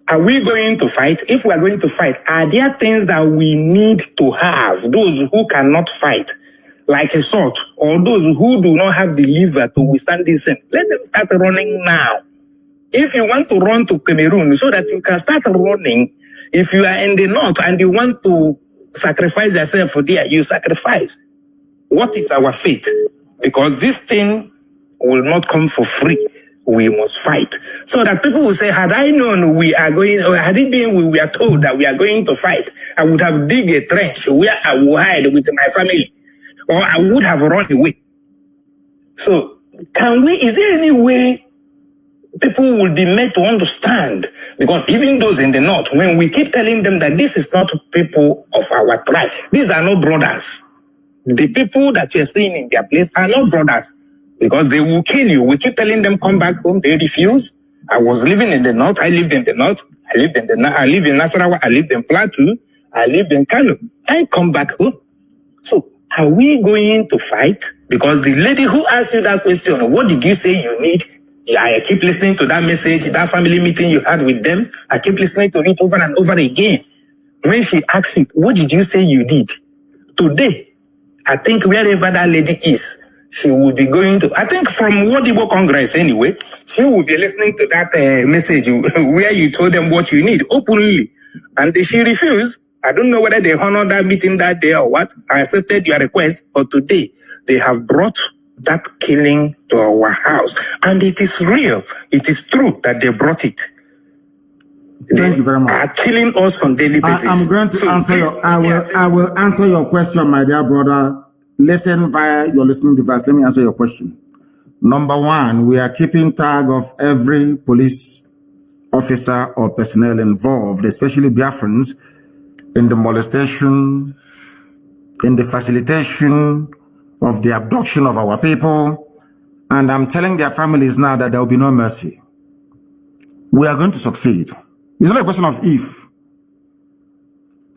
Are we going to fight? If we are going to fight, are there things that we need to have? Those who cannot fight, like a sword, or those who do not have the liver to withstand this, let them start running now. If you want to run to Cameroon so that you can start running, if you are in the north and you want to sacrifice yourself for there, you sacrifice. What is our fate? Because this thing will not come for free. We must fight. So that people will say, had I known we are going, or had it been we were told that we are going to fight, I would have dig a trench where I will hide with my family, or I would have run away. So is there any way people will be made to understand? Because even those in the north, when we keep telling them that this is not people of our tribe, these are not brothers. The people that you're seeing in their place are not brothers, because they will kill you. We keep telling them, come back home. They refuse. I was living in the north. I lived in the north. I live in Nasarawa. I lived in Plateau. I lived in Kanu. I come back home. So are we going to fight? Because the lady who asked you that question, what did you say you need? I keep listening to that message, that family meeting you had with them. I keep listening to it over and over again. When she asked it, what did you say you did? Today, I think wherever that lady is, she will be going to, I think from Wodibo Congress anyway, she will be listening to that message where you told them what you need openly. And she refused. I don't know whether they honored that meeting that day or what. I accepted your request, but today they have brought that killing to our house. And it is real. It is true that they brought it. Thank you very much. Are killing us on daily basis. I'm going to answer your, I will answer your question, my dear brother. Listen via your listening device. Let me answer your question. Number one, we are keeping tag of every police officer or personnel involved, especially Biafrans, in the molestation, in the facilitation of the abduction of our people. And I'm telling their families now that there will be no mercy. We are going to succeed. It's not a question of if.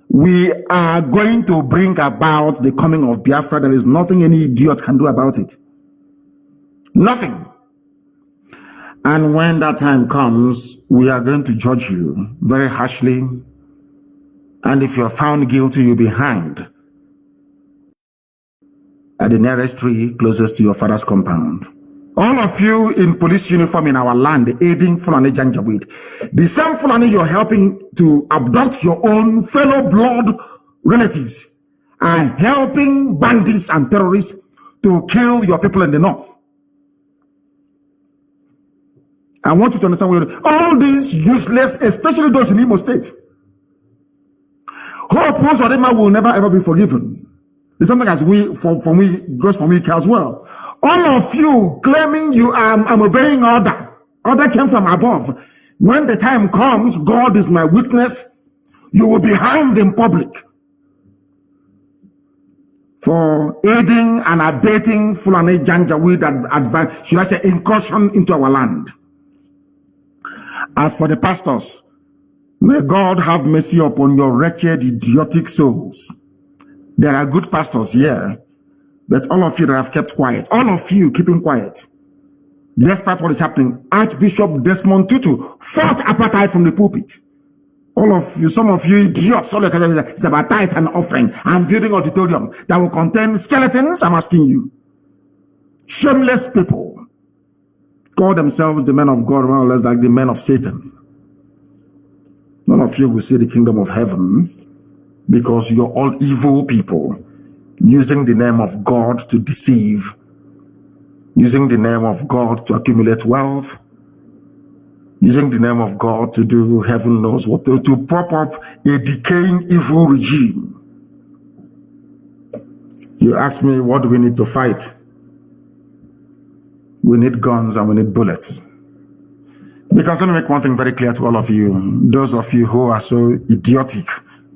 We are going to bring about the coming of Biafra. There is nothing any idiot can do about it. Nothing. And when that time comes, we are going to judge you very harshly. And if you're found guilty, you'll be hanged at the nearest tree closest to your father's compound. All of you in police uniform in our land, aiding Fulani Janjaweed, the same Fulani you're helping to abduct your own fellow blood relatives, are helping bandits and terrorists to kill your people in the north. I want you to understand all these useless, especially those in Imo State. Hope Uzodinma will never ever be forgiven. It's something as for me goes for me as well. All of you claiming you I'm obeying order. Order came from above. When the time comes, God is my witness, you will be hanged in public for aiding and abetting Fulani Janjaweed advance, should I say, incursion into our land. As for the pastors, may God have mercy upon your wretched, idiotic souls. There are good pastors here, but all of you that have kept quiet, all of you keeping quiet, despite what is happening, Archbishop Desmond Tutu fought apartheid from the pulpit. All of you, some of you idiots, all you can say is about tithe and offering and building auditorium that will contain skeletons. I'm asking you, shameless people, call themselves the men of God, more or less like the men of Satan. None of you will see the kingdom of heaven because you're all evil people using the name of God to deceive, using the name of God to accumulate wealth, using the name of God to do heaven knows what, to prop up a decaying evil regime. You ask me, what do we need to fight? We need guns and we need bullets. Because let me make one thing very clear to all of you. Those of you who are so idiotic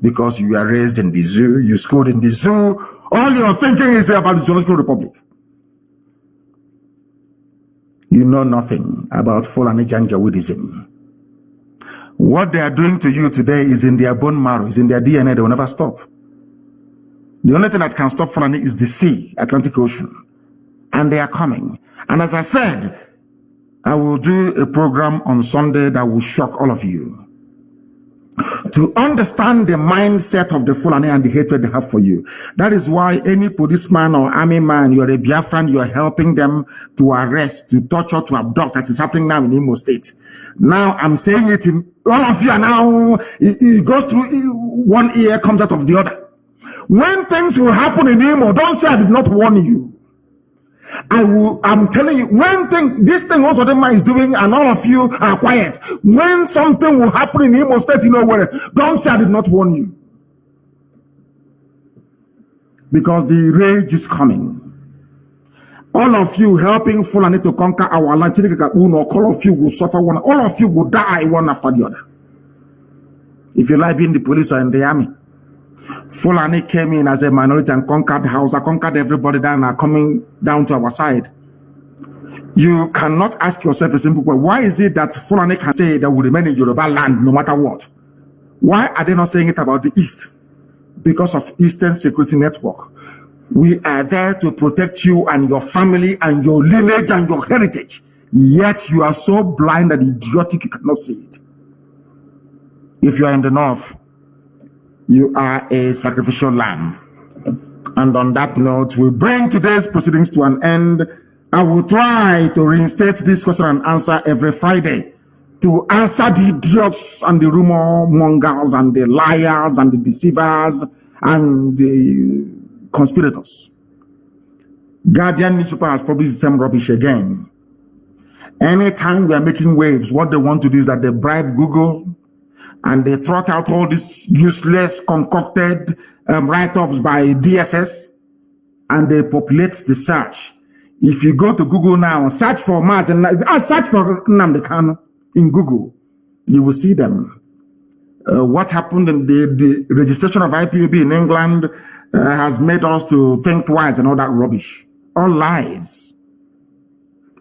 because you are raised in the zoo, you schooled in the zoo, all you're thinking is about the Zoological Republic. You know nothing about Fulani Janjaweedism. What they are doing to you today is in their bone marrow, is in their DNA. They will never stop. The only thing that can stop Fulani is the sea, Atlantic Ocean. And they are coming. And as I said, I will do a program on Sunday that will shock all of you. To understand the mindset of the Fulani and the hatred they have for you. That is why any policeman or army man, you're a Biafran, you're helping them to arrest, to torture, to abduct. That is happening now in Imo State. Now, I'm saying it in, all of you are now, it goes through one ear, comes out of the other. When things will happen in Imo, don't say I did not warn you. I'm telling you, this thing also the man is doing and all of you are quiet. When something will happen in Imo State, you know where, don't say I did not warn you. Because the rage is coming. All of you helping Fulani to conquer our land, all of you will suffer one, all of you will die one after the other. If you like being the police or in the army. Fulani came in as a minority and conquered Hausa, conquered everybody down, are coming down to our side. You cannot ask yourself a simple question. Why is it that Fulani can say they will remain in Yoruba land no matter what? Why are they not saying it about the East? Because of Eastern Security Network. We are there to protect you and your family and your lineage and your heritage. Yet you are so blind and idiotic you cannot see it. If you are in the North, you are a sacrificial lamb. And on that note, we bring today's proceedings to an end. I will try to reinstate this question and answer every Friday to answer the idiots and the rumor mongers and the liars and the deceivers and the conspirators. Guardian newspaper has published the same rubbish again. Anytime we are making waves, what they want to do is that they bribe Google and they trot out all these useless, concocted write-ups by DSS, and they populate the search. If you go to Google now, search for mazi, search for Nnamdi Kanu in Google, you will see them. What happened in the registration of IPOB in England has made us to think twice and all that rubbish. All lies.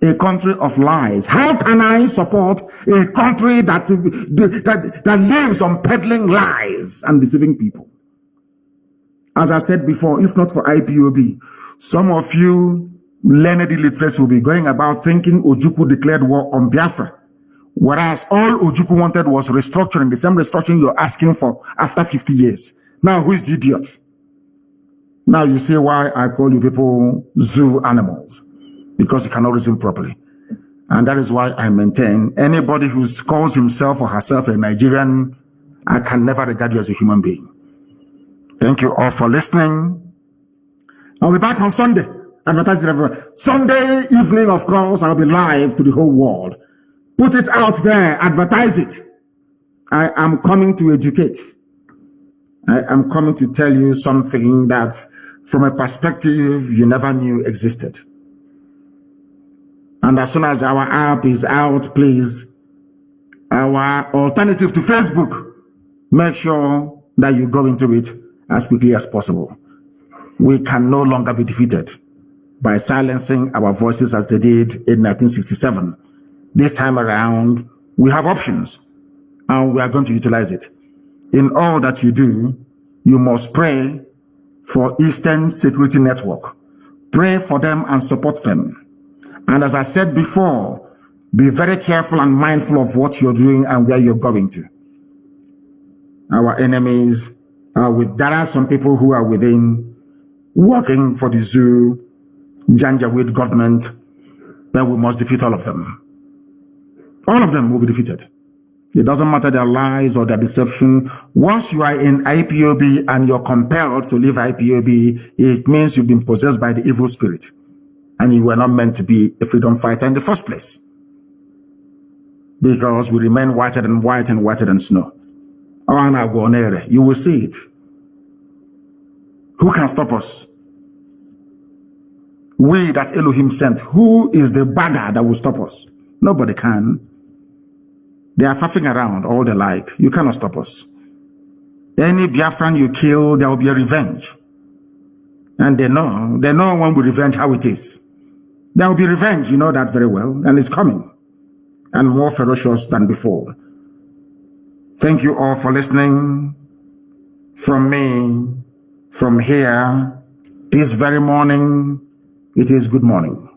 A country of lies. How can I support a country that lives on peddling lies and deceiving people? As I said before, if not for IPOB, some of you learned illiterates will be going about thinking Ojukwu declared war on Biafra, whereas all Ojukwu wanted was restructuring, the same restructuring you're asking for after 50 years. Now, who is the idiot? Now you see why I call you people zoo animals. Because he cannot reason properly. And that is why I maintain anybody who calls himself or herself a Nigerian, I can never regard you as a human being. Thank you all for listening. I'll be back on Sunday. Advertising everywhere. Sunday evening, of course, I'll be live to the whole world. Put it out there. Advertise it. I am coming to educate. I am coming to tell you something that from a perspective you never knew existed. And as soon as our app is out, please, our alternative to Facebook, make sure that you go into it as quickly as possible. We can no longer be defeated by silencing our voices as they did in 1967. This time around, we have options, and we are going to utilize it. In all that you do, you must pray for Eastern Security Network. Pray for them and support them. And as I said before, be very careful and mindful of what you're doing and where you're going to. Our enemies are there are some people who are within working for the zoo, Janjaweed government, but we must defeat all of them. All of them will be defeated. It doesn't matter their lies or their deception. Once you are in IPOB and you're compelled to leave IPOB, it means you've been possessed by the evil spirit. And you were not meant to be a freedom fighter in the first place. Because we remain whiter than white and whiter than snow. You will see it. Who can stop us? We that Elohim sent, who is the bagger that will stop us? Nobody can. They are faffing around all they like. You cannot stop us. Any Biafran you kill, there will be a revenge. And they know when we revenge how it is. There will be revenge, you know that very well, and it's coming. And more ferocious than before. Thank you all for listening. From me, from here, this very morning, it is good morning.